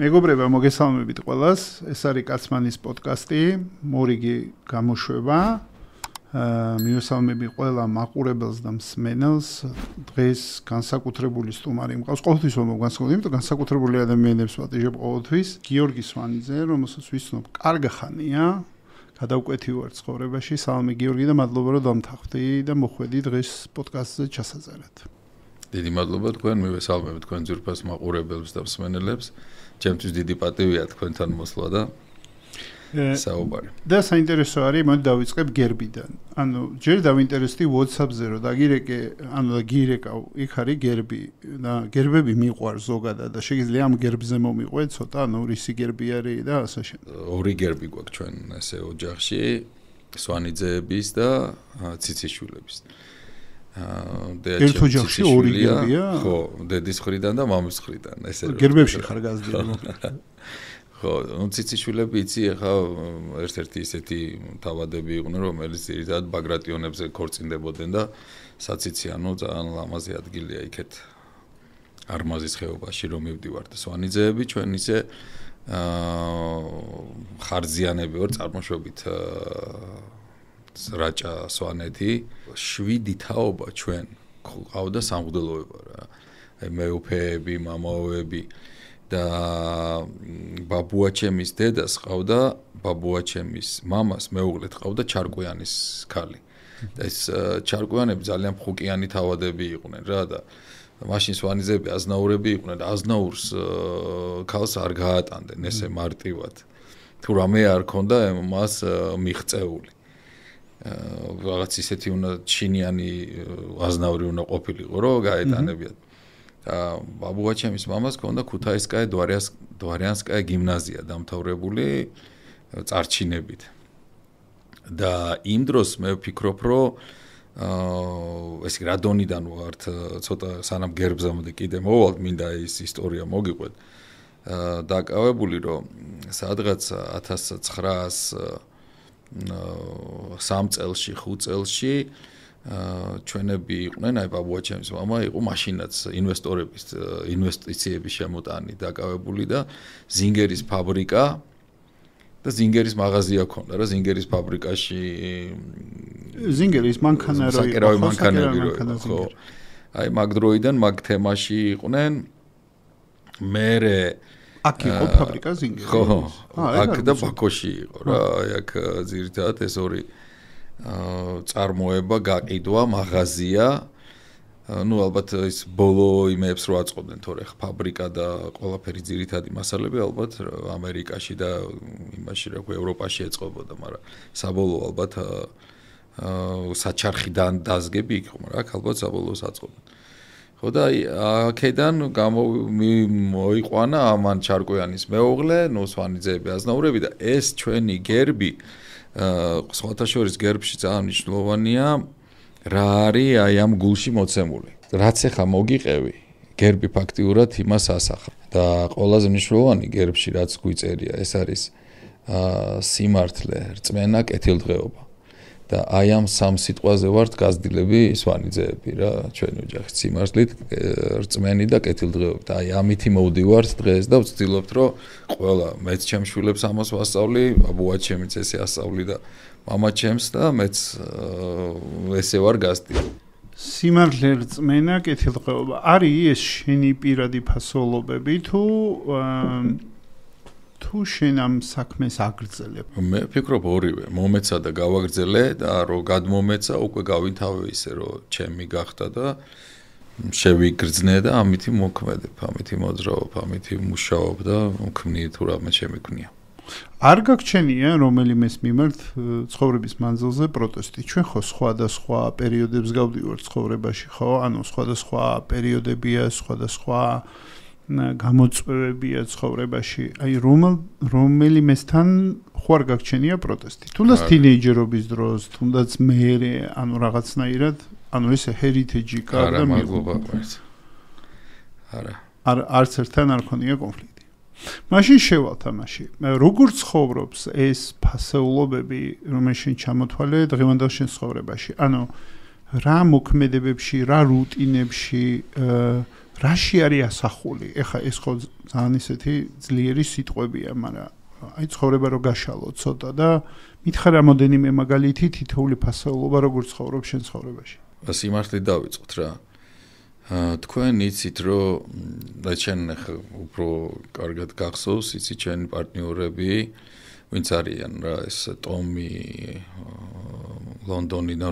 მეგობრებო, მოგესალმებით ყველას. ეს არის კაცმანის პოდკასტი, მორიგი გამოშვება. მივესალმები ყველა მაყურებელს და მსმენელს. დღეს განსაკუთრებული სტუმარი მყავს. ყოველთვის რომ განსაკუთრებული, იმიტომ განსაკუთრებული ადამიანებს ვატიჟებ ყოველთვის. გიორგი სვანიძე, რომელსაც ვიცნობ კარგი ხანია. გადავკვეთი ვარ ცხოვრებაში. სალამი გიორგი და მადლობა რომ დამთავრდი და მოხვედი დღეს პოდკასტზე ჩასაწერად. დიდი მადლობა თქვენ, მივესალმებით თქვენ ძვირფას მაყურებელს და მსმენელებს. ჩემთვის დიდი პატივია თქვენთან მოსვლა და საუბარი. და საინტერესო არის, მოდი დავიწყებ გერბიდან. ანუ ჯერ დავინტერესდი WhatsApp-ზე რომ დაგირეკე, ანუ გირეკავ, იქ არის გერბი და გერბები მიყვარ ზოგადად და შეგიძლია ამ გერბზე მომიყვე ცოტა, ანუ რისი გერბი არის და ასე შემდეგ. ორი გერბი გვაქვს ჩვენ ესე ოჯახში, სვანიძეების და ციციშვილების. ერთ ოჯახში ორი გერბია? ხო, დედის მხრიდან და მამის მხრიდან, ესე რომ. გერბებში ხარ გაზრდილი მოკლედ. ხო, ციციშვილები იცი, ახლა ერთ-ერთი ისეთი თავადები იყვნენ, რომელიც ძირითადად ბაგრატიონებზე ქორწინდებოდნენ და საციციანო ძალიან ლამაზი ადგილია იქეთ არმაზის ხეობაში რომ მივდივართ. სვანიძეები ჩვენ ისე ხარძიანები ვარ წარმოშობით რაჭა სვანეთი 7 თაობა ჩვენ ყავდა სამღვდელოება რა. აი მეუფეები, მამაოები და ბაბუაჩემის დედას ყავდა, ბაბუაჩემის მამას მეუღლეთ ყავდა ჩარკვიანის ქალი. და ეს ჩარკვიანები ძალიან ფხუკიანი თავადები იყვნენ რა და მაშინ სვანიძეები აზნაურები იყვნენ და აზნაურს ქალს არ გაატანდნენ ესე მარტივად. თუ რამე არ ქონდა მას მიღწეული. რაღაც ისეთი უნდა ჩინიანი აზნაური უნდა ყოფილიყო რომ გაეტანებიათ. და ბაბუაჩემის მამას ქონდა ქუთაისკაია დვარიანსკაია გიმნაზია დამთავრებული წარჩინებით. და იმ დროს მე ვფიქრობ რომ ეს რადონიდან ვართ ცოტა სანამ გერბზამდე კიდე მოვალთ მინდა ის ისტორია მოგიყვეთ. დაკავებული რომ სადღაც 1903 წელში, 5 წელში ჩვენები იყვნენ, აი ბაბუაჩემის მამა იყო მაშინაც ინვესტორების ინვესტიციების შემოტანი დაკავებული და ზინგერის ფაბრიკა და ზინგერის მაღაზია ქონდა რა, ზინგერის ფაბრიკაში ზინგერის მანქანარო ხო. აი მაგ დროიდან მაგ თემაში იყვნენ. მერე აქ იყო ფაბრიკა ზინგერის. ხო, აქ და ბაქოში იყო რა, აი აქ ძირითადად ეს ორი წარმოება, გაყიდვა, მაღაზია. ნუ ალბათ ის ბოლო იმეებს რო აწყობდნენ, თორე ფაბრიკა და ყველაფერი ძირითადი მასალები ალბათ ამერიკაში და იმაში რა ქვია ევროპაში ეწყობოდა, მაგრამ საბოლოო ალბათ საჩარხიდან დაზგები იქ ხომ რა, ალბათ საბოლოოს აწყობდნენ. ხო და აქედან მოიყვანა ამან ჩარკვიანის მეუღლე, ნუ სვანიძეები აზნაურები და ეს ჩვენი გერბი სხვათა შორის გერბში ძალიან მნიშვნელოვანია რა არის აი ამ გულში მოცემული. რაც ახლა მოგიყევი, გერბი ფაქტიურად იმას ასახა და ყველაზე მნიშვნელოვანი გერბში რაც გვიწერია, ეს არის სიმართლე, რწმენა, კეთილდღეობა. და აი ამ სამ სიტყვაზე ვართ გაზრდილები სვანიძეები რა, ჩვენი ოჯახის სიმართლით, რწმენი და კეთილდღეობით. აი ამითი მოვდივართ დღეს და ვცდილობთ რომ ყველა მეც ჩემს შვილებს ამას ვასწავლი, ბაბუაჩემიც ესე ასწავლი და მამაჩემს და მეც ესე ვარ გაზრდილი. სიმართლე, რწმენა, კეთილდღეობა. არის ეს შენი პირადი ფასეულობები თუ შენ ამ საქმეს აგრძელებ? მე ვფიქრობ ორივე, მომეცა და გავაგრძელე და რომ გადმომეცა, უკვე გავინთავე ისე რომ ჩემი გახდა და შევიგრძნე და ამითი მოქმედებ, ამითი მოძრაობ, ამითი მუშაობ და მქმნი თუ რამე შემიქმნია. არ გაგჩენია რომელიმეს მიმართ ცხოვრების მანძილზე პროტესტი? ჩვენ ხო სხვადასხვა პერიოდებს გავდივართ ცხოვრებაში, ხო? ანუ სხვადასხვა პერიოდებია, სხვადასხვა გამოწვევებია ცხოვრებაში, აი რომელიმესთან ხო არ გაგჩენია პროტესტი. თუნდაც თინეიჯერობის დროს, თუნდაც მეერე, ანუ რაღაცნაირად, ანუ ესე heritage-ი კარდა მიღება. არც ერთთან არ ქონია კონფლიქტი. მაშინ შევალთ ამაში. როგორ ცხოვრობს ეს ფასეულობები, რომელშენ ჩამოთვალე დღევანდელ შენ ცხოვრებაში? ანუ რა მოქმედებებში, რა რუტინებში, რაში არის ასახული? ეხა ეს ხო ძალიან ისეთი ძლიერი სიტყვებია, მაგრამ აი ცხოვრება რო გაშალო ცოტა და მითხარ რამოდენიმე მაგალითი თითოეული ფასეულობა როგორ ცხოვრობს შენ ცხოვრებაში. სიმართლე დავიწყოთ რა. თქვენ იცით რომ ჩვენ უფრო კარგად გახსოვს, იცით ჩვენი პარტნიორები, ვინც არიან რა, ეს ტომი ლონდონიდან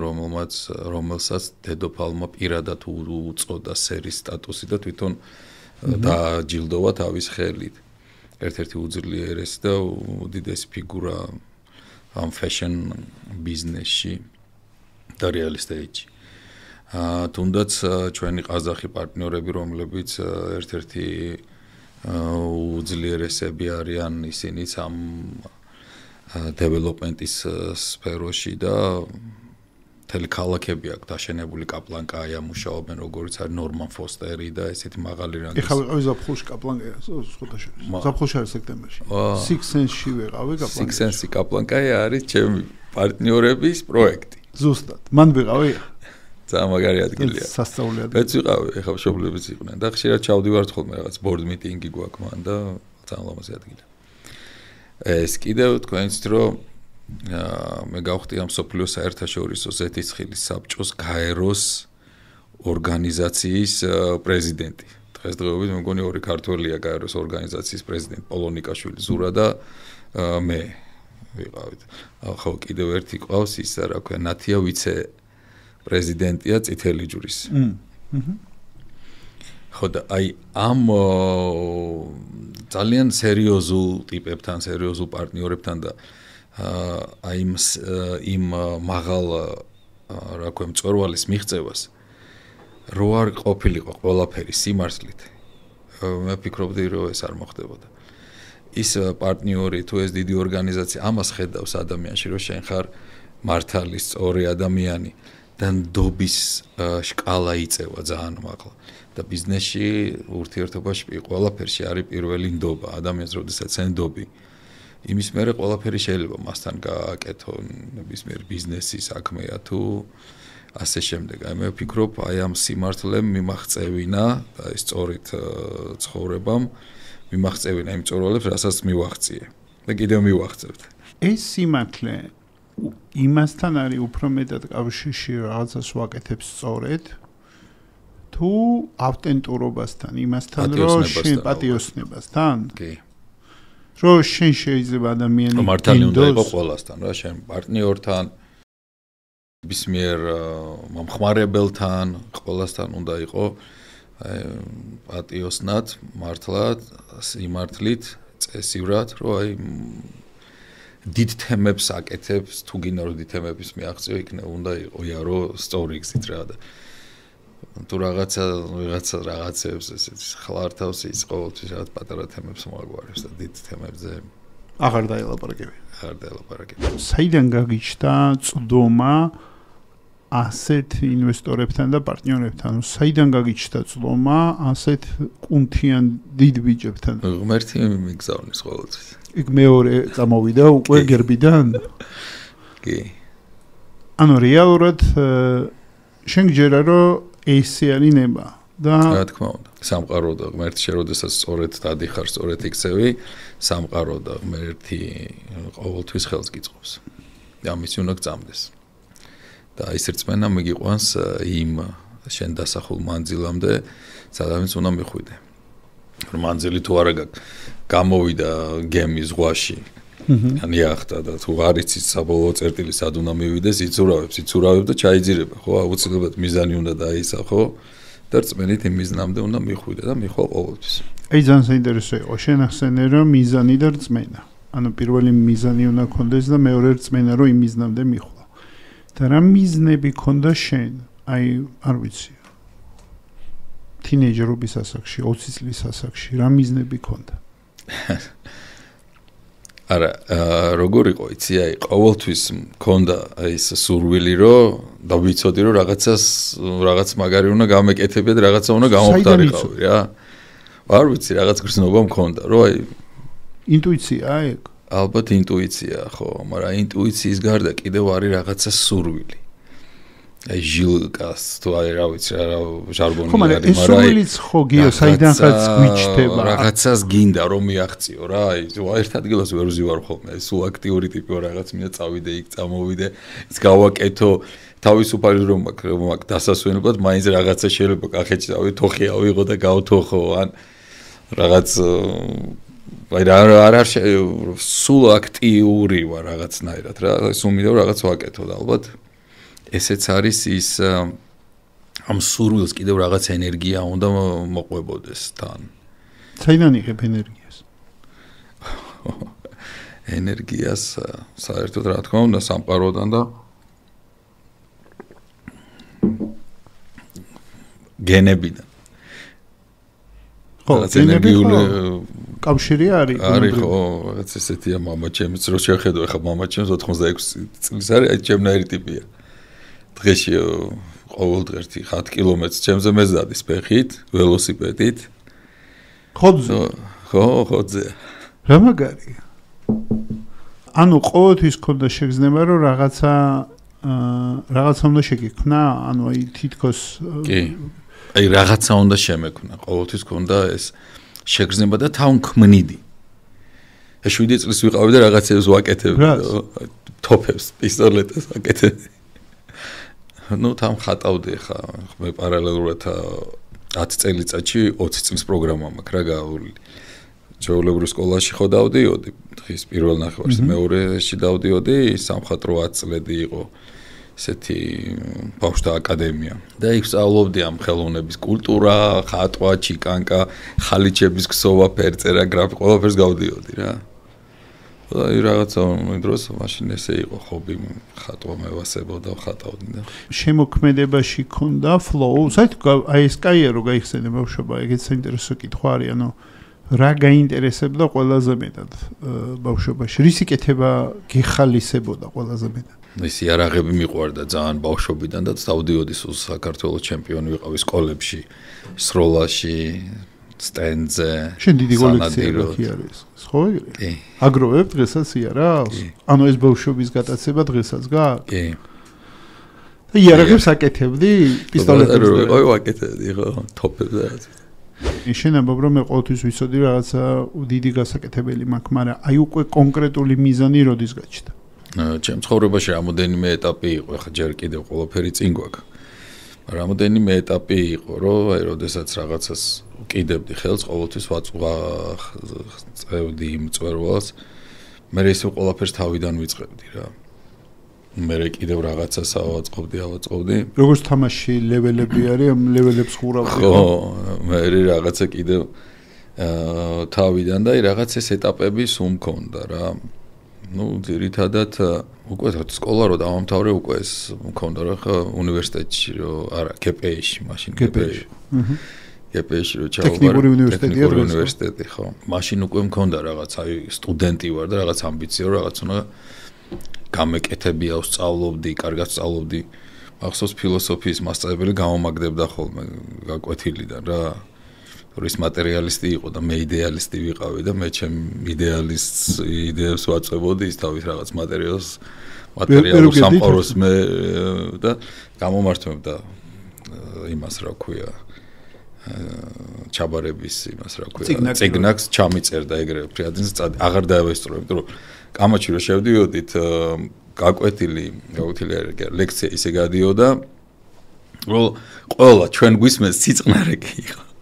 რომელსაც დედოფალმა პირადად უწოდა სერის სტატუსი და თვითონ დააჯილდოვა თავის ხელით. ერთ-ერთი უძლიერესი და უდიდესი ფიგურა ამ fashion ბიზნესში და real estate-ში. თუნდაც ჩვენი ყაზახი პარტნიორები, რომლებიც ერთ-ერთი უძლიერესები არიან, ისინიც ამ development-ის სფეროში და მთელი ქალაქები აქვს დაშენებული კაპლანკაია, მუშაობენ როგორც არის ნორმან ფოსტერი და ესეთი მაღალი რანგის. ეხლა ვიყავი ზაფხულში კაპლანკაია, სხვადასხვა. ზაფხულში არის სექტემბერში. Six Sense-ში ვიყავი კაპლანკაია. Six Sense-ი კაპლანკაია არის ჩემი პარტნიორების პროექტი. ზუსტად. მან ვიყავი? ძალიან მაგარი ადგილია. სასწაული ადგილი. მეც ვიყავი, ეხლა მშობლებიც იყვნენ და ხშირად ჩავდივართ ხოლმე რაღაც board meeting-ი გვაქვს მან და ძალიან ლამაზი ადგილია. ეს კიდევ თქვენც რომ მე გავხდი ამ სოფლიო საერთაშორისო ზეთისხილის საბჭოს გაეროს ორგანიზაციის პრეზიდენტი. დღესდღეობით მე მგონი ორი ქართველია გაეროს ორგანიზაციის პრეზიდენტი, პოლონიკაშვილი ზურა და მე ვიყავით. ხო, კიდევ ერთი ყავს ის რა ქვია, ნათია ვიცე პრეზიდენტია წითელი ჯვრის. ხო და აი ამ ძალიან სერიოზულ ტიპებთან, სერიოზულ პარტნიორებთან და აი იმ მაღალ რა ქვია მწვერვალის მიღწევას რო არ ყოფილიყო ყველაფერი სიმართლით. მე ვფიქრობდი რომ ეს არ მოხდებოდა. ის პარტნიორი თუ ეს დიდი ორგანიზაცია ამას ხედავს ადამიანში რომ შენ ხარ მართალი სწორი ადამიანი და ნდობის შკალა იწევა ძალიან მაღლა და ბიზნესში ურთიერთობაში ყველაფერში არის პირველი ნდობა ადამიანს როდესაც ენდობი იმის მერე ყველაფერი შეიძლება მასთან გააკეთო ნებისმიერ ბიზნესი საქმეა თუ ასე შემდეგ. აი მე ვფიქრობ აი ამ სიმართლემ მიმაღწევინა და ეს სწორით ცხოვრებამ მიმაღწევინა იმ წორვალებს რასაც მივაღწიე და კიდევ მივაღწევთ. ეს სიმართლე იმასთან არის უფრო მეტად კავშირში რაღაცას ვაკეთებს სწორედ თუ ავტენტურობასთან იმასთან რომ შენ პატიოსნებასთან კი რომ შენ შეიძლება ადამიანი მართალი უნდა იყოს ყველასთან რა შენ პარტნიორთან ბისმიერ მომხმარებელთან ყველასთან უნდა იყოს პატიოსნად მართლად სიმართლით წესივრად რომ აი დიდ თემებს აკეთებს თუ გინდა რომ დიდ თემების მიაღწიო იქნება უნდა იყოს იარო სწორი გზით რა და თუ რაღაცებს ესეთი ხლართავს ის ყოველთვის რაღაც პატარა თემებს მოაგვარებს და დიდ თემებზე აღარ დაელაპარაკები. საიდან გაგიჩნდა წვდომა ასეთ ინვესტორებთან და პარტნიორებთან? საიდან გაგიჩნდა წვდომა ასეთ კუნთიან დიდ ბიჭებთან? ღმერთი მიგზავნის ყოველთვის. იქ მეორე წამოვიდა უკვე გერბიდან? კი. ანუ რეალურად შენ გჯერა რომ ესე არის ნება და რა თქმა უნდა სამყარო და ღმერთი შეროდესაც სწორედ დადიხარ სწორედ იქცევი სამყარო და ღმერთი ყოველთვის ხელს გიწყობს და ამის უნდა გწამდეს და ის რწმენა მიგიყვანს იმ შენ დასახულ მანძილამდე სადაც უნდა მიხვიდე რომ მანძილი თუ არა გამოვიდა გემის ზღვაში ან იახტა და თუ არ იცით საბოლოო წერტილი სად უნდა მივიდეს იცურავებს და ჩაიძირება ხო აუცილებლად მიზანი უნდა დაისახო და რწმენით იმ მიზნამდე უნდა მიხვიდე და მიხვალ ყოველთვის. აი ძალიან საინტერესო იყო შენ ახსენე რომ მიზანი და რწმენა. ანუ პირველი მიზანი უნდა გქონდეს და მეორე რწმენა რომ იმ მიზნამდე მიხვალ. და რა მიზნები გქონდა შენ? აი არ ვიცი. თინეიჯერობის ასაკში, 20 წლის ასაკში რა მიზნები ქონდა? არა, როგორ იყო, იცი, აი, ყოველთვის მქონდა ის სურვილი, რომ დავიცოდი, რომ რაღაც მაგარი უნდა გამეკეთებია და რაღაცა უნდა გამოვხდარიყავი რა. არ ვიცი, რაღაც გრძნობა მქონდა, რომ აი ინტუიციაა ეგ? ალბათ ინტუიცია, ხო, მაგრამ ინტუიციის გარდა კიდევ არის რაღაცა სურვილი. აი ჟილკას თუ აი რა ვიცი რა ჟარგონი არის, მაგრამ ეს სურვილიც ხო გიო საიდანაც გვიჩდება. რაღაცას გინდა რომ მიაღწიო რა, აი ერთ ადგილას ვერ ვზივარ ხოლმე, სულ აქტიური ტიპი ვარ, რაღაც მინდა წავიდე იქ, წამოვიდე, ის გავაკეთო თავისუფალი რომ მაქვს დასასვენებლად, მაინც რაღაცა შეიძლება კახეთში თოხი ავიღო და გავთოხო, ან რაღაც აი რა სულ აქტიური ვარ რაღაცნაირად რა, სულ მინდა რაღაც ვაკეთო და ალბათ ესეც არის ის ამ სურვილს კიდევ რაღაც ენერგია უნდა მოყვებოდეს თან. საიდან იღებ ენერგიას? ენერგიას საერთოდ რა თქმა უნდა სამყაროდან და გენებიდან. ხო, ენერგიული კავშირი არის. არის ხო, რაღაც ესეთია მამა ჩემს რო შეხედო ახლა მამა ჩემს 86 წლის არის, აი ჩემნაირი ტიპია. დღეში ყოველდღე 10 კილომეტრს ჩემზე მეზადის ფეხით, ველოსიპედით. ხოძზე. ხო, ხოძზე. რა მაგარია. ანუ ყოველთვის ქონდა შეგრძნება რომ რაღაცა უნდა შეგექმნა, ანუ აი თითქოს კი. აი რაღაცა უნდა შემექმნა, ყოველთვის ქონდა ეს შეგრძნება და თავქმნიდი. 7 წლის ვიყავი და რაღაცებს ვაკეთებდი, თოფებს, პისტოლეტებს ვაკეთებდი. ნუ თან ხატავდი ხა, მე პარალელურად 10 წელიწადში 20 წლის პროგრამა მაქვს რა გაავლილი. ჩვეულებრივ სკოლაში ხო დავდიოდი, დღის პირველ ნახევარში, მეორეში დავდიოდი, სამხატვრო 10 წლები იყო ესეთი ბავშვთა აკადემია. და იქ სწავლობდი ამ ხელოვნების კულტურა, ხატვა, ჩიკანკა, ხალიჩების ქსოვა, ფერწერა, გრაფიკა, ყველაფერს გავდიოდი რა. და რაღაცა დროს მაშინ ესე იყო ხობი, ხატვა მევასებოდა, ხატავდი და შემოქმედებაში ქონდა flow. საერთოდ აი ეს კაია რო გაიხსენე ბავშვობა, ეგეც საინტერესო კითხვა არის, ანუ რა გაინტერესებდა ყველაზე მეტად ბავშვობაში? რის იკეთება გეხალისებოდა ყველაზე მეტად? ის იარაღები მიყვარდა ძალიან ბავშვობიდან და დავდიოდი სულ საქართველოს ჩემპიონი ვიყავი სკოლებში, სროლაში, სტენდზე. შენ დიდი კოლექცია არის. ხო ეგრე? კი. აგროვებ დღესაც იარაღს? ანუ ეს ბავშვობის გატაცება დღესაც გაქვს? კი. და იარაღებს აკეთებდი პისტოლეტებს? ой, ვაკეთებდი ხო, თოფებს და რაც. შენ ამბობ რომ მე ყოველთვის ვიცოდი რაღაცა დიდი გასაკეთებელი მაქვს, მაგრამ აი უკვე კონკრეტული მიზანი როდის გაჩნდა? ჩემ ცხოვრებაში რამოდენიმე ეტაპი იყო, ხა ჯერ კიდევ ყველაფერი წინ გვაქვს. რამოდენიმე ეტაპი იყო, რომ აი როდესაც რაღაცას უკიდებდი ხელს, ყოველთვის წევდი იმ მწვერვალს, მე ისე ყველაფერს თავიდან ვიწყებდი რა. მე კიდევ რაღაცას ავაწყობდი. როგორც თამაში ლეველები არის, ამ ლეველებს ხურავდი. ხო, მე რაღაცა კიდევ თავიდან და რაღაც ეს ეტაპები სულ მქონდა რა. ნუ ძირითადად უკვე სკოლა რო დავამთავრე, უკვე ეს მქონდა რა ხა უნივერსიტეტში რო არა, გპ-ში, მაშინ გპ-ში. გპ-ში რო ჩავარ. ტექნიკური უნივერსიტეტი ხო. მაშინ უკვე მქონდა რაღაც, აი სტუდენტი ვარ და რაღაც ამბიციო, რაღაც უნდა გამეკეთებია, ვსწავლობდი, კარგად ვსწავლობდი. მახსოვს ფილოსოფიის მასწავლებელი გამომაგდებდა ხოლმე გაკვეთილიდან რა. რის მატერიალისტი იყო და მე იდეალისტი ვიყავი და მე ჩემ იდეებს ვაწვევოდი ის თავის რაღაც მატერიალურ სამყაროს მე და გამომართმევდა იმას რა ქვია ჩაბარების იმას რა ქვია ციგნაკს ჩამიწერდა ეგრე ფრიაძინს აღარ დაევესწრო იმიტომ რომ კამაჩი რო შევდიოდით გაკვეთილი ლექცია ისე გადიოდა რომ ყველა ჩვენ გვისმენს სიწყნარე კი იყო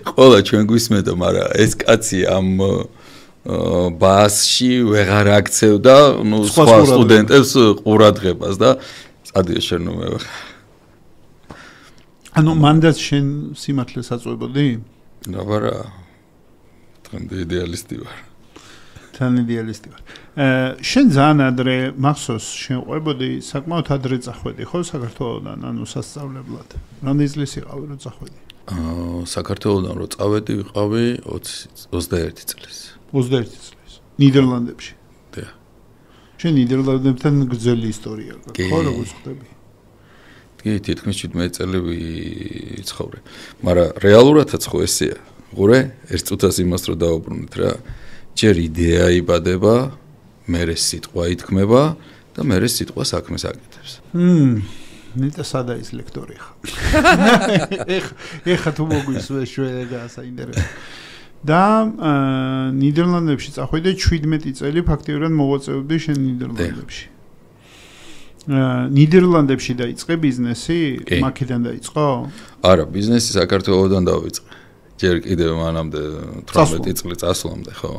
ყველა ჩვენ გვისმენდა, მაგრამ ეს კაცი ამ ბასში ვეღარ აქცევდა, ნუ სხვა სტუდენტებს ყურადღებას და წადიო შენ ნუ მე. ანუ მანდაც შენ სიმართლეს აწვევდი? ნაბარა. დღემდე იდეალისტი ვარ. თან იდეალისტი ვარ. შენ ძალიან ადრე მახსოვს შენ ყვებოდი საკმაოდ ადრე წახვედი ხო საქართველოდან, ანუ სასწავლებლად. რამდენი წლის იყავი რომ წახვედი? საქართველოდან რო წავედი ვიყავი 21 წლის. 21 წლის. ნიდერლანდებში. დიახ. შენ ნიდერლანდებთან გრძელი ისტორია გაქვს. ხო, როგორ ხდები? კი, თითქმის 17 წელი ვიცხოვრე. მაგრამ რეალურადაც ხო ესეა. ღურე, ერთ წუთას იმას რო დაუბრუნეთ რა. ჯერ იდეა იბადება, მერე სიტყვა ითქმება და მერე სიტყვა საქმეს აკეთებს. ნიტა სადა ის ლექტორი ხა. ეხა თუ მოგვისვე შვედა საინტერესო. და ნიდერლანდებში წახვიდე 17 წელი ფაქტიურად მოვაწეობდი შენ ნიდერლანდებში. ნიდერლანდებში დაიწყე ბიზნესი? მაქედან დაიწყო? არა, ბიზნესი საქართველოსდან დავიწყე. ჯერ კიდევ მანამდე 18 წელი წასვლამდე, ხო?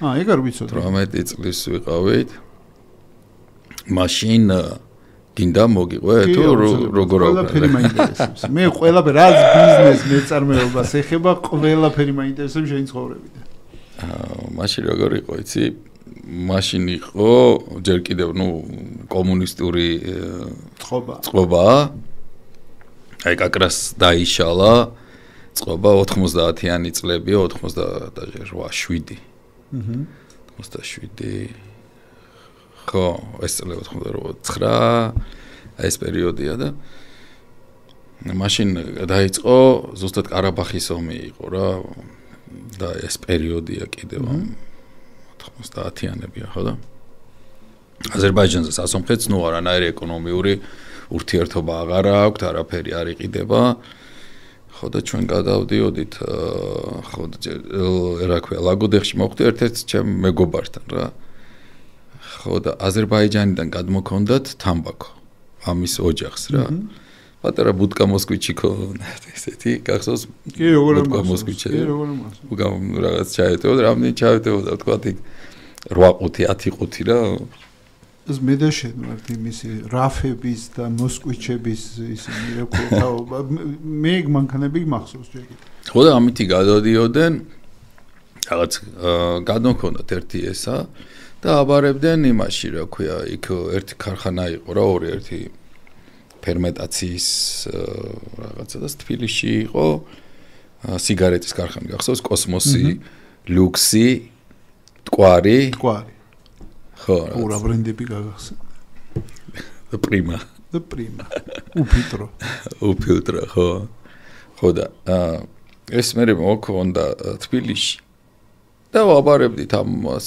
ეგ არ ვიცოდი. 18 წლის ვიყავით. მაშინ გინდა მოგიყვე თუ როგორ ყველაფერი მაინტერესებს. მე ყველაფერი რაც ბიზნეს მეწარმეობას ეხება, ყველაფერი მაინტერესებს შენი ცხოვრებიდან. მაშინ როგორ იყო, იცი? მაშინ იყო ჯერ კიდევ კომუნისტური წყობა. აი კაკრას დაიშალა წყობა 90-იანი წლებია, 87. 87 ხო, ეს წელი 89 ეს პერიოდია და მაშინ დაიწყო ზუსტად ყარაბაღის ომი იყო რა და ეს პერიოდია კიდევ 90-იანებია ხო და აზერბაიჯანზე სასომხეთს არანაირი ეკონომიური ურთიერთობა აღარ აქვს, არაფერი არ იყიდება. ხო და ჩვენ გადავდიოდით ხო რა ქვია ლაგოდეხში მოხვდი ერთ-ერთ ჩემ მეგობართან რა. ხო და აზერბაიჯანიდან გადმოქონდათ თამბაქო ამის ოჯახს რა. პატარა ბუდკა მოსკვიჩი ქონდა ესეთი გახსოვს? კი, როგორ ბუდკა მოსკვიჩი. კი, როგორ მოს. რაღაც ჩაეტეოდა, რამდენი ჩაეტეოდა თქვა 8 ყუთი, 10 ყუთი რა. ეს მე და შენ ვართ იმისი რაფების და მოსკვიჩების ისინი რეკრუტაობა. მე მანქანები მახსოვს ჯერ კიდევ. ხო და ამითი გადადიოდნენ რაღაც გადმოქონდათ ერთი ესა და აბარებდნენ იმაში რა ქვია, იქ ერთი ქარხანა იყო რა, ორი ერთი ფერმენტაციის რაღაცა და თბილისში იყო სიგარეტის ქარხანა, გახსოვს კოსმოსი, ლუქსი, ტყვარი. ხო, რა ბრენდები გაგახსენდა? პრიმა. უფილტრო, ხო. ხო და ეს მე მოქონდა თბილისში. და ვაბარებდით ამას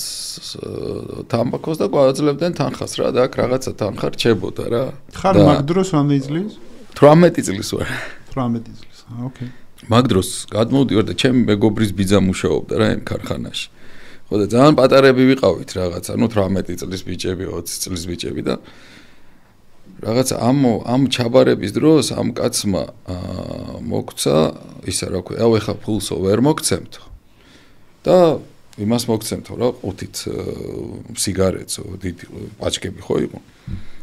თამბაქოს და გვაძლევდნენ თანხას რა და აქ რაღაცა თანხა რჩებოდა რა. ხარ მაგ დროს რამდენი წლის? 18 წლის ვარ. 18 წლის. ოკეი. მაგ დროს გადმოვდივარ და ჩემი მეგობრის ბიძა მუშაობდა რა იმ ქარხანაში. ხო და ძალიან პატარები ვიყავით რაღაცა, 18 წლის ბიჭები, 20 წლის ბიჭები და რაღაცა ამ ჩაბარების დროს ამ კაცმა მოგცა, ისა რა ქვია, ეხა ფულსო ვერ მოგცემთო. და იმას მოგცემთო რა, ყუთით სიგარეტსო, დიდი პაჩკები ხო იყო.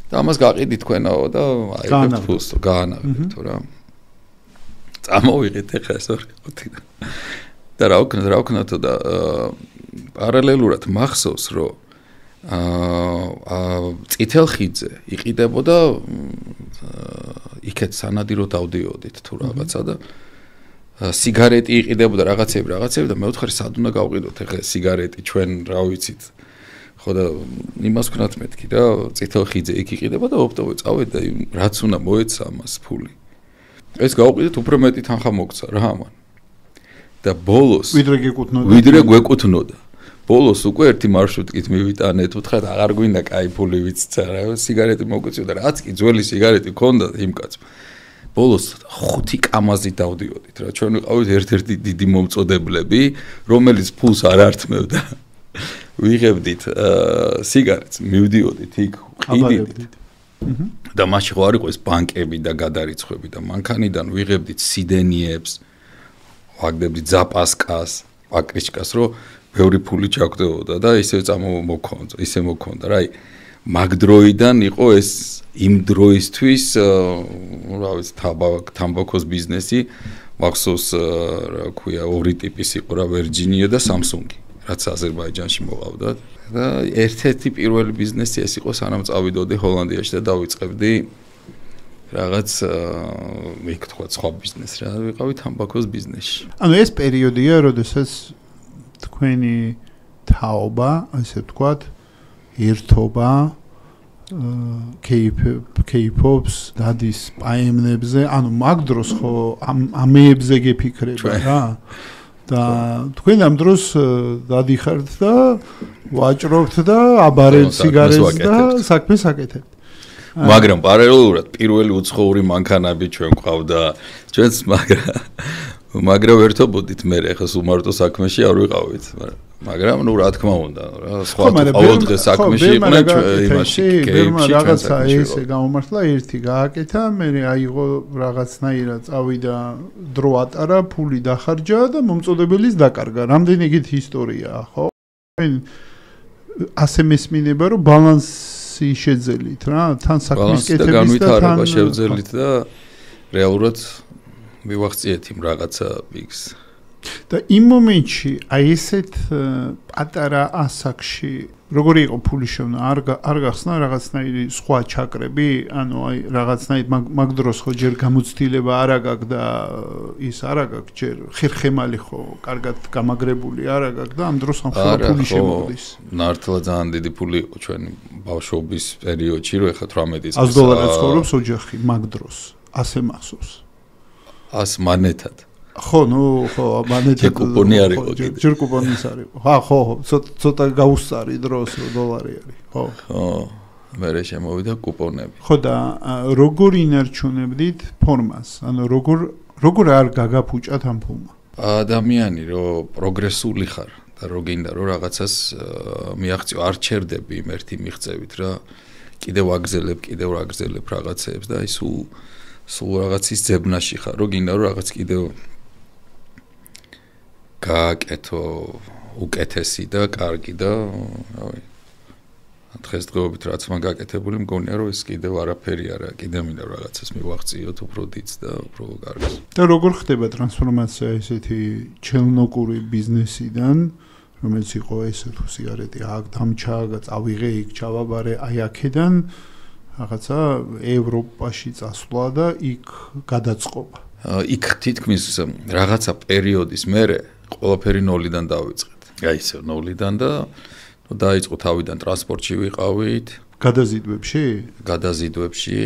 და ამას გაყიდი თქვენაო და აიღებთ ფულსო, გაანაღებთო რა. წამოვიღეთ ეხა ეს ორი ყუთი. და რა ვქნათო და პარალელურად მახსოვს რომ წითელხიდზე იყიდებოდა იქეთ სანადირო დავდიოდით თუ რაღაცა და სიგარეტი იყიდებოდა რაღაცები და მე ვთხარი სად უნდა გავყიდოთ ეხლა სიგარეტი ჩვენ რა ვიცით ხო და იმას ვქნათ მეთქი რა წითელხიდზე იქ იყიდება და ოპტოვე წავედი და რაც უნდა მოეცა ამას ფული ეს გავყიდეთ უფრო მეტი თანხა მოგცა რა ამან და ბოლოს ვიდრე გვეკუთვნოდა ბოლოს უკვე ერთი მარშრუტით მივიტანეთ უთხრათ აღარ გვინდა კაი ფული ვიცცა რა სიგარეტი მოგვეცოდა რაც კი ძველი სიგარეტი ქონდა იმ კაცს ბოლოს 5 კამაზი დავდიოდით რა ჩვენ ვიყავით ერთ-ერთი დიდი მომწოდებლები რომელიც ფულს არ ართმევდა ვიღებდით სიგარეტს მივდიოდით იქ ყიდით და მაშინ ხო არ იყო ეს ბანკები და გადარიცხვები და მანქანიდან ვიღებდით სიდენიებს ვაგდებდით ზაპასკას პაკრიჩკას რომ ბევრი ფული ჩაგდებოდა და ისე მოქონდა რა მაგ დროიდან იყო ეს იმ დროისთვის რა ვიცი თამბაქოს ბიზნესი მახსოვს რა ქვია ორი ტიპის იყო რა ვერჯინია და სამსუნგი რაც აზერბაიჯანში მოყავდა და ერთ-ერთი პირველი ბიზნესი ეს იყო სანამ წავიდოდი ჰოლანდიაში და დავიწყებდი რაღაც იქ თქვა სხვა ბიზნესი რა ვიყავი თამბაქოს ბიზნესში. ანუ ეს პერიოდია, როდესაც თქვენი თაობა, ასე ვთქვათ, ერთობა кейფობს დადის პაემნებზე, ანუ მაგ დროს ხო ამეებზე გეფიქრება რა. და თქვენ ამ დროს დადიხართ და ვაჭრობთ და აბარებთ სიგარეტს და საქმეს აკეთებთ. მაგრამ პარალელურად პირველი უცხოური მანქანები ჩვენ ყავდა ჩვენს მაგრამ ერთობოდით მე ახლა სულ მარტო საქმეში არ ვიყავით მაგრამ ნუ რა თქმა უნდა რა სხვა ყოველდღე საქმეში იყვნენ იმაში კეიფში რაღაცა ესე გამომართლა ერთი გააკეთა მე აიღო რაღაცნაირად წავიდა დრო ატარა ფული დახარჯა და მომწოდებელის დაკარგა რამდენი ეგეთი ისტორიაა ხო ასე მესმინება რომ ბალანსი შეძელით რა თან საქმის კეთების და თან შევძელით და რეალურად მივახციეთ იმ რაღაცა ბიგს და იმ მომენტში აი ესეთ პატარა ასაკში როგორი იყო ფულის შევნა არ გახსნა რაღაცნაირი სხვა ჩაკრები ანუ აი რაღაცნაირ მაგ დროს ხო ჯერ გამოცდილება არ აგაკ და ის არ აგაკ ჯერ ხერხემალი ხო კარგად გამაგრებული არ აგაკ და ამ დროს ამ ხოლმე ფული შემოვდის ნართლა ძალიან დიდი ფული იყო ჩვენი ბავშვობის პერიოდში რომ ეხლა 18 წელს $100 ცხოვრობს ოჯახი მაგ დროს ასე მახსოვს 100 მონეტად ხო, ნუ ხო, მონეტა კუპონი არ იყო კიდე. ჯერ კუპონის არ იყო. ხო, ცოტა გაუსწარი დროს დოლარი არის. ხო. ხო, მე შემოვიდა კუპონები. ხო და როგორ ინარჩუნებდით ფორმას? ანუ როგორ არ გაგაფუჭათ ამ ფულმა? ადამიანი რომ პროგრესული ხარ და რო გინდა რომ რაღაცას მიაღწიო არ ჩერდები იმ ერთი მიღწევით რა. კიდევ აგზელებ რაღაცეებს და აი სულ რაღაცის ძებნაში ხარ რო გინდა რომ რაღაც კიდევ გააკეთო უკეთესი და კარგი და რავი დღესდღეობით რაც მან გაკეთებული მგონია რომ ეს კიდევ არაფერი არა კიდევ მინდა რაღაცას მივაღწიოთ უფრო დიდს და უფრო კარგს და როგორ ხდება ტრანსფორმაცია ესეთი ჩელნოკური ბიზნესიდან რომელიც იყო ესე თუ სიგარეტი აქ დამჩაგა წავიღე იქ ჩავაბარე აი აქედან რაღაცა ევროპაში წასვლა და იქ გადაწყობა იქ თითქმის რაღაცა პერიოდის მერე ყველაფერი ნოლიდან დავიწყეთ. აი ისე ნოლიდან და დაიწყო თავიდან ტრანსპორტში ვიყავით. გადაზიდვებში.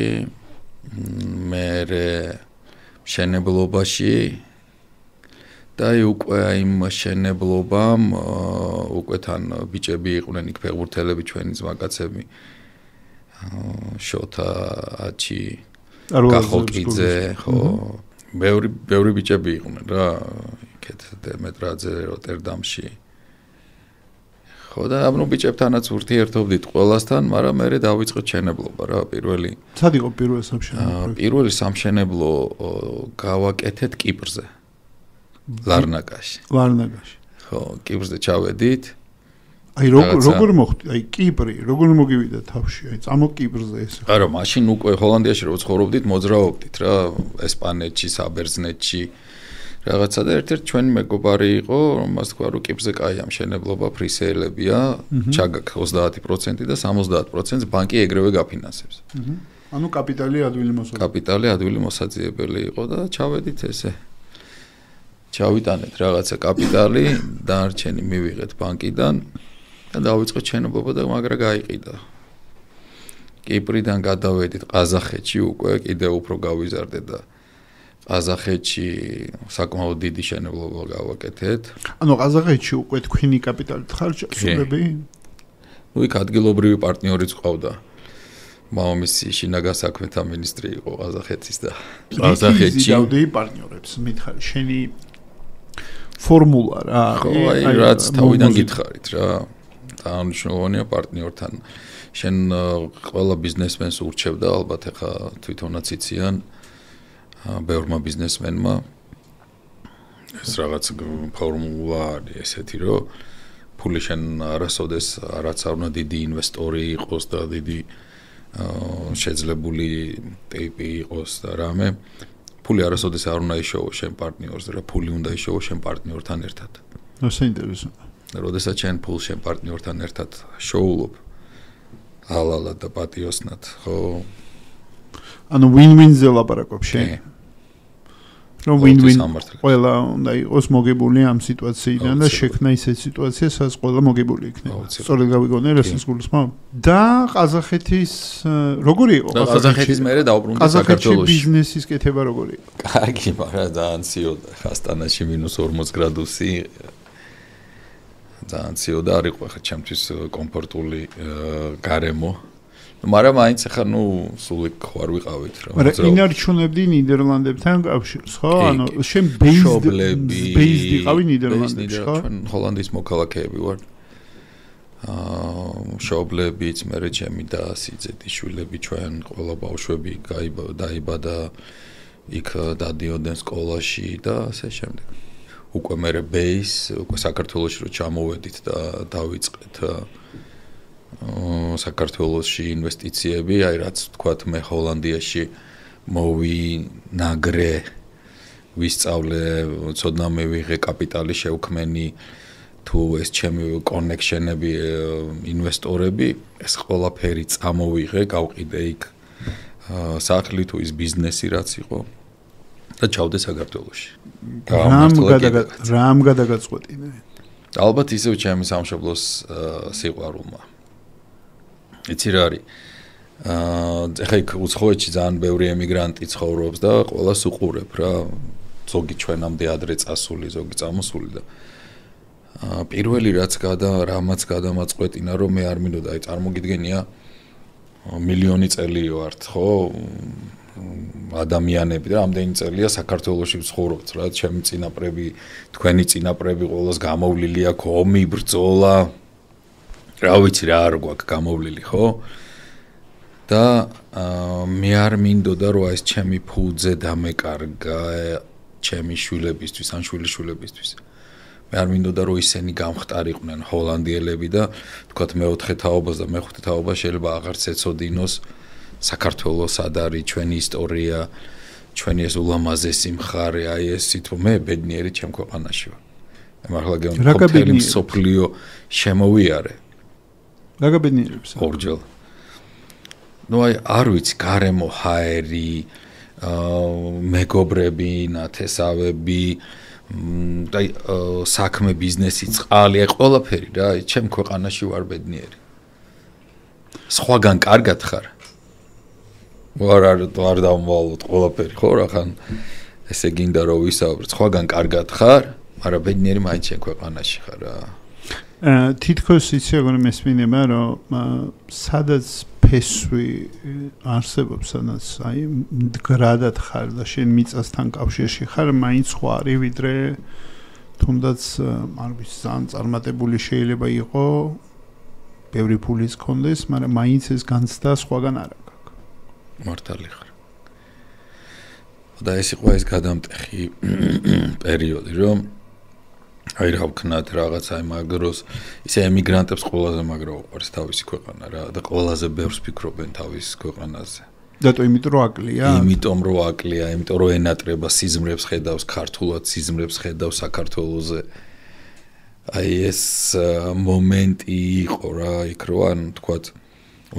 მერე მშენებლობაში და უკვე იმ მშენებლობამ უკვე თან ბიჭები იყვნენ იქ ფეხბურთელები ჩვენი ძმაკაცები. შოთა აჩი კახოკიძე ხო ბევრი ბიჭები იყვნენ რა იქეთ დემეტრაძე როტერდამში ხო და ნუ ბიჭებთანაც ურთიერთობდით ყველასთან მაგრამ მე დავიწყეთ შენებლობა რა პირველი სად იყო პირველი სამშენებლო პირველი სამშენებლო გავაკეთეთ კიპრზე ლარნაკაში ხო კიპრზე ჩავედით აი როგორ მოხდა აი კიპრი როგორ მოგივიდა თავში აი წამო კიპრზე ეს არა მაშინ უკვე ჰოლანდიაში რო ცხოვრობდით მოძრაობდით რა ესპანეთში საბერძნეთში რაღაცა და ერთ-ერთი ჩვენი მეგობარი იყო რომელს თქვა რომ კიპრზე კაი ამშენებლობა ფრისეელებია ჩაგაკ 30% და 70% ბანკი ეგრევე გაფინანსებს ანუ კაპიტალი ადვილი მოსაძიებელი იყო და ჩავედით ესე ჩავიტანეთ რაღაცა კაპიტალი დანარჩენი მივიღეთ ბანკიდან და დავიწყეთ შენობა და მაგრა გაიყიდა. კიპრიდან გადავედით ყაზახეთში უკვე კიდევ უფრო გავიზარდეთ და ყაზახეთში საკმაოდ დიდი შენებლობა გავაკეთეთ. ანუ ყაზახეთში უკვე თქვენი კაპიტალით ხარჯები? ნუ იქ ადგილობრივი პარტნიორიც ყავდა. მამამისი შინაგან საქმეთა მინისტრი იყო ყაზახეთის და ყაზახეთში დავდი პარტნიორებს მითხარი შენი ფორმულა რა. ხო აი რაც თავიდან გითხარით რა. დანიშნულოვანია პარტნიორთან შენ ყველა ბიზნესმენს ურჩევდა ალბათ ახლა თვითონაც იციან ბევრმა ბიზნესმენმა ეს რაღაც ფორმულა არის ესეთი რომ ფული შენ არასოდეს რაც არ უნდა დიდი ინვესტორი იყოს და დიდი შეძლებული ტიპი იყოს და რამე ფული არასოდეს არ უნდა იშოვო შენ პარტნიორს და ფული უნდა იშოვო შენ პარტნიორთან ერთად საინტერესოა როდესაც შენ ფულს შენ პარტნიორთან ერთად შოულობ ალალად და პატიოსნად ხო ანუ win-win-ზე ლაპარაკობ შენ. რომ win-win ყველა უნდა იყოს მოგებული ამ სიტუაციიდან და შექმნა ისეთი სიტუაცია, სადაც ყველა მოგებული იქნება. სწორედ გავიგონე რასის გულისხმობ. და ყაზახეთის როგორი იყო ყაზახეთის მერე დაუბრუნდა საქართველოში. ბიზნესის კეთება როგორი იყო? კარგი, მაგრამ ძალიან ციოდა. ასტანაში -40 გრადუსი. ძალიან ციოდა არ იყო ხა ჩემთვის კომფორტული გარემო. მაგრამ მაინც ახლა სულ იქ ხარ ვიყავით რა. მაგრამ ინარჩუნებდი ნიდერლანდებთან კავშირს, ხო? ანუ შენ ბეიზდი იყავი ნიდერლანდებში, ხო? ჩვენ ჰოლანდიის მოქალაქეები ვართ. მშობლებიც, მერე ჩემი და სიძედიშვილები ჩვენ ყველა ბავშვები დაიბადა იქ დადიოდნენ სკოლაში და ასე შემდეგ. უკვე მერე ბეის, უკვე საქართველოში რო ჩამოვედით და დავიწყეთ საქართველოში ინვესტიციები, აი რაც თქვათ მე ჰოლანდიაში მოვინაგრე, ვისწავლე, ცოდნა მივიღე კაპიტალი შევქმენი, თუ ეს ჩემი კონექშენები, ინვესტორები, ეს ყველაფერი წამოვიღე, გავყიდე იქ სახლი თუ ის ბიზნესი რაც იყო და ჩავდე საქართველოში. რამ გადაგაწყვეტინე? ალბათ ისევ ჩემი სამშობლოს სიყვარულმა. იცი რა არის? ეხლა იქ უცხოეთში ძალიან ბევრი ემიგრანტი ცხოვრობს და ყველას უყურებ რა. ზოგი ჩვენამდე ადრე წასული, ზოგი წამოსული და პირველი რამაც გადამაწყვეტინა, რომ მე არ მინდოდა, აი წარმოგიდგენია მილიონი წელი ვართ, ხო? ადამიანები და რამდენი წელია საქართველოში ვცხოვრობთ რა, ჩემი წინაპრები, თქვენი წინაპრები ყველას გამოვლილი აქვს ომი, ბრძოლა. რა ვიცი რა არ გვაქვს გამოვლილი, ხო? და მე არ მინდოდა რომ ეს ჩემი ფუძე დამეკარგა ჩემი შვილებისთვის, ან შვილიშვილებისთვის. მე არ მინდოდა რომ ისინი გამხტარიყვნენ ჰოლანდიელები და თქვათ მეოთხე თაობას და მეხუთე თაობა შეიძლება აღარც ეცოდინოს საქართველოს სად არის ჩვენი ისტორია, ჩვენი ეს ულამაზესი მხარე, აი ეს თვითონ მე ბედნიერი ჩემ ქვეყანაში ვარ. მართლა გეუბნები მსოფლიო შემოვიარე. რა გაბედნიერებს? ორჯერ. ნუ აი არ ვიცი, გარემო ჰაერი, მეგობრები, ნათესავები, აი საქმე, ბიზნესი, წყალი, აი ყველაფერი რა, აი ჩემ ქვეყანაში ვარ ბედნიერი. სხვაგან კარგად ხარ? არ დავმოვალოთ ყველაფერი, ხო რა ხან ესე გინდა რომ ვისაუბროთ, სხვაგან კარგად ხარ, მაგრამ ბედნიერი მაინც ჩემ ქვეყანაში ხარ რა. თითქოს იცი როგორ მესმინება რომ სადაც ფესვი არსებობს, სადაც აი მდგრადად ხარ და შენ მიწასთან კავშირში ხარ, მაინც სხვა არის ვიდრე თუნდაც არ ვიცი, ძალიან წარმატებული შეიძლება იყო, ბევრი ფულის კონდეს, მაგრამ მაინც ეს განცდა სხვაგან არ აქვს. მართალი ხარ. და ეს იყო ეს გადამტეხი პერიოდი, რომ აი რა ვქნათ რაღაცა იმ აგროს ისე ემიგრანტებს ყველაზე მაგრა უყვარს თავისი ქვეყანა რა და ყველაზე ბევრს ფიქრობენ თავის ქვეყანაზე. დატო იმიტომ რომ აკლია? იმიტომ რომ აკლია, იმიტომ რომ ენატრება სიზმრებს ხედავს ქართულად, სიზმრებს ხედავს საქართველოზე. აი ეს მომენტი იყო რა, იქ რო ან თქვათ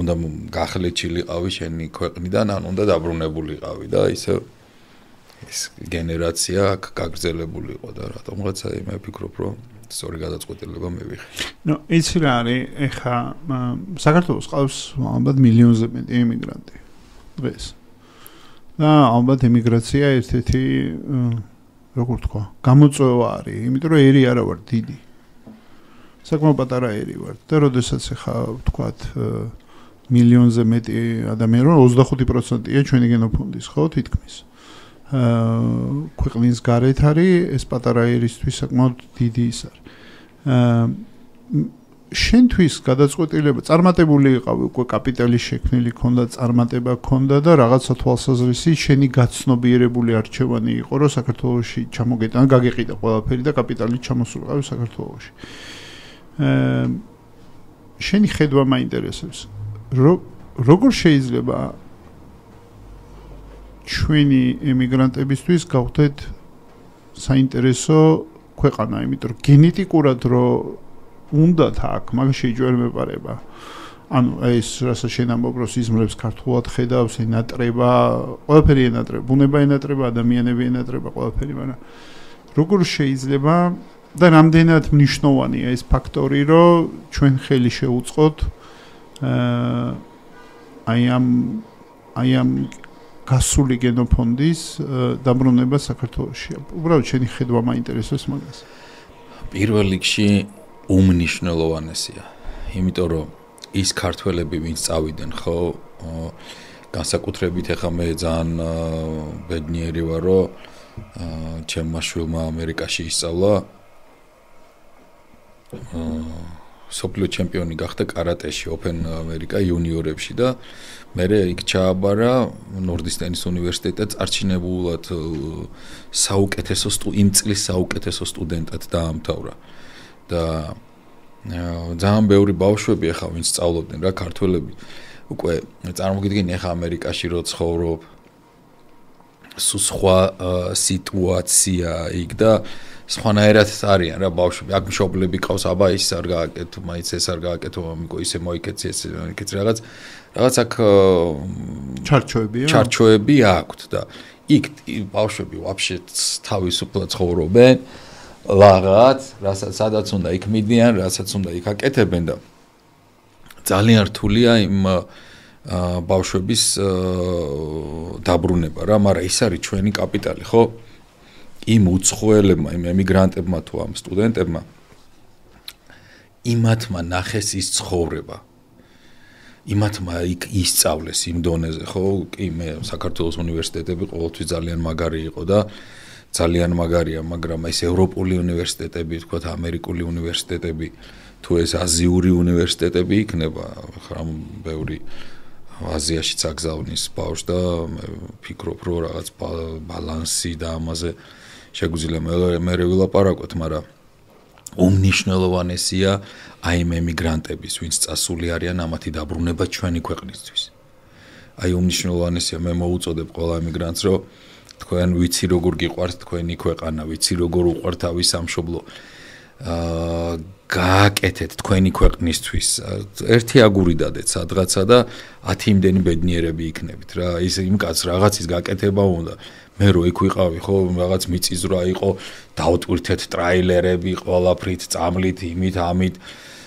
უნდა გახლეჩილიყავი შენი ქვეყნიდან, ან უნდა დაბრუნებულიყავი და ისე ეს გენერაცია გაგრძელებული იყო და რატომღაც აი მე ვფიქრობ რომ სწორი გადაწყვეტილება მივიღე. ნუ იცი რა არის, ეხა საქართველოს ყავს ალბათ მილიონზე მეტი ემიგრანტი დღეს. და ალბათ ემიგრაცია ერთ-ერთი როგორ თქვა, გამოწვევა არის, იმიტომ რომ ერი არა ვარ დიდი. საკმაოდ პატარა ერი ვარ და როდესაც ეხა ვთქვათ მილიონზე მეტი ადამიანი, 25%-ია ჩვენი გენოფონდის, ხო, თითქმის. ქვეყნის გარეთ არის, ეს პატარა ერისთვის საკმაოდ დიდი ის არის. შენთვის გადაწყვეტილება წარმატებული იყავი, უკვე კაპიტალი შექმნილი ქონდა, წარმატება ქონდა და რაღაცა თვალსაზრისით შენი გაცნობიერებული არჩევანი იყო, რომ საქართველოში ჩამოგეტანა, გაგეყიდა ყველაფერი და კაპიტალი ჩამოსულიყავი საქართველოში. შენი ხედვა მაინტერესებს. როგორ შეიძლება ჩვენი ემიგრანტებისთვის გავხდეთ საინტერესო ქვეყანა, იმიტომ რომ გენეტიკურად რო უნდათ აქ, მაგ შეიძლება მეპარება. ანუ ეს რასაც შენ ამბობ, რომ სიზმრებს ქართულად ხედავს, ენატრება, ყველაფერი ენატრება, ბუნება ენატრება, ადამიანები ენატრება, ყველაფერი, მაგრამ როგორ შეიძლება და რამდენად მნიშვნელოვანია ეს ფაქტორი, რომ ჩვენ ხელი შეუწყოთ აი ამ გასული გენოფონდის დაბრუნება საქართველოში. უბრალოდ შენი ხედვა მაინტერესებს მაგას. პირველ რიგში უმნიშვნელოვანესია, იმიტომ რომ ის ქართველები, ვინც წავიდნენ, ხო, განსაკუთრებით ახლა მე ძალიან ბედნიერი ვარ, რომ ჩემმა შვილმა ამერიკაში ისწავლა, სოფლიო ჩემპიონი გახდა კარატეში, ოპენ ამერიკა იუნიორებში და მერე იქ ჩააბარა ნორდისტენის უნივერსიტეტად წარჩინებულად იმ წლის საუკეთესო სტუდენტად დაამთავრა და ძალიან ბევრი ბავშვები ახლა ვინც სწავლობდნენ რა ქართველები უკვე წარმოგიდგენი ახლა ამერიკაში რო ცხოვრობ სხვა სიტუაცია იქ და სხვანაირად არიან რა ბავშვები აქ მშობლები ყავს აბა ის არ გააკეთო მაინც ეს არ გააკეთო მამიკო ისე მოიქეცი ეს მოიქეცი რაღაც აქ ჩარჩოები აქვთ და იქ ბავშვები ვაფშე თავისუფლად ცხოვრობენ რაღაც სადაც უნდა იქ მიდიან რასაც უნდა იქ აკეთებენ და ძალიან რთულია იმ ბავშვების დაბრუნება რა მაგრამ ის არის ჩვენი კაპიტალი ხო იმ უცხოელებმა იმ ემიგრანტებმა თუ ამ სტუდენტებმა იმათმა ნახეს ის ცხოვრება იმათმა იქ ისწავლეს იმ დონეზე ხო კი მე საქართველოს უნივერსიტეტები ყოველთვის ძალიან მაგარი იყო და ძალიან მაგარია მაგრამ ეს ევროპული უნივერსიტეტები თქვათ ამერიკული უნივერსიტეტები თუ ეს აზიური უნივერსიტეტები იქნება ხა ბევრი აზიაშიც აგზავნის ბავშვს და ფიქრობ რომ რაღაც ბალანსი და ამაზე შეგვიძლია მე ვილაპარაკოთ მაგრამ უმნიშვნელოვანესია აი იმ ემიგრანტების ვინც წასული არიან ამათი დაბრუნება ჩვენი ქვეყნისთვის აი უმნიშვნელოვანესია მე მოუწოდებ ყველა ემიგრანტს რომ თქვენ ვიცი როგორ გიყვართ თქვენი ქვეყანა ვიცი როგორ უყვართ თავის სამშობლო გააკეთეთ თქვენი ქვეყნისთვის ერთი აგური დადეთ სადღაცა და 10 იმდენი ბედნიერები იქნებით რა ის იმ კაც რაღაცის გაკეთება უნდა მე რო იქ ვიყავი ხო რაღაც მიწიზრა იყო დაუტვირთეთ ტრაილერები ყველაფრით წამლით იმით ამით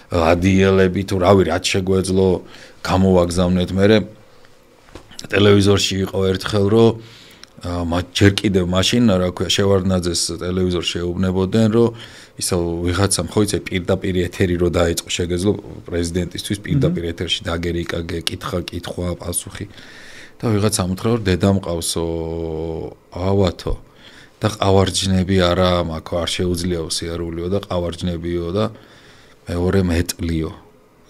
ადიელები თუ რავი რაც შეგვეძლო გამოვაგზავნეთ მე ტელევიზორში იყო ერთხელ რომ ჯერ კიდევ მაშინ რა ქვია შევარდნაძეს ტელევიზორში შეუბნებოდნენ რომ ისო ვიღაცამ ხო იცი პირდაპირ ეთერი რო დაიწყო შეგეძლო პრეზიდენტისთვის პირდაპირ ეთერში დაგერიკა კითხვა პასუხი და ვიღაცა ამთხრა რომ დედა მყავსო ავათო და ყავარჯნები არა მაქო არ შეუძლიაო სიარულიო და ყავარჯნებიო და მეორე მეტლიო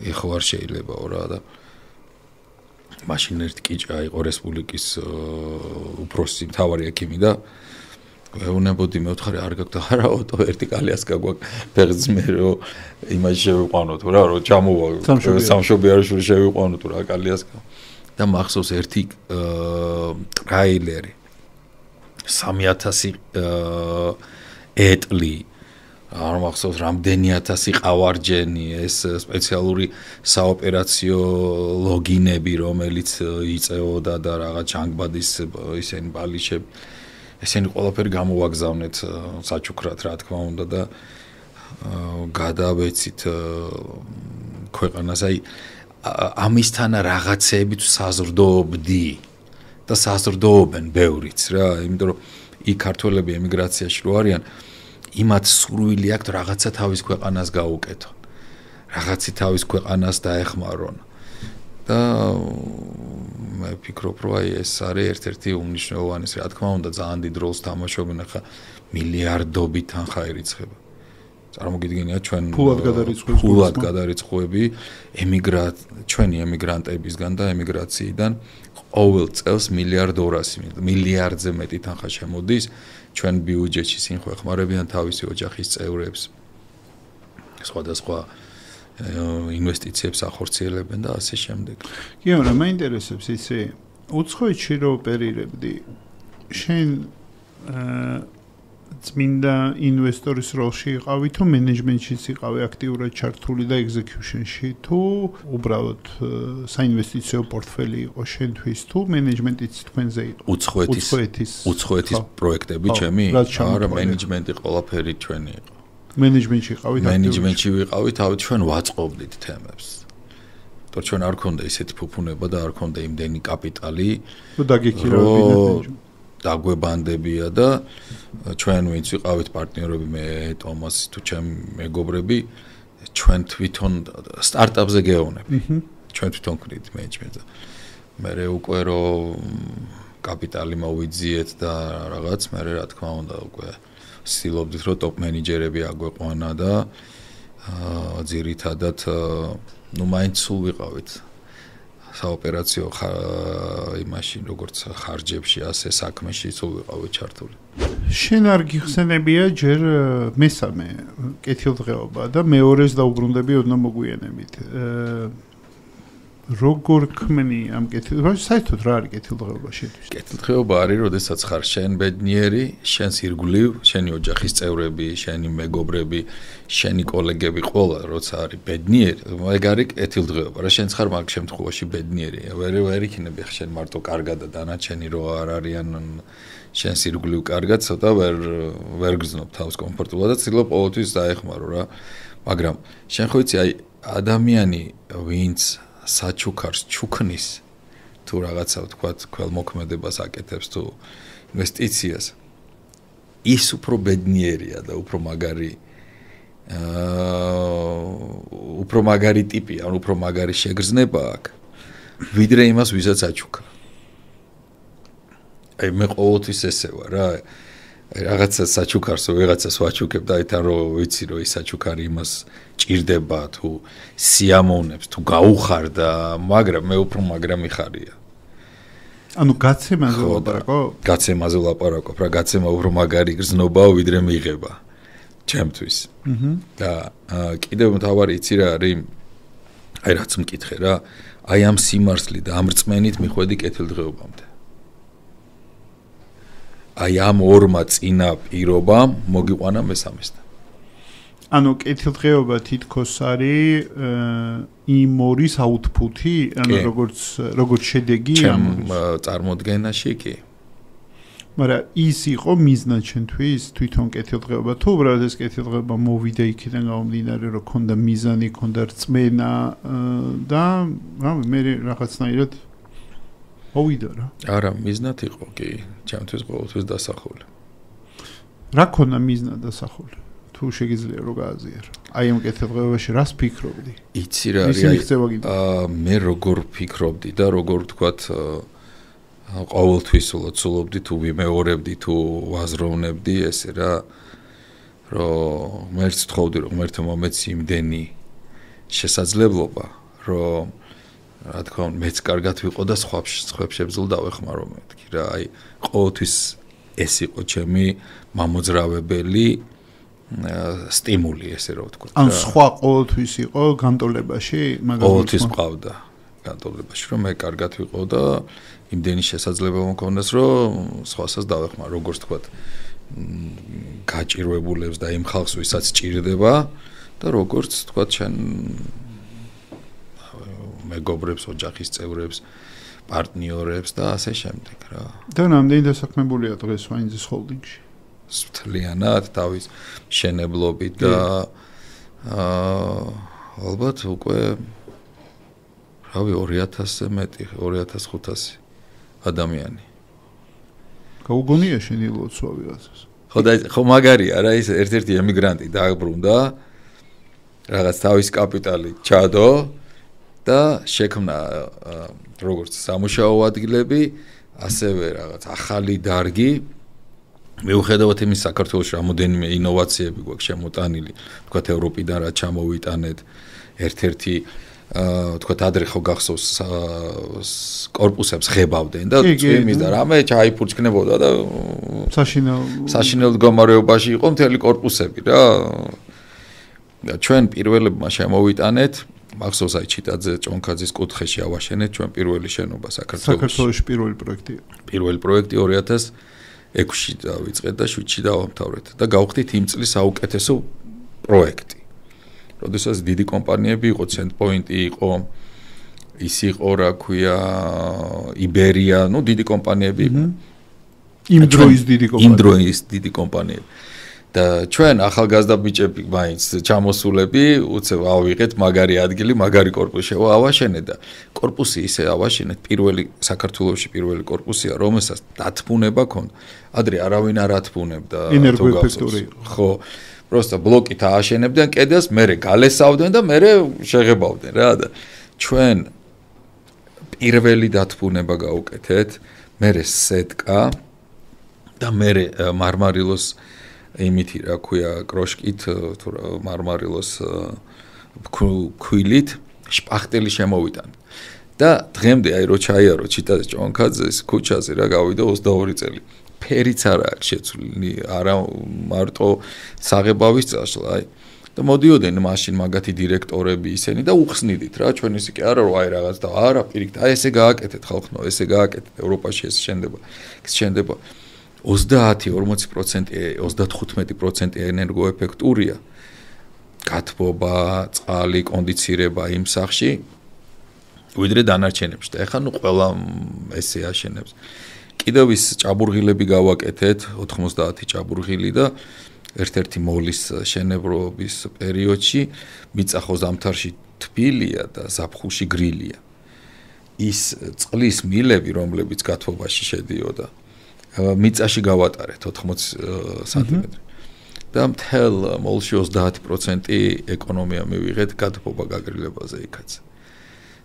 ეხო არ შეიძლებაო რა და მაშინ ერთი კიჭა იყო რესპუბლიკის უფროსი მთავარი ექიმი და ვეუბნებოდი მე ვთხარი არ გაქვს და არა ოტო ვერტიკალი ასკა გვაქვს ფეხს მე რომ იმაში შევიყვანოთ რა რომ ჩამოვა სამშობიაროში შევიყვანოთ რა კალიასკა და მახსოვს ერთი ტრაილერი 3000 ეტლი არ მახსოვს რამდენი 1000 ყავარჯენი ეს სპეციალური საოპერაციო ლოგინები რომელიც იწეოდა და რაღაც ჩანგბადის ისენი ბალიშები ესენი ყველაფერი გამოვაგზავნეთ საჩუქრად რა თქმა უნდა და გადავეცით ქვეყანას აი ამისთან რაღაცეებით საზრდოობდი და საზრდოობენ ბევრიც რა იმიტომ რომ იქ ქართველები ემიგრაციაში რო არიან იმათ სურვილი აქვს რაღაცა თავის ქვეყანას გაუკეთონ რაღაცი თავის ქვეყანას დაეხმარონ და მე ვფიქრობ რომ აი ეს არის ერთ-ერთი უმნიშვნელოვანესი რა თქმა უნდა ძალიან დიდ როლს თამაშობენ ახლა მილიარდობით თანხა ერიცხება წარმოგიდგენია ჩვენ ფულად გადარიცხვები ჩვენი ემიგრანტებისგან და ემიგრაციიდან ყოველ წელს მილიარდზე მეტი თანხა შემოდის ჩვენ ბიუჯეტში სინხო ეხმარებიან თავისი ოჯახის წევრებს სხვადასხვა ინვესტიციებს ახორციელებენ და ასე შემდეგ. კი, რა მაინტერესებს ისე უცხოეთში რო ოპერირებდი შენ წმინდა ინვესტორის როლში იყავი თუ მენეჯმენტშიც იყავი აქტიურად ჩართული და execution-ში თუ უბრალოდ საინვესტიციო პორტფელი იყო შენთვის თუ მენეჯმენტიც თქვენზე იყო უცხოეთის პროექტები ჩემი არა მენეჯმენტი ყველაფერი ჩვენი იყო მენეჯმენტში იყავით მენეჯმენტში ვიყავით თავით ჩვენ ვაწყობდით თემებს თორე ჩვენ არ ქონდა ისეთი ფუფუნება და არ ქონდა იმდენი კაპიტალი თუ დაგიქირავებინათ დაგვებანდებია და ჩვენ ვინც ვიყავით პარტნიორები მე ტომასი თუ ჩემი მეგობრები ჩვენ თვითონ სტარტაპზე გეოვნებთ ჩვენ თვითონ ვქნით მენეჯმენტზე მე უკვე რომ კაპიტალი მოვიძიეთ და რაღაც მე რა თქმა უნდა უკვე ვცდილობდით რომ ტოპ მენეჯერები აგვეყვანა და ძირითადად ნუ მაინც სულ ვიყავით საოპერაციო იმაში როგორც ხარჯებში ასე საქმეში სულ ვიყავით ჩართული. შენ არ გიხსენებია ჯერ მესამე კეთილდღეობა და მეორეს დაუბრუნდები ოდნავ მოგვიანებით. როგორ ქმნი ამ კეთილდღეობას? საერთოდ რა არის კეთილდღეობა შენთვის? კეთილდღეობა არის, როდესაც ხარ შენ ბედნიერი, შენს ირგვლივ, შენი ოჯახის წევრები, შენი მეგობრები, შენი კოლეგები ყველა როცა არის ბედნიერი, ეგ არის კეთილდღეობა. რა შენც ხარ მაგ შემთხვევაში ბედნიერი. ვერ იქნები შენ მარტო კარგად და დანარჩენი რო არ არიან შენს ირგვლივ კარგად, ცოტა ვერ გრძნობ თავს კომფორტულად და ცდილობ ყოველთვის დაეხმარო რა. მაგრამ შენ ხო იცი აი ადამიანი ვინც საჩუქარს ჩუქნის თუ რაღაცა ვთქვათ ქველმოქმედებას აკეთებს თუ ინვესტიციას ის უფრო ბედნიერია და უფრო მაგარი ტიპია, ან უფრო მაგარი შეგრძნება აქვს ვიდრე იმას ვისაც აჩუქა. აი მე ყოველთვის ესე ვარ რა რაღაცა საჩუქარს ვიღაცას ვაჩუქებ და თან რომ ვიცი რომ ის საჩუქარი იმას ჭირდება თუ სიამოვნებს თუ გაუხარდა მაგრამ მე უფრო მაგრა მიხარია ანუ გაცემაზე ლაპარაკო? გაცემაზე ლაპარაკობ რა გაცემა უფრო მაგარი გრძნობაა ვიდრე მიიღება ჩემთვის და კიდევ მთავარი იცი რა არის აი რაც მკითხე რა აი ამ სიმართლით და ამ რწმენით მიხვედი კეთილდღეობამდე აი ამ ორმა წინა პირობამ მოგიყვანა მესამესთან. ანუ კეთილდღეობა თითქოს არის იმ ორის აუთპუთი, ანუ როგორც შედეგი ამ წარმოდგენაში კი. მაგრამ ის იყო მიზნად შენთვის თვითონ კეთილდღეობა თუ უბრალოდ ეს კეთილდღეობა მოვიდა იქიდან გამომდინარე რომ ქონდა მიზანი, ქონდა რწმენა და მე რაღაცნაირად მოვიდა რა. არა, მიზნად იყო კი, ჩემთვის ყოველთვის დასახული. რა ქონა მიზნად დასახული? თუ შეგიძლია რომ გააზიარო. აი ამ კეთილდღეობაში რას ფიქრობდი? იცი რა არის? მე როგორ ფიქრობდი და როგორ ვთქვათ ყოველთვის ვცდილობდი თუ ვიმეორებდი თუ ვაზროვნებდი ესე რა რომ მერც ვთხოვდი რომ ღმერთო მომეცი იმდენი შესაძლებლობა რომ რა თქმა უნდა მეც კარგად ვიყო და სხვებს შევძლო დავეხმარო მეთქი რა აი ყოველთვის ეს იყო ჩემი მამოძრავებელი სტიმული ესე რომ ვთქვა ან სხვა ყოველთვის იყო განტოლებაში მაგალითად ყოველთვის მყავდა განტოლებაში რომ მე კარგად ვიყო და იმდენი შესაძლებლობა მქონდეს რომ სხვასაც დავეხმარო როგორც ვთქვა გაჭირვებულებს და იმ ხალხს ვისაც ჭირდება და როგორც ვთქვა ჩვენ მეგობრებს, ოჯახის წევრებს, პარტნიორებს და ასე შემდეგ რა. და რამდენი დასაქმებულია დღეს ვაინძის ჰოლდინგში? მთლიანად თავის მშენებლობით და ალბათ უკვე რავი 2000-ზე მეტი, 2500 ადამიანი. გაუგონია შენი ლოცვა ვიღაცას. ხო მაგარია რა ის ერთ-ერთი ემიგრანტი დააბრუნდა რაღაც თავის კაპიტალი ჩადო და შექმნა როგორც სამუშაო ადგილები, ასევე რაღაც ახალი დარგი. მიუხედავად იმის საქართველოში რამოდენიმე ინოვაციები გვაქვს შემოტანილი, თქვათ ევროპიდან რა ჩამოვიტანეთ, ერთ-ერთი თქვათ ადრე ხო გახსოვს კორპუსებს ხებავდნენ და წვიმის და რამე ჩაიფურჩქნებოდა და საშინელ მდგომარეობაში იყო მთელი კორპუსები რა. ჩვენ პირველებმა შემოვიტანეთ მახსოვს აი ჩიტაძე ჭონქაძის კუთხეში ავაშენეთ ჩვენ პირველი შენობა საქართველოში. საქართველოში პირველი პროექტი. პირველი პროექტი 6-ში დავიწყეთ და 7-ში დავამთავრეთ და გავხდით იმ წლის საუკეთესო პროექტი. როდესაც დიდი კომპანიები იყო, Centpoint იყო, ის იყო, რა ქვია, Iberia, ну, დიდი კომპანიები იყო. იმ დროის დიდი კომპანიები. და ჩვენ ახალგაზრდა ბიჭები მაინც ჩამოსულები, უცებ ავიღეთ მაგარი ადგილი, მაგარი корпуსი ავაშენეთ და корпуსი ისე ავაშენეთ, საქართველოში პირველი корпуსია, რომელსაც დათბუნება ქონდა. ადრე არავინ არ ათბუნებდა. ენერგოეფექტური. ხო, просто ბლოკით ააშენებდნენ კედელს, მერე გალესავდნენ და მერე შეღებავდნენ რა და ჩვენ პირველი დათბუნება გავუკეთეთ, მერე სეტკა და მერე მარმარილოს იმითი რა ქვია კროშკით თუ მარმარილოს ქვილით შპახტელი შემოვიტანთ და დღემდე აი რო ჩაიარო ჩიტაზე ჭონქაძეს ქუჩაზე რა გავიდა 22 წელი ფერიც არ აქვს შეცვლილი არა მარტო საღებავის წაშლა აი და მოდიოდნენ მაშინ მაგათი დირექტორები ისენი და უხსნიდით რა ჩვენ ისე კი არა რომ აი რაღაც და არა პირიქით აი ესე გააკეთეთ ხალხო ესე გააკეთეთ ევროპაში ეს შენდება 30-40% 35% ენერგოეფექტურია გათბობა, წყალი, კონდიცირება იმ სახში ვიდრე დანარჩენებში და ეხლა ნუ ყველა ესე აშენებს. კიდევ ის ჭაბურღილები გავაკეთეთ 90 ჭაბურღილი და ერთ-ერთი მოლის შენებრობის პერიოდში მიწახო ზამთარში თბილია და ზაფხულში გრილია. ის წყლის მილები რომლებიც გათბობაში შედიოდა მიწაში გავატარეთ 80 სანტიმეტრი და მთელ მოლში 30% ეკონომია მივიღეთ გათბობა გაგრილებაზე იქაც.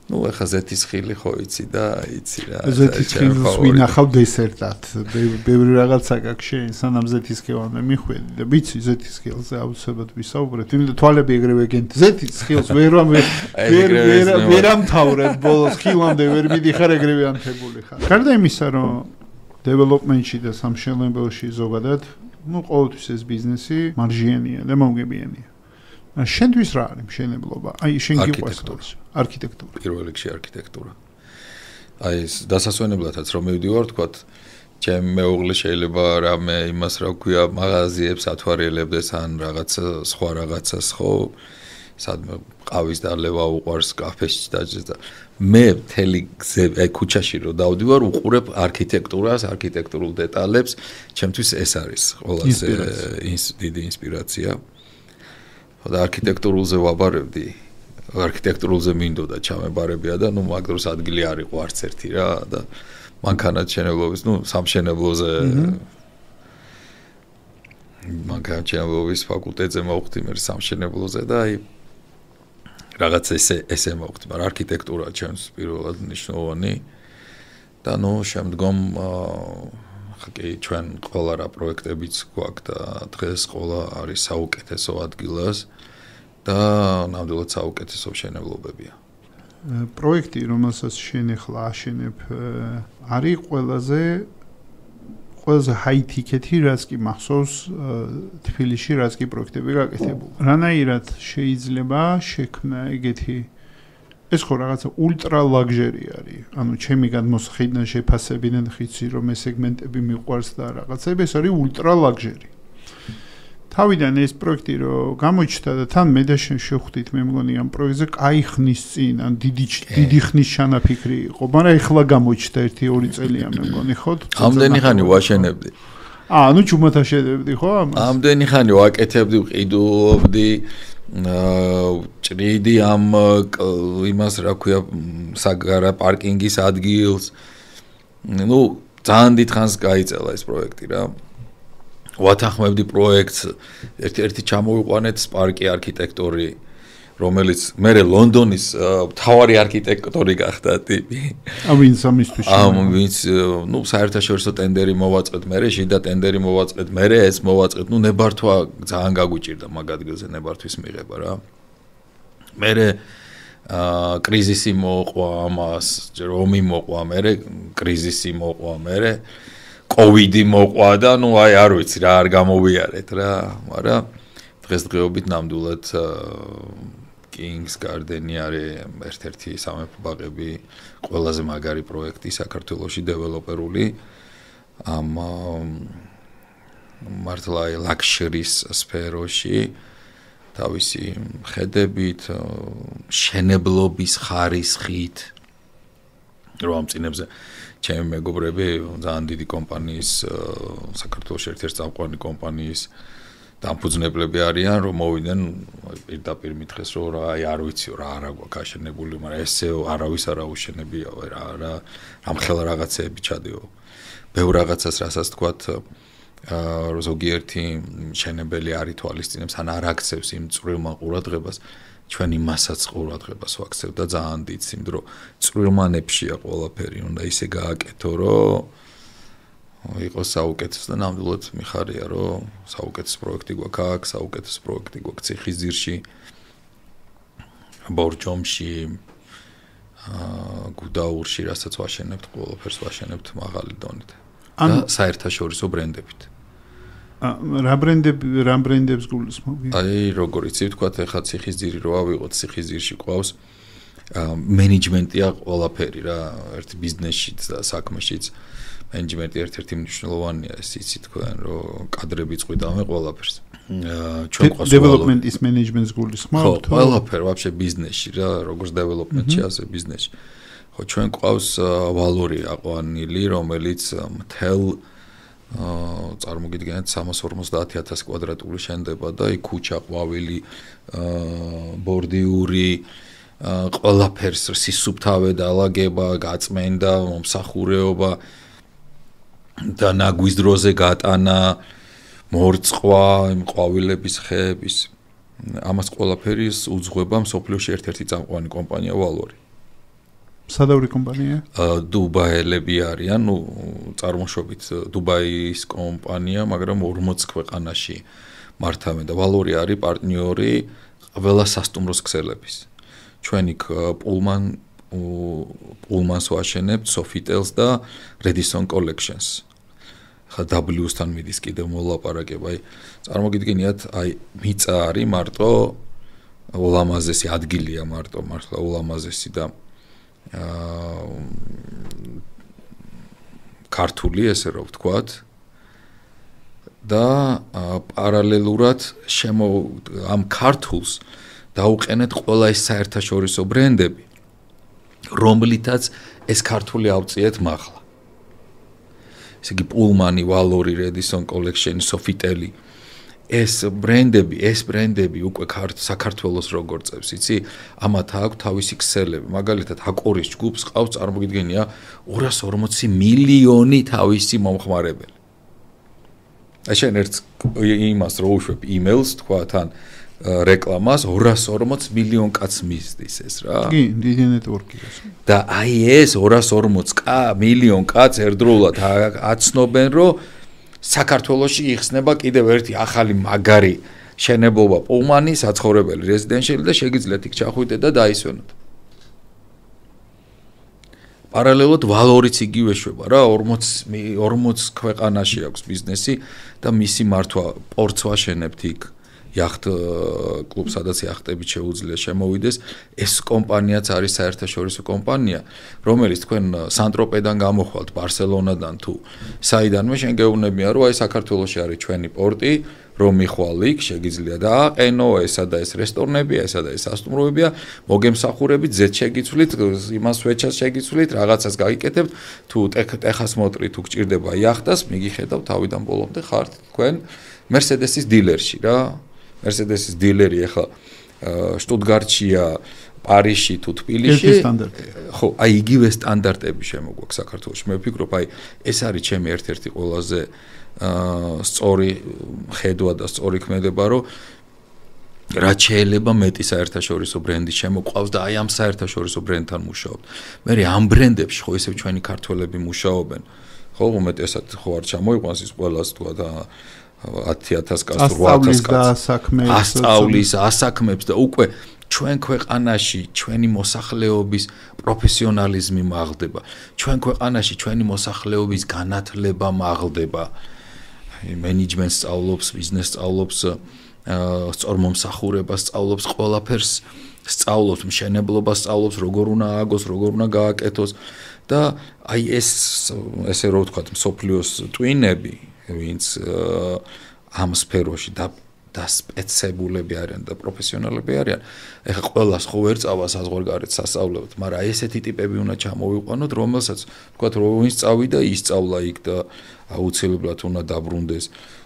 Ну, ეხა ზეთისხილი ხო იცი და იცი რა. ზეთისხილს ვინახავ დესერტად. ბევრი რაღაცა გაქვს შენ, სანამ ზეთისხილამდე მიხვედი და ვიცი ზეთისხილზე აუცილებლად ვისაუბრეთ. იმიტომ თვალები ეგრევე გენთ. ზეთისხილს ვერ ამთავრებ ბოლოს ხილამდე ვერ მიდიხარ ეგრევე ანთებული ხარ. გარდა იმისა, რომ development-ში და სამშენებლოში ზოგადად, ну, ყოველთვის ეს ბიზნესი მარჟიანია და მომგებიანია. შენთვის რა არის მშენებლობა? აი, შენ გიყვარს არქიტექტურა. პირველ რიგში არქიტექტურა. აი, ეს დასასვენებლადაც რომ მივდივარ, თქვათ, ჩემი მეუღლე შეიძლება რამე იმას რა ვქვია, მაღაზიებს ათვალიერებდეს ან რაღაც სხვა რაღაცას ხო? სადმე ყავის დალევა უყვარს კაფეში დაჭერს და მე მთელი გზები აი ქუჩაში რო დავდივარ უყურებ არქიტექტურას, არქიტექტურულ დეტალებს, ჩემთვის ეს არის ყველაზე დიდი ინსპირაცია. და არქიტექტურულზე ვაბარებდი, არქიტექტურულზე მინდოდა ჩამებარებია და ნუ მაგ დროს ადგილი არ იყო არც ერთი რა და მანქანათმშენებლობის, ნუ სამშენებლოზე მანქანათმშენებლობის ფაკულტეტზე მოვხდი მე სამშენებლოზე და აი რაღაც ესე მოვხდი, მაგრამ არქიტექტურა ჩემს პირველად მნიშვნელოვანი და ნუ შემდგომ კი ჩვენ ყველა რა პროექტებიც გვაქვს და დღეს ყველა არის საუკეთესო ადგილას და ნამდვილად საუკეთესო მშენებლობებია. პროექტი, რომელსაც შენ ახლა აშენებ, არის ყველაზე high ticket-ი, რაც კი მახსოვს თბილისში, რაც კი პროექტები გაკეთებული. რანაირად შეიძლება შექმნა ეგეთი ეს ხო რაღაცა ultra luxury არის. ანუ ჩემი გადმოსახედიდან შეფასებიდან ხიცი რომ ეს სეგმენტები მიყვარს და რაღაცები, ეს არის ultra luxury. თავიდან ეს პროექტი რომ გამოჩნდა და თან მე და შენ შევხვდით, მე მგონი ამ პროექტზე კაი ხნის წინ, ან დიდი ხნის ჩანაფიქრი იყო, მაგრამ ეხლა გამოჩნდა 1-2 წელია მე მგონი ხო? ამდენი ხანი ვაშენებდი. ნუ ჩუმად აშენებდი ხო ამას? ამდენი ხანი ვაკეთებდი, ვყიდულობდი ჭრიდი ამ იმას რა ქვია საგარა პარკინგის ადგილს. ნუ ძალიან დიდ ხანს გაიწელა ეს პროექტი რა. ვათანხმებდი პროექტს ერთ-ერთი ჩამოვიყვანეთ სპარკი არქიტექტორი, რომელიც მე ლონდონის მთავარი არქიტექტორი გახდა ტიპი. ვინც ამისთვის ვინც ნუ საერთაშორისო ტენდერი მოვაწყეთ მე, შიდა ტენდერი მოვაწყეთ მე, ეს მოვაწყეთ, ნუ ნებართვა ძალიან გაგვიჭირდა მაგ ადგილზე ნებართვის მიღება რა. მე კრიზისი მოყვა ამას, რომი მოყვა მე, კრიზისი მოყვა მე, კოვიდი მოყვა და ნუ აი არ ვიცი რა არ გამოვიარეთ რა, მაგრამ დღესდღეობით ნამდვილად Kings Garden-ი არის ერთ-ერთი სამეფო ბაღები, ყველაზე მაგარი პროექტი საქართველოში დეველოპერული ამ მართლა ლაქშერის სფეროში თავისი ხედებით, შენებლობის ხარისხით რომ ამ წინებზე ჩემი მეგობრები ძალიან დიდი კომპანიის საქართველოს ერთ-ერთი წამყვანი კომპანიის დამფუძნებლები არიან რომ მოვიდნენ პირდაპირ მითხეს რომ რა არ ვიცი რა არა გვაქვს აშენებული მაგრამ ესე არავის არ აუშენებია რა ამხელა რაღაცეები ჩადიო ბევრ რაღაცას რასაც თქვათ ზოგიერთი შენებელი არ ითვალისწინებს ან არ აქცევს იმ წვრილმა ყურადღებას ჩვენ იმასაც ყურადღებას ვაქცევთ და ძალიან დიდს იმ დრო წვრილმანებშია ყველაფერი უნდა ისე გააკეთო რომ იყოს საუკეთესო და ნამდვილად მიხარია რომ საუკეთესო პროექტი გვაქვს აქ საუკეთესო პროექტი გვაქვს ციხისძირში ბორჯომში გუდაურში რასაც ვაშენებთ ყველაფერს ვაშენებთ მაღალი დონით და საერთაშორისო ბრენდებით რა ბრენდებს გულისხმობ? აი როგორ იცი ვთქვათ ეხლა ციხისძირი რო ავიღოთ ციხისძირში ყავს მენეჯმენტია ყველაფერი რა ერთი ბიზნესშიც და საქმეშიც მენეჯმენტი ერთ-ერთი მნიშვნელოვანია ეს იცი თქვენ რომ კადრები წვიდავენ ყველაფერს ჩვენ ყავს დეველოპმენტის მენეჯმენტს გულისხმობთ? ხო ყველაფერი ვაფშე ბიზნესში რა როგორც დეველოპმენტში ასე ბიზნესში ხო ჩვენ ყავს ვალორი აყვანილი რომელიც მთელ წარმოგიდგენთ 350,000 კვადრატული შენდება და იქ ქუჩა ყვავილი ბორდიური ყველაფერს სისუფთავე დაალაგება გაწმენდა მომსახურეობა და ნაგვის დროზე გატანა მორწყვა ყვავილების ხეების ამას ყველაფერის უძღვება მსოფლიოში ერთ-ერთი წამყვანი კომპანია ვალორი სადავრი კომპანია? დუბაელები არიან, წარმოშობით დუბაის კომპანია, მაგრამ 40 ქვეყანაში მართავენ და ვალორი არის პარტნიორი ყველა სასტუმროს ქსელების. ჩვენ იქ პულმანს ვაშენებთ, Sofitels და Redison Collections. ხა W-სთან მიდის კიდევ მოლაპარაკება, აი წარმოგიდგენიათ, აი მიწა არის მარტო ულამაზესი ადგილია მარტო, მართლა ულამაზესი და ქართული ესე რომ ვთქვათ და პარალელურად ამ ქართულს დაუყენეთ ყველა ეს საერთაშორისო ბრენდები რომლითაც ეს ქართული ავწიეთ მაღლა ესე იგი პულმანი, ვალორი, Redison Collection, Sofiteli ეს ბრენდები უკვე საქართველოს როგორ წევს, იცი? ამათ აქვს თავისი ქსელები. მაგალითად, აკორის ჯგუფს ყავს წარმოგიდგენია 240 მილიონი თავისი მომხმარებელი. აი შენ ერთ იმას რო უშვებ email-ს, თქვა თან რეკლამას 240 მილიონ კაცს მისდის ეს რა. კი, დიდი ნეტვორკია. და აი ეს 240 მილიონ კაცს ერთდროულად აცნობენ, რომ საქართველოში იხსნება კიდევ ერთი ახალი მაგარი შენებობა პულმანი, საცხოვრებელი რეზიდენციალი და შეგიძლიათ იქ ჩახვიდეთ და დაისვენოთ. პარალელურად ვალორიც იგივე შვება რა 40 ქვეყანაში აქვს ბიზნესი და მისი მართვა პორტს ვაშენებთ იქ იახტ კლუბ სადაც იახტებით შეუძლია შემოვიდეს ეს კომპანიაც არის საერთაშორისო კომპანია რომელიც თქვენ სანტროპედან გამოხვალთ ბარსელონადან თუ საიდანმე შენ გეუბნებიან რომ აი საქართველოში არის ჩვენი პორტი რომ მიხვალ იქ შეგიძლია დააყენო ესა და ეს რესტორნებია ესა და ეს სასტუმროებია მოგემსახურებით ზეთ შეგიცვლით იმას ვეჩას შეგიცვლით რაღაცას გაიკეთებთ თუ ტეხას მოტრი თუ გჭირდება იახტას მიგიხედავ თავიდან ბოლომდე ხართ თქვენ Mercedes-ის დილერში რა Mercedes-ის დილერი ახლა შტუტგარტშია პარიზში თუ თბილისში ხო აი იგივე სტანდარტები შემოგვაქვს საქართველოში მე ვფიქრობ აი ეს არის ჩემი ერთ-ერთი ყველაზე სწორი ხედვა და სწორი ქმედება რომ რაც შეიძლება მეტი საერთაშორისო ბრენდი შემოყვავს და აი ამ საერთაშორისო ბრენდთან მუშაობთ მე ამ ბრენდებში ხო ისევ ჩვენი ქართველები მუშაობენ ხო უმეტესად ხო არ ჩამოიყვანს ის ყველას თქვა და 10,000 კაცს 8,000 კაცს ასწავლის ასაქმებს და უკვე ჩვენ ქვეყანაში ჩვენი მოსახლეობის პროფესიონალიზმი მაღლდება ჩვენ ქვეყანაში ჩვენი მოსახლეობის განათლება მაღლდება მენეჯმენტს სწავლობს ბიზნესს სწავლობს სწორ მომსახურებას სწავლობს ყველაფერს სწავლობს მშენებლობას სწავლობს როგორ უნდა ააგოს როგორ უნდა გააკეთოს და აი ესე რო ვთქვათ, მსოფლიოს ტვინები, ვინც ამ სფეროში და სპეცებულები არიან და პროფესიონალები არიან. ეხლა ყველას ხო ვერ წავა საზღვარგარეთ სასწავლებლად, მაგრამ ესეთი ტიპები უნდა ჩამოვიყვანოთ, რომელსაც ვთქვათ, რომ ვინც წავიდა, ისწავლა იქ და აუცილებლად უნდა დაბრუნდეს.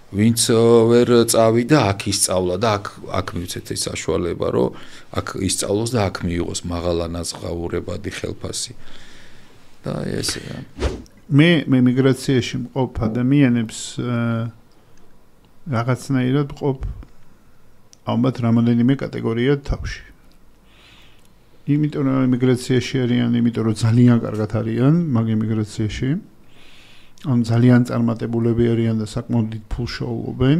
ვინც ვერ წავიდა, აქ ისწავლა და აქ მივცეთ ეს საშუალება, რომ აქ ისწავლოს და აქ მიიღოს მაღალანაზღაურებადი ხელფასი. და ესეა. მე მიგრაციაში მყოფ ადამიანებს რაღაცნაირად მყოფ ალბათ რამოდენიმე კატეგორია თავში. იმიტომ რომ მიგრაციაში არიან, იმიტომ რომ ძალიან კარგად არიან მაგ მიგრაციაში. ან ძალიან წარმატებულები არიან და საკმაოდ დიდ ფულს შეუღობენ.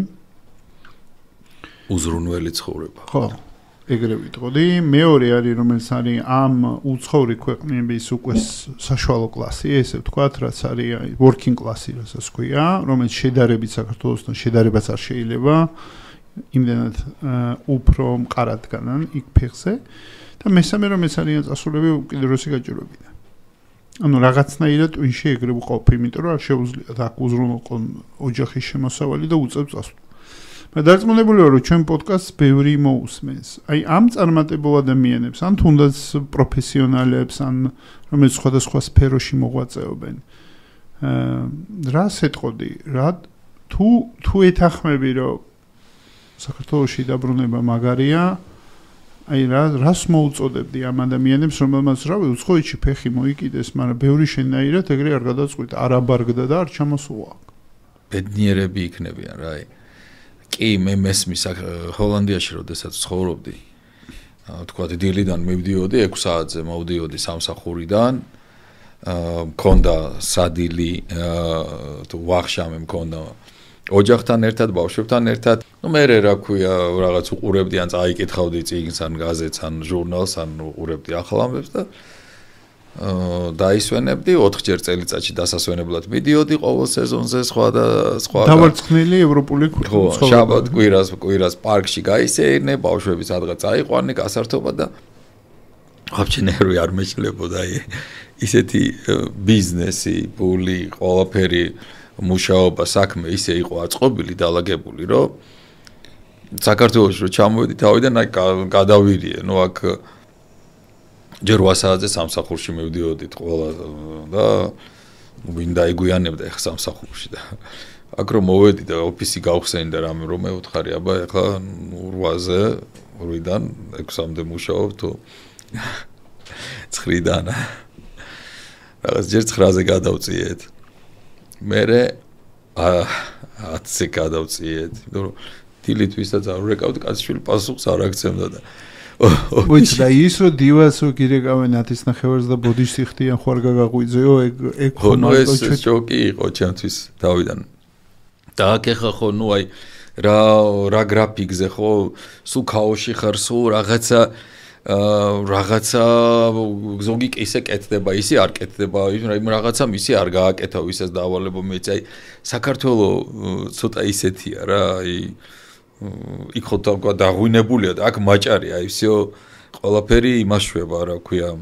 უზრუნველი ცხოვრება. ხო, ეგრე ვიტყოდი. მეორე არის, რომელიც არის ამ უცხოური ქვეყნების უკვე საშუალო კლასი, ესე ვთქვათ, რაც არის working class-ი, რასაც ქვია, რომელიც შედარებით საქართველოსთან შედარებაც არ შეიძლება. იმდენად უფრო მყარად განან იქ ფეხზე და მესამე რომელიც არიან წასულები უკიდურესი გაჭირვებიდან. ანუ რაღაცნაირად ტვინში ეგრე ვყოფ, იმიტომ რომ არ შეუძლიათ აქ უზრუნველყონ ოჯახის შემოსავალი და უწევს წასვლა. მაგრამ დარწმუნებული ვარ, რომ ჩვენ პოდკასტს ბევრი მოусმენს. აი ამ წარმატებულ ადამიანებს, ან თუნდაც პროფესიონალებს, ან რომელიც სხვადასხვა სფეროში მოღვაწეობენ. რას ეტყოდი? რა თუ ეთანხმები, რომ საქართველოში დაბრუნება მაგარია, აი რას მოუწოდებდი ამ ადამიანებს, რომელმაც რავი უცხოეთში ფეხი მოიკიდეს, მაგრამ ბევრი შენაირად ეგრე არ გადაწყვიტა, არ აბარგდა და არ ჩამოსულა. ბედნიერები იქნებიან რა. კი, მე მესმის ჰოლანდიაში როდესაც ცხოვრობდი. თქვათ დილიდან მივდიოდი 6 საათზე, მოვდიოდი სამსახურიდან. მქონდა სადილი, თუ ვახშამი მქონდა ოჯახთან ერთად, ბავშვებთან ერთად. მე რა ქვია, რაღაც უყურებდი ან წაიკითხავდი წიგნს, ან გაზეთს, ან ჟურნალს, ან უყურებდი ახალ ამბებს და დაისვენებდი 4 ჯერ წელიწადში დასასვენებლად მიდიოდი ყოველ სეზონზე სხვა. დავარცხნილი ევროპული ხო, შაბათ კვირას პარკში გაისეირნე, ბავშვები სადღაც წაიყვანე, გასართობა და ვაფშე ნერვი არ მეშლებოდა ისეთი ბიზნესი, პული, ყველაფერი მუშაობა, საქმე ისე იყო აწყობილი, დალაგებული, რომ საქართველოში რო ჩამოვედი თავიდან აი გადავირიე, ნუ აქ ჯერ 8 საათზე სამსახურში მივდიოდით ყველა და ვინ დაიგვიანებდა ახლა სამსახურში და აქ რომ მოვედი და ოფისი გავხსენდა რამე რომ მე ვთხარი, აბა ახლა 8-ზე 8-დან 6-მდე მუშაობ თუ 9-დან რაღაც ჯერ 9-ზე გადავწიეთ. მერე 10-ზე გადავწიეთ, იმიტომ რომ დილით ვისაც არ ვრეკავდი, კაცშვილი პასუხს არ აქცევდა და ვიცი და ის რომ დივას გირეკავენ 10-ის ნახევარს და ბოდიშს იხდიან ხوار გაგაღვიძეო, ეგ ხო ეს შოკი იყო ჩემთვის თავიდან. და აქ ახლა ხო ნუ აი რა გრაფიკზე ხო სულ ქაოში ხარ, სულ რაღაცა ზოგი ისე კეთდება, ისე არ კეთდება, რაღაცა ისე არ გააკეთა, ვისაც დავალებო მეც აი საქართველოს ცოტა ისეთია რა, აი იქ ხო დაღვინებულია და აქ მაჭარია, აი всё ყველაფერი იმაშვება, რა ქვია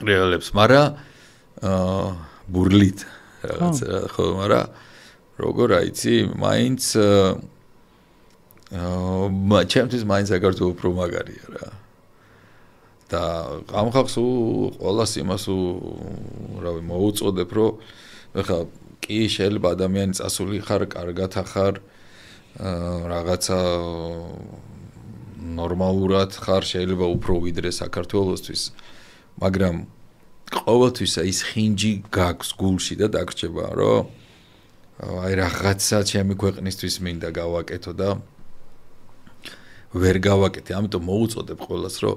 რეალებს, მაგრამ ბურლით რაღაცა ხო, მაგრამ როგორ აიცი, მაინც ჩემთვის მაინც საქართველოს უფრო მაგარია რა. და ამ ხალხს ყველას იმას რავი მოუწოდებ, რომ ეხლა კი შეიძლება ადამიანი წასული ხარ, კარგად ახარ, რაღაცა ნორმალურად ხარ, შეიძლება უფრო ვიდრე საქართველოსთვის, მაგრამ ყოველთვის ის ხინჯი გაქვს გულში და დაგრჩება, რომ აი რაღაცა ჩემი ქვეყნისთვის მინდა გავაკეთო და ვერ გავაკეთე, ამიტომ მოუწოდებ ყველას, რომ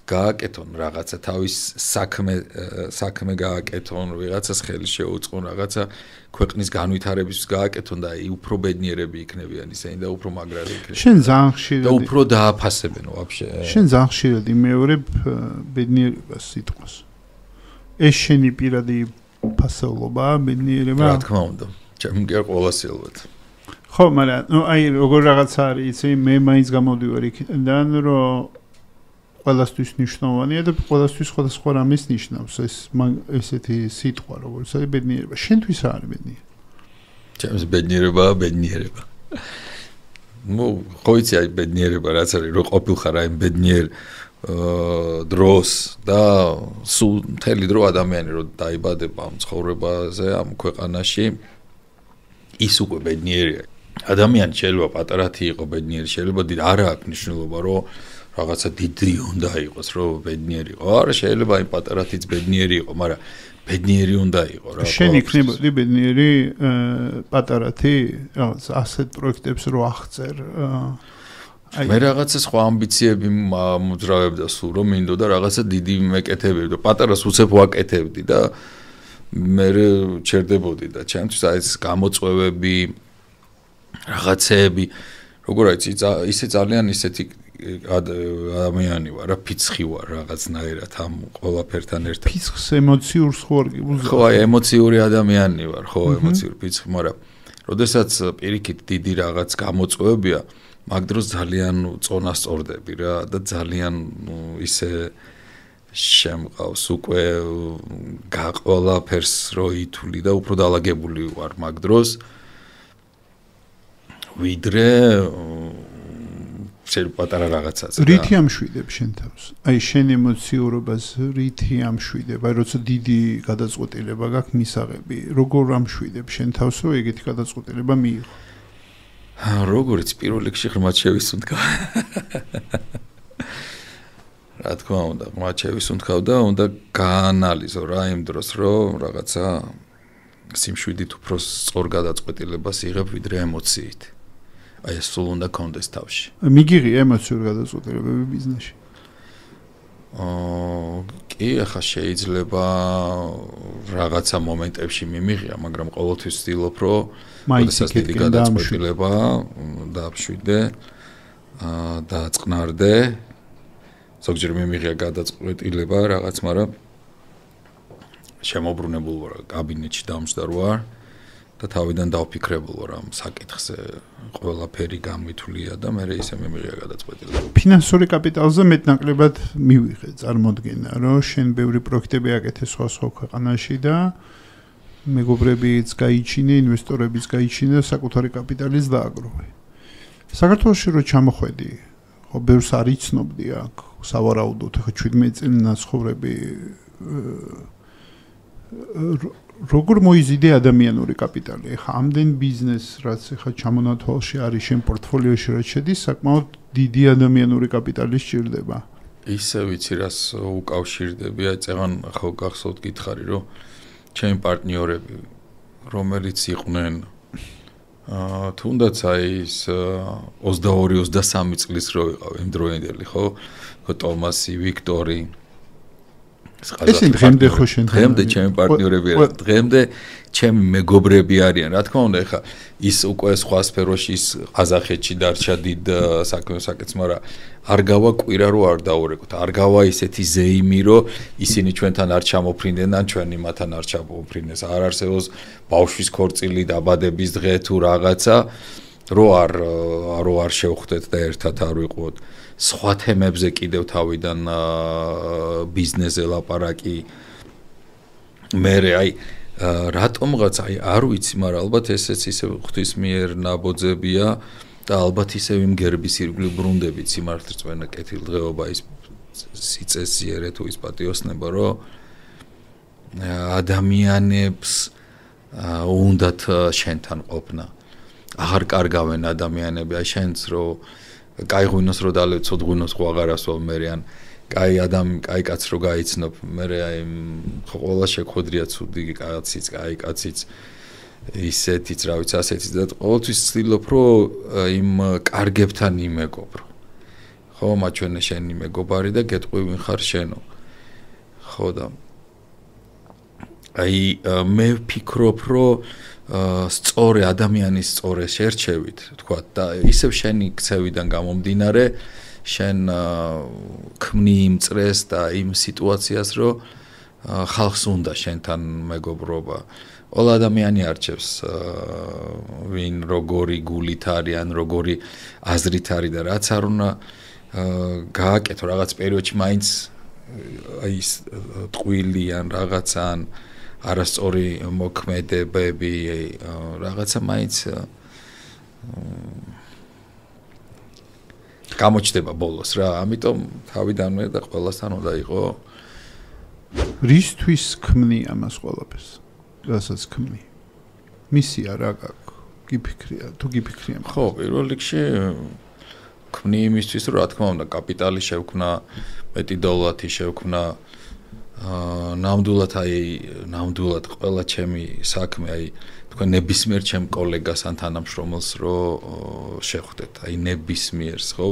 გააკეთონ რაღაცა თავის საქმე გააკეთონ, ვიღაცას ხელი შეუწყონ, რაღაცა ქვეყნის განვითარებისთვის გააკეთონ და აი უფრო ბედნიერები იქნებიან ისინი და უფრო მაგრად იქნებიან. შენ ძალიან ხშირად და უფრო დააფასებენ ვაფშე. შენ ძალიან ხშირად იმეორებ ბედნიერებას სიტყვას. ეს შენი პირადი ფასეულობა, ბედნიერება? რა თქმა უნდა, ჩემი კი არ ყოველასიალბად. ხო, მაგრამ აი როგორ რაღაცა არის, იცი, მე მაინც გამოდივარ იქიდან, რომ ყველასთვის ნიშნავანია და ყველასთვის სხვადასხვა რამეს ნიშნავს ეს ესეთი სიტყვა როგორც არის ბედნიერება. შენთვის რა არის ბედნიერება? ჩემს ბედნიერება. ნუ ხოიცი აი ბედნიერება რაც არის რომ ყოფილხარ აი ბედნიერ დროს და სულ მთელი დრო ადამიანი რომ დაიბადება ამ ცხოვრებაზე ამ ქვეყანაში ის უკვე ბედნიერია. ადამიანი შეიძლება პატარათი იყო ბედნიერი, შეიძლება არ აქვს მნიშვნელობა რომ რაღაცა დიდი უნდა იყოს რომ ბედნიერი იყო. არა, შეიძლება აი პატარათიც ბედნიერი იყო, მაგრამ ბედნიერი უნდა იყო რა. შენ იქნებოდი ბედნიერი პატარათი რაღაც ასეთ პროექტებს რო აღწერ. მე რაღაცა სხვა ამბიციები მოძრავებდა სულ რომ მინდოდა რაღაცა დიდი მეკეთებები და პატარას უცებ ვაკეთებდი და მე ჩერდებოდი და ჩემთვის აი ეს გამოწვევები რაღაცეები როგორ არის ისე ძალიან ისეთი ადამიანი ვარ რა ფიცხი ვარ რაღაცნაირად ამ ყველაფერთან ერთად ფიცხს ემოციურს ხوار კი უზრუნველყოფ ხო აი ემოციური ადამიანი ვარ ხო ემოციური ფიცხი მაგრამ როდესაც პირიქით დიდი რაღაც გამოწვევებია მაგ დროს ძალიან წონას წორდები რა და ძალიან ისე შემყავს უკვე ყველაფერს რო ითვლი და უფრო დაალაგებული ვარ მაგ დროს ვიდრე შეიძლება პატარა რაღაცაც და რითი ამშვიდებ შენ თავს? აი შენ ემოციურობას რითი ამშვიდებ? აი როცა დიდი გადაწყვეტილება გაქვს მისაღები, როგორ ამშვიდებ შენ თავს, რომ ეგეთი გადაწყვეტილება მიიღო? როგორც პირველ რიგში ღრმად შევისუნთქავ. რა თქმა უნდა, ღრმად შევისუნთქავ და უნდა გაანალიზო რა იმ დროს, რომ რაღაცა სიმშვიდით უფრო სწორ გადაწყვეტილებას იღებ ვიდრე ემოციით. აი ეს სულ უნდა კონდეს თავში. მიგიღია ემოციური გადაწყვეტილებები ბიზნესში? კი, ახლა შეიძლება რაღაცა მომენტებში მიმიღია, მაგრამ ყოველთვის ვცდილობ, რომ შესაძლოა დიდი გადაწყვეტილება დაამშვიდე, დააწყნარდე. ზოგჯერ მიმიღია გადაწყვეტილება რაღაც, მაგრამ შემოbrunებულ ვარ კაბინეტში დამჯდარ ვარ და თავიდან დავფიქრებულ ვარ ამ საკითხზე ყველაფერი გამითვლია და მე ისე მიმიღია გადაწყვეტილება. ფინანსური კაპიტალზე მეტნაკლებად მივიღე წარმოდგენა, რომ შენ ბევრი პროექტები აკეთე სხვა ქვეყანაში და მეგობრებიც გაიჩინე, ინვესტორებიც გაიჩინე და საკუთარი კაპიტალის დააგროვე. საქართველოში რო ჩამოხვედი, ხო ბევრს არ იცნობდი აქ, სავარაუდოდ ახლა 17 წელი ნაცხოვრები როგორ მოიზიდე ადამიანური კაპიტალი? ახლა ამდენ ბიზნესს რაც ახლა ჩამონათვალში არის შენ პორტფოლიოში რაც შედის, საკმაოდ დიდი ადამიანური კაპიტალი სჭირდება. ისე ვიცი რას უკავშირდები, აი წეგან ხო გახსოვთ გითხარი, რომ ჩემი პარტნიორები რომელიც იყვნენ თუნდაც აი ის 22-23 წლის რო ვიყავ იმდროინდელი ხო ტომასი, ვიქტორი ესენ დღემდე ხო შენ დღემდე ჩემი პარტნიორები არიან დღემდე ჩემი მეგობრები არიან რა თქმა უნდა ეხა ის უკვე სხვა სფეროში ის ყაზახეთში დარჩა დიდ საქმეს მაგრამ არ გავა კვირა რო არ დაურეკოთ არ გავა ისეთი ზეიმი რო ისინი ჩვენთან არ ჩამოფრინდნენ ან ჩვენი მათთან არ ჩამოფრინდეს არ არსებობს ბავშვის ქორწილი დაბადების დღე თუ რაღაცა რო არ შევხვდეთ და ერთად არ ვიყოთ სხვა თემებზე კიდევ თავიდან ბიზნესზე ლაპარაკი მე აი რატომღაც აი არ ვიცი მაგრამ ალბათ ესეც ისე ღვთის მიერ ნაბოძებია და ალბათ ისე იმგერების ირგვლივ ბრუნდებით სიმართლეწმენა კეთილდღეობა ის სიწესიერე თუ ის პატიოსნება რომ ადამიანებს უნდათ შენთან ყოფნა აღარ კარგავენ ადამიანები აი შენც რომ კაი ღვინოს რო დალეცოდ ღვინოს ხო აღარ ასვავ მე ან კაი კაც რო გაიცნობ მე აი ყველა შეხვედრია ცუდი კაციც კაი კაციც ისეთიც რა ვიცი ასეთიც და ყოველთვის ვცდილობ რომ იმ კარგებთან იმეგობრო ხო მაჩვენე შენი მეგობარი და გეტყვი ვინ ხარ შენო ხო და აი მე ვფიქრობ რომ სწორი ადამიანის სწორე შერჩევით თქვა და ისევ შენი ქცევიდან გამომდინარე შენ ქმნი იმ წრეს და იმ სიტუაციას რომ ხალხს უნდა შენთან მეგობრობა ყველა ადამიანი არჩევს ვინ როგორი გულით არის ან როგორი აზრით არის და რაც არ უნდა გააკეთო რაღაც პერიოდში მაინც აი ის ტყვილი ან რაღაცა ან არასწორი მოქმედებები რაღაცა მაინც გამოჩნდება ბოლოს რა, ამიტომ თავიდანვე და ყველასთან უნდა იყო რისთვის ქმნი ამას ყველაფერს? რასაც ქმნი? მისია რა გაქვს? გიფიქრია, თუ გიფიქრია? ხო, პირველ რიგში ქმნი იმისთვის, რომ რა თქმა უნდა, კაპიტალი შევქმნა, მეტი დოლარი შევქმნა, ნამდვილად ყველა ჩემი საქმე, აი თქვენ ნებისმიერ ჩემ კოლეგას ან თანამშრომელს რო შეხვდეთ, აი ნებისმიერს, ხო,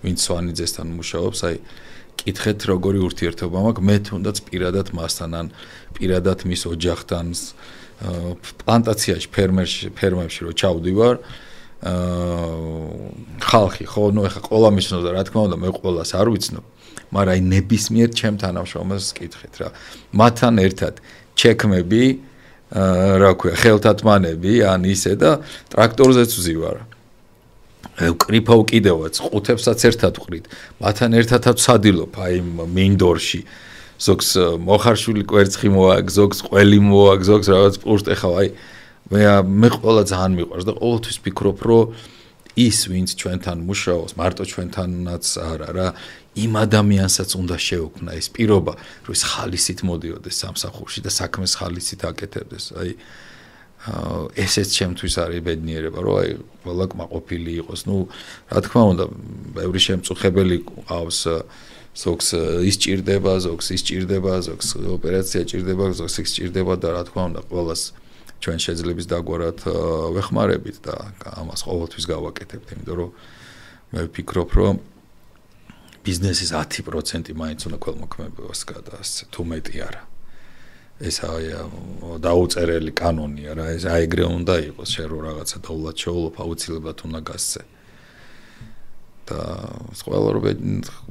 ვინც სვანიძესთან მუშაობს, აი კითხეთ როგორი ურთიერთობა მაქვს, მე თუნდაც პირადად მასთან ან პირადად მის ოჯახთან პლანტაციაში, ფერმებში რო ჩავდივარ, ხალხი, ხო, ნუ ეხა ყველა მისნობდა, რა თქმა უნდა, მე ყველას არ ვიცნობ, მაგრამ აი ნებისმიერ ჩემ თანამშრომელს კითხეთ რა. მათთან ერთად ჩექმები, რა ქვია, ხელთათმანები, ან ისე და ტრაქტორზეც ვზივარ. ვკრიფავ კიდევაც, ყუთებსაც ერთად ვყრით. მათთან ერთადაც ვსადილობ აი მინდორში. ზოგს მოხარშული კვერცხი მოაქვს, ზოგს ყველი მოაქვს, ზოგს რაღაც პურტ ეხავ, აი მე ყველა ძალიან მიყვარს და ყოველთვის ვფიქრობ, რომ ის ვინც ჩვენთან მუშაობს, მარტო ჩვენთანაც არა რა, იმ ადამიანსაც უნდა შეუქმნა ეს პირობა, რომ ის ხალისით მოდიოდეს სამსახურში და საქმეს ხალისით აკეთებდეს. აი ესეც ჩემთვის არის ბედნიერება, რომ აი ყველა კმაყოფილი იყოს. ნუ რა თქმა უნდა, ბევრი შემწუხებელი ყავს, ზოგს ის ჭირდება, ზოგს ის ჭირდება, ზოგს ოპერაცია ჭირდება, ზოგს ის ჭირდება და რა თქმა უნდა, ყველას ჩვენ შეძლებს დაგვარად ვეხმარებით და ამას ყოველთვის გავაკეთებთ, იმიტომ რომ მე ვფიქრობ, რომ ბიზნესის 10% მაინც უნდა ქველმოქმედებას გადაასცე, თუ მეტი არა. ეს აი დაუწერელი კანონია რა, ეს აი ეგრე უნდა იყოს, შენ რო რაღაცა დოვლად შეულობ, აუცილებლად უნდა გასცე. და ყველა რო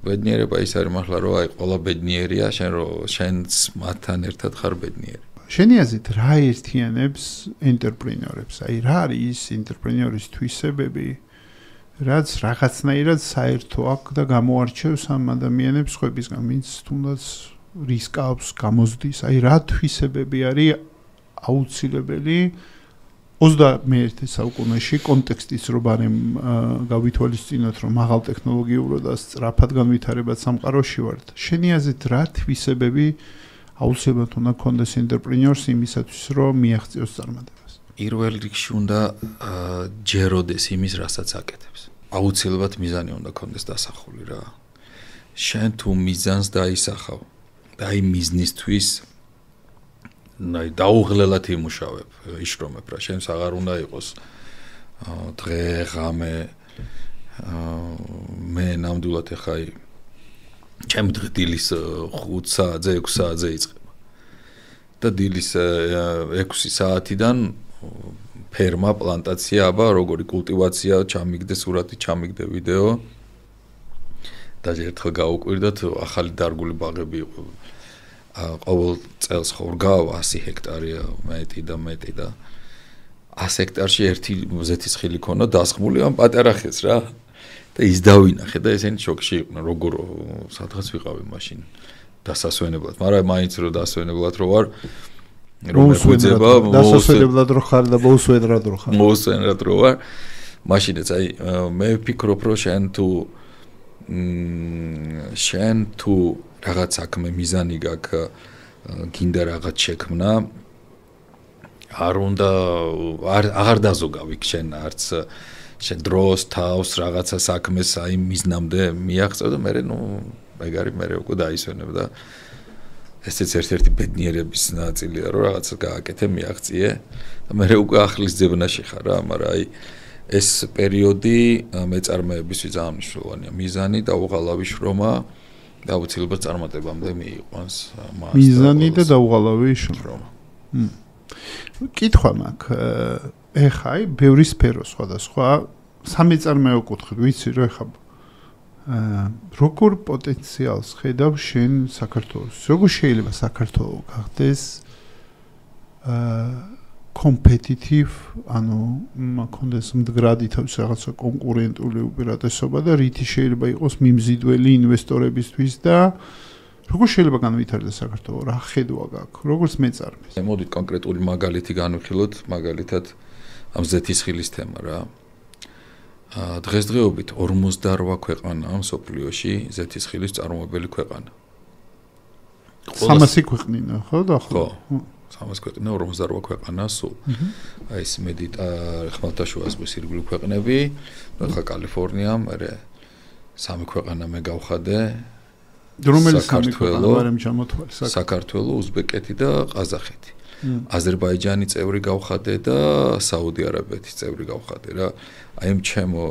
ბედნიერება ის არის მართლა, რომ აი ყველა ბედნიერია, შენც მათთან ერთად ხარ ბედნიერი. შენი აზრით რა ერთიანებს ენტერპრენიორებს? აი რა არის ის ენტერპრენიორის თვისებები, რაც რაღაცნაირად საერთო აქვს და გამოარჩევს ამ ადამიანებს ხვებისგან, ვინც თუნდაც რისკავს, გამოზდის, აი რა თვისებები არის აუცილებელი 21 საუკუნეში კონტექსტის რო ბარემ გავითვალისწინოთ, რომ მაღალ ტექნოლოგიურად და სწრაფად განვითარებად სამყაროში ვართ. შენი აზრით რა თვისებები აუცილებლად უნდა კონდეს ენტერპრენიორს იმისათვის, რომ მიაღწიოს წარმატებას? პირველ რიგში უნდა ჯეროდეს იმის, რასაც აკეთებს. აუცილებლად მიზანი უნდა კონდეს დასახული რა. შენ თუ მიზანს დაისახავ და აი მიზნისთვის აი დაუღლელად იმუშავებ, იშრომებ რა. შენს აღარ უნდა იყოს დღე, ღამე მე ნამდვილად ეხა ჩემ დილის 5 საათზე, 6 საათზე იწყება. და დილის 6 საათიდან ფერმა, პლანტაცია, აბა როგორი კულტივაცია, ჩამიგდე სურათი, ჩამიგდე ვიდეო. და ერთხელ გავუკვირდათ, ახალი დარგული ბაღები იყო. ყოველ წელს ხორგავ 100 ჰექტარია, მეტი და 100 ჰექტარში ერთი ზეთისხილი ქონა დასხმული ამ პატარა ხეს რა. და ის დავინახე და ესენი შოკში იყვნენ, როგორ სადღაც ვიყავი მაშინ დასასვენებლად, მაგრამ მაინც რო დასვენებლად რო ვარ, რომ მეგვიძება, დასასვენებლად რო ხარ და მოусვენრად რო ხარ. მოусვენრად რო ვარ, მაშინაც აი მე ვფიქრობ, რომ შენ თუ რაღაც საქმე მიზანი გაქვს, გინდა რაღაც შექმნა, აღარ დაზოგავი შენ არც შენ დროს თავს რაღაცა საქმეს აი მიზნამდე მიაღწევ და მე მეგარი მე უკვე დაისვენებ და ესეც ერთ-ერთი ბედნიერების ნაწილია, რომ რაღაცა გააკეთე, მიაღწიე და მე უკვე ახლის ძებნაში ხარ რა, მაგრამ აი ეს პერიოდი მეწარმეებისთვის ძალიან მნიშვნელოვანია. მიზანი და უღალავი შრომა და აუცილებლად წარმატებამდე მიიყვანს მას. მიზანი და დაუღალავი შრომა. კითხვა მაქვს. ეხა აი ბევრი სფერო სხვადასხვა სამეწარმეო კუთხით ვიცი რომ ეხა როგორ პოტენციალს ხედავ შენ საქართველოს? როგორ შეიძლება საქართველო გახდეს competitive, ანუ მაქონდეს მდგრადი თავის რაღაცა კონკურენტული უპირატესობა და რითი შეიძლება იყოს მიმზიდველი ინვესტორებისთვის და როგორ შეიძლება განვითარდეს საქართველო, რა ხედვა გაქვს, როგორც მეწარმეს. მოდით კონკრეტული მაგალითი განვიხილოთ, მაგალითად ამ ზეთისხილის თემა რა. დღესდღეობით 48 ქვეყანაა მსოფლიოში ზეთისხილის წარმოებელი ქვეყანა. 300 ქვეყნინა, ხო, ხო. 300 ქვეყნა, 48 ქვეყანაა სულ. აი ეს ხმელთაშუა ზღვის ირგვლივ ქვეყნები, ახლა კალიფორნია, მერე 3 ქვეყანა მე გავხადე. რომელი 3 ქვეყანა ვარემ ჩამოთვალე? საქართველო, უზბეკეთი და ყაზახეთი. აზერბაიჯანი წევრი გავხადე და საუდი არაბეთის წევრი გავხადე რა. აი ამ ჩემო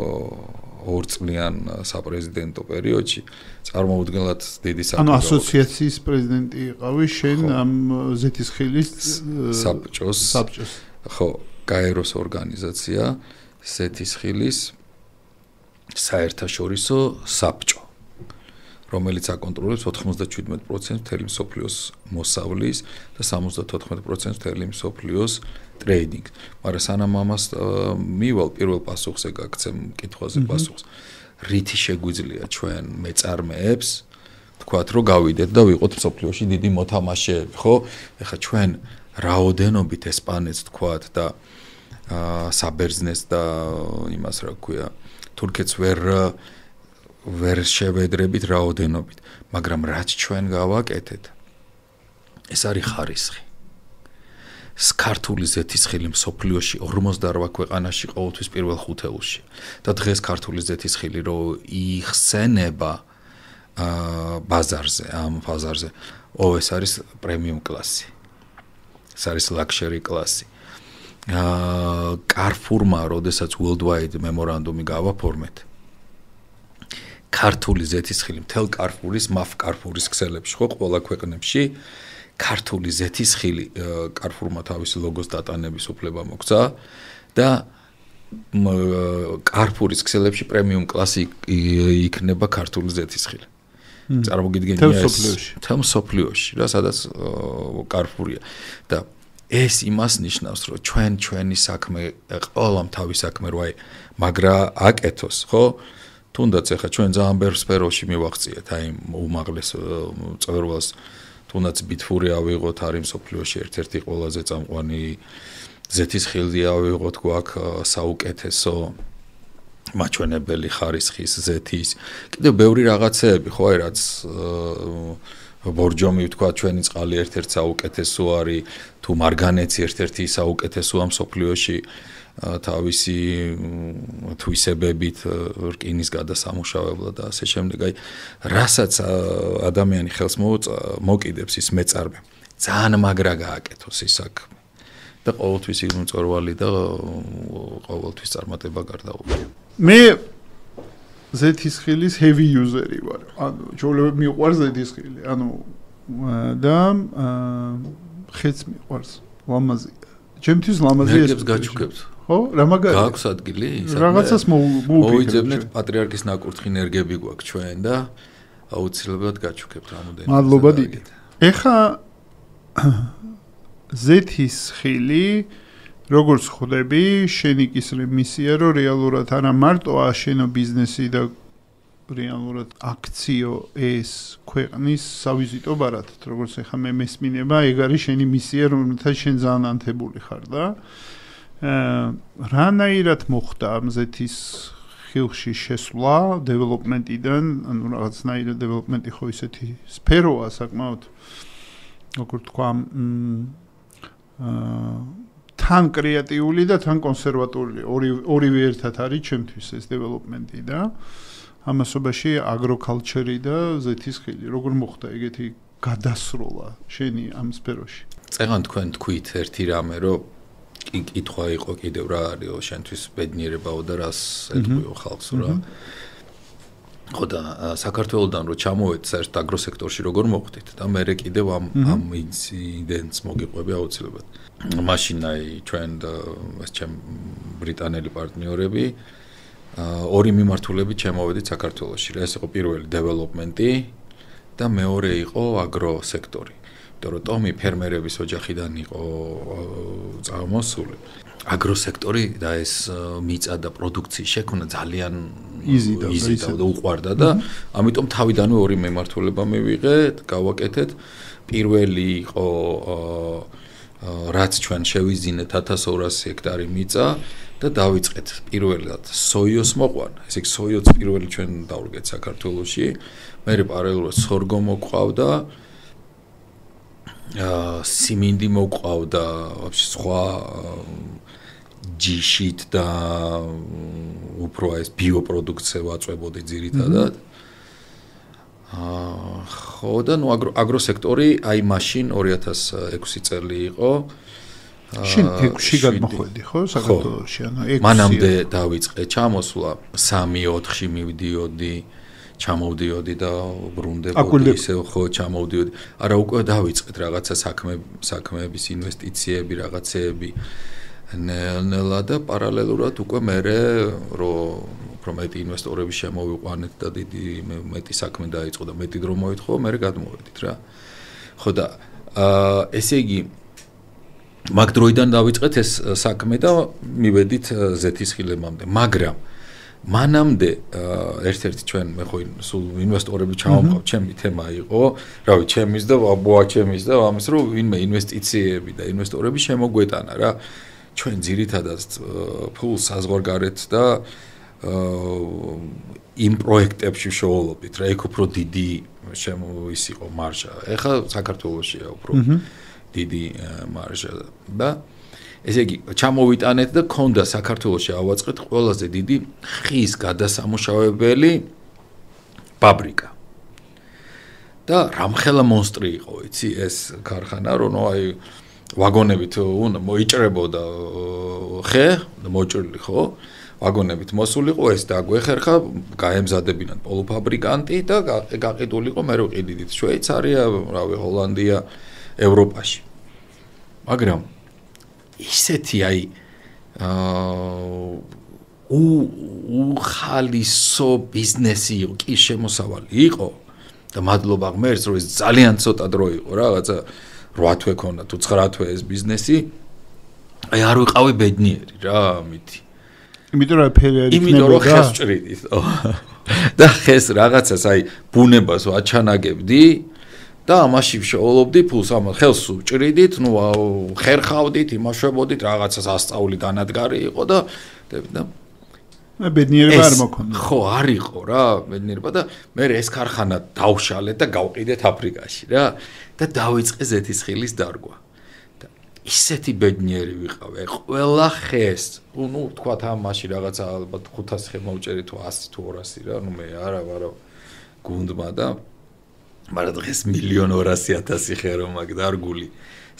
2 წლიან საპრეზიდენტო პერიოდში წარმოუდგენლად დიდი საფრთხე. ანუ ასოციაციის პრეზიდენტი იყავი შენ ამ ზეთისხილის საბჭოს. ხო, გაეროს ორგანიზაცია ზეთისხილის საერთაშორისო საბჭო, რომელიც აკონტროლებს 97% მთელი მსოფლიოს მოსავლის და 74% მთელი მსოფლიოს ტრეიდინგს. მაგრამ სანამ ამას მივალ პირველ პასუხზე გაგცემ კითხვაზე პასუხს. რითი შეგვიძლია ჩვენ მეწარმეებს თქვათ რომ გავიდეთ და ვიყოთ მსოფლიოში დიდი მოთამაშეები, ხო? ეხლა ჩვენ რაოდენობით ესპანეთს თქვათ და საბერძნეთს და იმას რა ქვია, თურქეთს ვერ შევედრებით რაოდენობით, მაგრამ რაც ჩვენ გავაკეთეთ, ეს არის ხარისხი. ქართული ზეთისხილი მსოფლიოში 58 ქვეყანაში ყოველთვის პირველ ხუთეულში და დღეს ქართული ზეთისხილი რო იხსენება ბაზარზე, ამ ბაზარზე, ეს არის პრემიუმ კლასი. ეს არის ლაქშერი კლასი. Carrefour-მა, როდესაც worldwide memorandum-ი გავაფორმეთ, ქართული ზეთისხილი მთელ Carrefour-ის, MAF Carrefour-ის ქსელებში, ხო, ყველა ქვეყნებში ქართული ზეთისხილი Carrefour-მა თავისი ლოგოს დატანების უფლება მოგცა და Carrefour-ის ქსელებში პრემიუმ კლასი იქნება ქართული ზეთისხილი. წარმოგიდგენია ეს მთელ მსოფლიოში, რა, სადაც Carrefour-ია და ეს იმას ნიშნავს, რომ ჩვენი საქმე, ყველამ თავის საქმე რო მაგრა აკეთოს, ხო? თუნდაც ახლა ჩვენ ძალიან ბევრ სფეროში მივაღწიეთ, აი უმაღლეს მწვერვალს, თუნდაც ბითფური ავიღოთ, არის მსოფლიოში ერთ-ერთი ყველაზე წამყვანი ზეთისხილი ავიღოთ, გვაქვს საუკეთესო მაჩვენებელი ხარისხის ზეთის, კიდევ ბევრი რაღაცეები, ხო, აი რაც ბორჯომი ვთქვა, ჩვენი წყალი ერთ-ერთი საუკეთესო არის, თუ მარგანეცი ერთ-ერთი საუკეთესოა მსოფლიოში თავისი თვისებებით რკინის გადასამუშავებლად და ასე შემდეგ. აი, რასაც ადამიანი ხელს მოკიდებს ის მეწარმე, ძალიან მაგრა გააკეთოს ის საქმე. და ყოველთვის ის მწვერვალი და ყოველთვის წარმატება გარდაუჭირ. მე ზეთისხილის heavy user-ი ვარ. ანუ ჩვეულებრივ მიყვარს ზეთისხილი. ანუ და ხეც მიყვარს ლამაზი. ჩემთვის ლამაზია ეს. გაჩუქებთ. ხო, რა მაგარი. გააქვს ადგილი? რაღაცას მოვიძებნეთ პატრიარქის ნაკურთხი ენერგიები გვაქვს ჩვენ და აუცილებლად გაჩუქებთ რამოდენიმე. მადლობა დიდი. ეხა ზეთისხილი როგორც ხვდები, შენი ის მისია, რომ რეალურად არა მარტო აშენო ბიზნესი და რეალურად აქციო ეს ქვეყნის სავიზიტო ბარათად, როგორც ეხა მე მესმინება, ეგ არის შენი მისია, რომელთაც შენ ძალიან ანთებული ხარ და რანაირად მოხდა ამ ზეთისხილში შესვლა დეველოპმენტიდან, ანუ რაღაცნაირად დეველოპმენტი ხო ისეთი სფეროა საკმაოდ, როგორ თქვა, თან კრეატიული და თან კონსერვატორული ორივე ერთად არის ჩემთვის ეს დეველოპმენტი და ამასობაში აგროკალჩერი და ზეთისხილი. როგორ მოხდა ეგეთი გადასროლა შენი ამ სფეროში? წეგან თქვენ თქვით ერთი რამე, რომ კითხვა იყო კიდევ რა არის შენთვის ბედნიერებაო და რას ეთქვიო ხალხს რა. ხო და საქართველოდან რო ჩამოვედი საერთოდ აგროსექტორში როგორ მოხვდით და მე კიდევ ამ ინციდენტს მოგიყვები აუცილებლად. მაშინ აი ჩვენ ეს ჩემ ბრიტანელი პარტნიორები ორი მიმართულებით ჩამოვედით საქართველოში. ეს იყო პირველი დეველოპმენტი და მეორე იყო აგროსექტორი. იმიტომ რომ ტომი ფერმერების ოჯახიდან იყო წამოსული. აგროსექტორი და ეს მიწა და პროდუქციის შექმნა ძალიან იზიდა და უყვარდა და ამიტომ თავიდანვე ორი მემართულება მივიღეთ, გავაკეთეთ. პირველი იყო რაც ჩვენ შევიზინეთ 1200 ჰექტარი მიწა და დავიწყეთ პირველად სოიოს მოყვანა. ესე იგი სოიოც პირველი ჩვენ დავუდგეთ საქართველოში. მერე პარალელურად სორგო მოყვავდა. სიმინდი მოყვავდა, ვაფშე სხვა ჯიშით და უფრო ეს ბიოპროდუქცია ვაწვებოდი ძირითადად. ხო და ნუ აგროსექტორი აი მაშინ 2006 წელი იყო. შენ 6-ში გადმოხვედი ხო საქართველოში, ანუ 6-ში. მანამდე დავიწყე ჩამოსვლა 3-4-ში მივდიოდი, ჩამოვდიოდი და ბრუნდებოდი ისე ხო ჩამოვდიოდი. არა უკვე დავიწყეთ რაღაცა საქმეების ინვესტიციები, რაღაცეები. ნელა და პარალელურად უკვე მერე რომ მეტი ინვესტორები შემოვიყვანეთ და დიდი მეტი საქმე დაიწყო და მეტი დრო მოითხოვა, მერე გადმოვედით რა. ხო და ესე იგი მაგ დროიდან დავიწყეთ ეს საქმე და მივედით ზეთისხილებამდე, მაგრამ მანამდე ერთ-ერთი ჩვენ მე ხო სულ ინვესტორები ჩავამყავ, ჩემი თემა იყო, რავი, ჩემის და ბოაჩემის და ამის რომ ვინმე ინვესტიციები და ინვესტორები შემოგვეტანა რა. ჩვენ ძირითადად ფულს საზღვარგარეთ და იმ პროექტებში შოულობთ რა, ეგ უფრო დიდი ის იყო მარჟა. ეხლა საქართველოშია უფრო დიდი მარჟა და ესე იგი ჩამოვიტანეთ და ქონდა საქართველოში ავაწყეთ ყველაზე დიდი ხის გადასამუშავებელი ფაბრიკა. და რამხელა მონსტრი იყო, იცი, ეს ქარხანა, რომ აი ვაგონებით უნდა მოიჭრებოდა ხე, მოჭრილი ხო? ვაგონებით მოსულიყო ეს და გვეხერხა გაემზადებინათ პოლოფაბრიკანტი და გაყიდულიყო მე რო ყიდით შვეიცარია, რავი, ჰოლანდია, ევროპაში. მაგრამ ისეთი აი უხალისო ბიზნესი იყო, კი შემოსავალი იყო და მადლობა ღმერთს, რომ ეს ძალიან ცოტა დრო იყო რაღაცა 8 თვე ქონდა თუ 9 თვე ეს ბიზნესი. აი არ ვიყავი ბედნიერი რა ამითი. იმიტომ რომ ფერი არ იქნებოდა. იმიტომ რომ ხეს ჭრიდით. და ხეს რაღაცას აი ბუნებას ვაჩანაგებდი და ამაში ვშოულობდი ფულს, ამ ხელს ჭრიდით, ნუ ხერხავდით, იმაშვებოდით, რაღაცას ასწავლი დანადგარი იყო და ბედნიერება არ მოქონდა. ხო, არ იყო რა, ბედნიერება და მე ეს ქარხანა დავშალეთ და გავყიდეთ აფრიკაში რა და დავიწყე ზეთისხილის დარგვა. და ისეთი ბედნიერი ვიყავე, ყველა ხეს, ნუ თქვათ ამაში რაღაცა ალბათ 500 ხე მოვჭერი თუ 100 თუ 200 რა, ნუ მე არა გუნდმა და მაგრამ დღეს 1.200.000 ხე რომ მაგ დარგული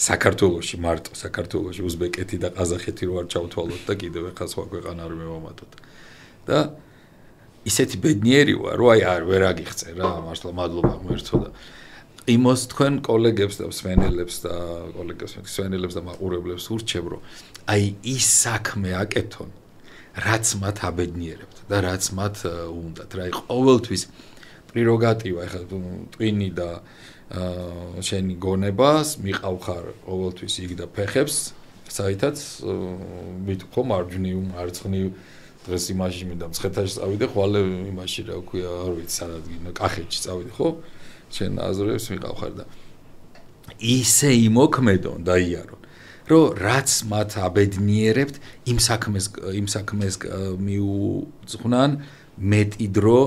საქართველოში მარტო საქართველოში უზბეკეთი და ყაზახეთი რო არ ჩავთვალოთ და კიდევ ახლა სხვა ქვეყანა არ მევამატოთ. და ისეთი ბედნიერი ვარ, რომ აი არ ვერ აგიღწე რა, მართლა მადლობა ღმერთო და იმოს თქვენ კოლეგებს და მსმენელებს და მსმენელებს და მაყურებლებს ურჩევ, რომ აი ის საქმე აკეთონ, რაც მათ აბედნიერებთ და რაც მათ უნდათ რა, აი ყოველთვის პრეროგატივა, ეხლა ტვინი და შენი გონებას მიყავხარ ყოველთვის იქ და ფეხებს, საერთოდ მითქო მარჯვნივ, მარცხნივ დღეს იმაში მინდა მცხეთაში წავიდე, ხვალე იმაში რა ქვია, არ ვიცი სადაც გინდა, კახეთში წავიდე, ხო? შენ აზრებს მიყავხარ და ისე იმოქმედონ და იარონ, რომ რაც მათ აბედნიერებთ, იმ საქმეს მიუძღვნან მეტი დრო,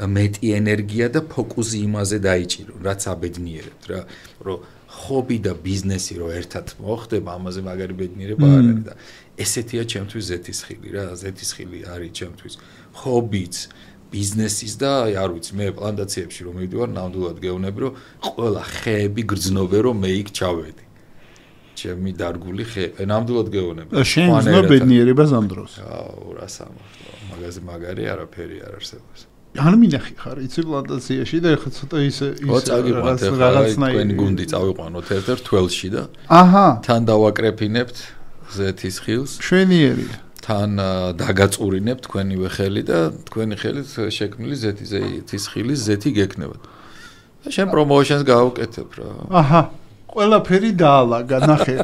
მეტი ენერგია და ფოკუსი იმაზე დაიჭირონ, რაც აბედნიერებთ რა, რომ ჰობი და ბიზნესი რო ერთად მოხდება, ამაზე მაგარი ბედნიერება არ არის და ესეთია ჩემთვის ზეთისხილი რა, ზეთისხილი არის ჩემთვის ჰობიც, ბიზნესის და არ ვიცი, მე პლანტაციებში რომ მივდივარ, ნამდვილად გეუბნები, რომ ყველა ხეები გრძნობენ, რომ მე იქ ჩავედი. ჩემი დარგული ხეები, ნამდვილად გეუბნები. შენ ზნო ბედნიერებას ამ დროს. აუ, რა სამართლო, მაგაზე მაგარი არაფერი არ არსებობს. არ მინახი ხარ, იცი პლანტაციაში და ეხლა ცოტა ისე რაღაცნაირი თქვენი გუნდი წავიყვანოთ ერთ-ერთ 12-ში და თან დავაკრეფინებთ ზეთისხილს. შვენიერია. თან დაგაწურინებთ თქვენივე ხელი და თქვენი ხელით შექმნილი ზეთისხილის ზეთი გექნებათ. და შენ პრომოუშენს გავუკეთებ რა. ყველაფერი დაალაგა, ნახე.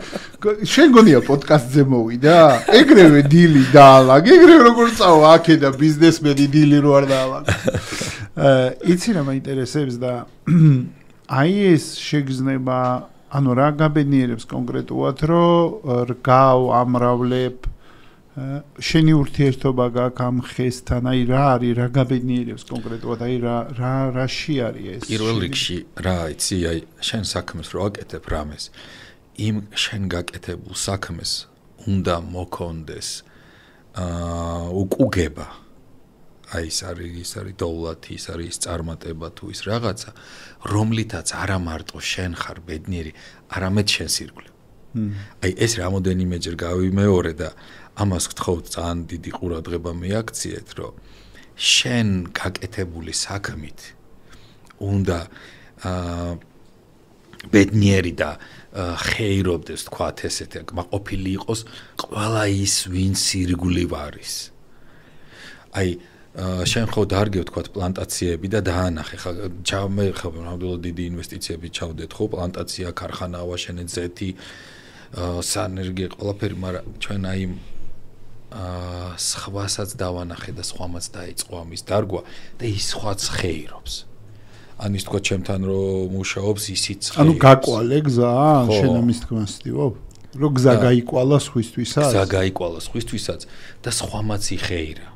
შენ გონია პოდკასტზე მოვიდა? ეგრევე დილი დაალაგა, ეგრევე როგორ წავა აქედა ბიზნესმენი დილი რო არ დაალაგა. იცი რა მაინტერესებს და აი ეს შეგრძნება, ანუ რა გაბედნიერებს კონკრეტულად, რომ რგავ, ამრავლებ, შენი ურთიერთობა გაქვს ამ ხესთან, აი რა არის, რა გაბედნიერებს კონკრეტულად, აი რაში არის ეს? პირველ რიგში რა იცი, აი შენ საქმეს რო აკეთებ რამეს, იმ შენ გაკეთებულ საქმეს უნდა მოქონდეს უკუგება. აი ის არის დოვლათი, ის არის წარმატება თუ ის რაღაცა, რომლითაც არა მარტო შენ ხარ ბედნიერი, არამედ შენს ირგვლივ. აი ეს რამოდენიმეჯერ გავიმეორე და ამას გთხოვთ ძალიან დიდი ყურადღება მიაქციეთ, რომ შენ გაკეთებული საქმით უნდა ბედნიერი და ხეირობდეს, თქვათ ესეთი, კმაყოფილი იყოს ყველა ის, ვინც ირგვლივ არის. აი შენ ხო დარგევ თქვათ პლანტაციები და დაანახე ხა მე ხო ნამდვილად დიდი ინვესტიციები ჩავდეთ ხო პლანტაცია, ქარხანა ავაშენეთ, ზეთი, საენერგიო ყველაფერი, მაგრამ ჩვენ აი სხვასაც დავანახე და სხვამაც დაიწყო ამის დარგვა და ის სხვაც ხეირობს. ან ის თქვა ჩემთან რომ მუშაობს, ისიც ხეირობს. ანუ გაკვალე გზა, შენ ამის თქმას ვთქვი, რომ გზა გაიკვალა სხვისთვისაც. გზა გაიკვალა სხვისთვისაც და სხვამაც იხეირა.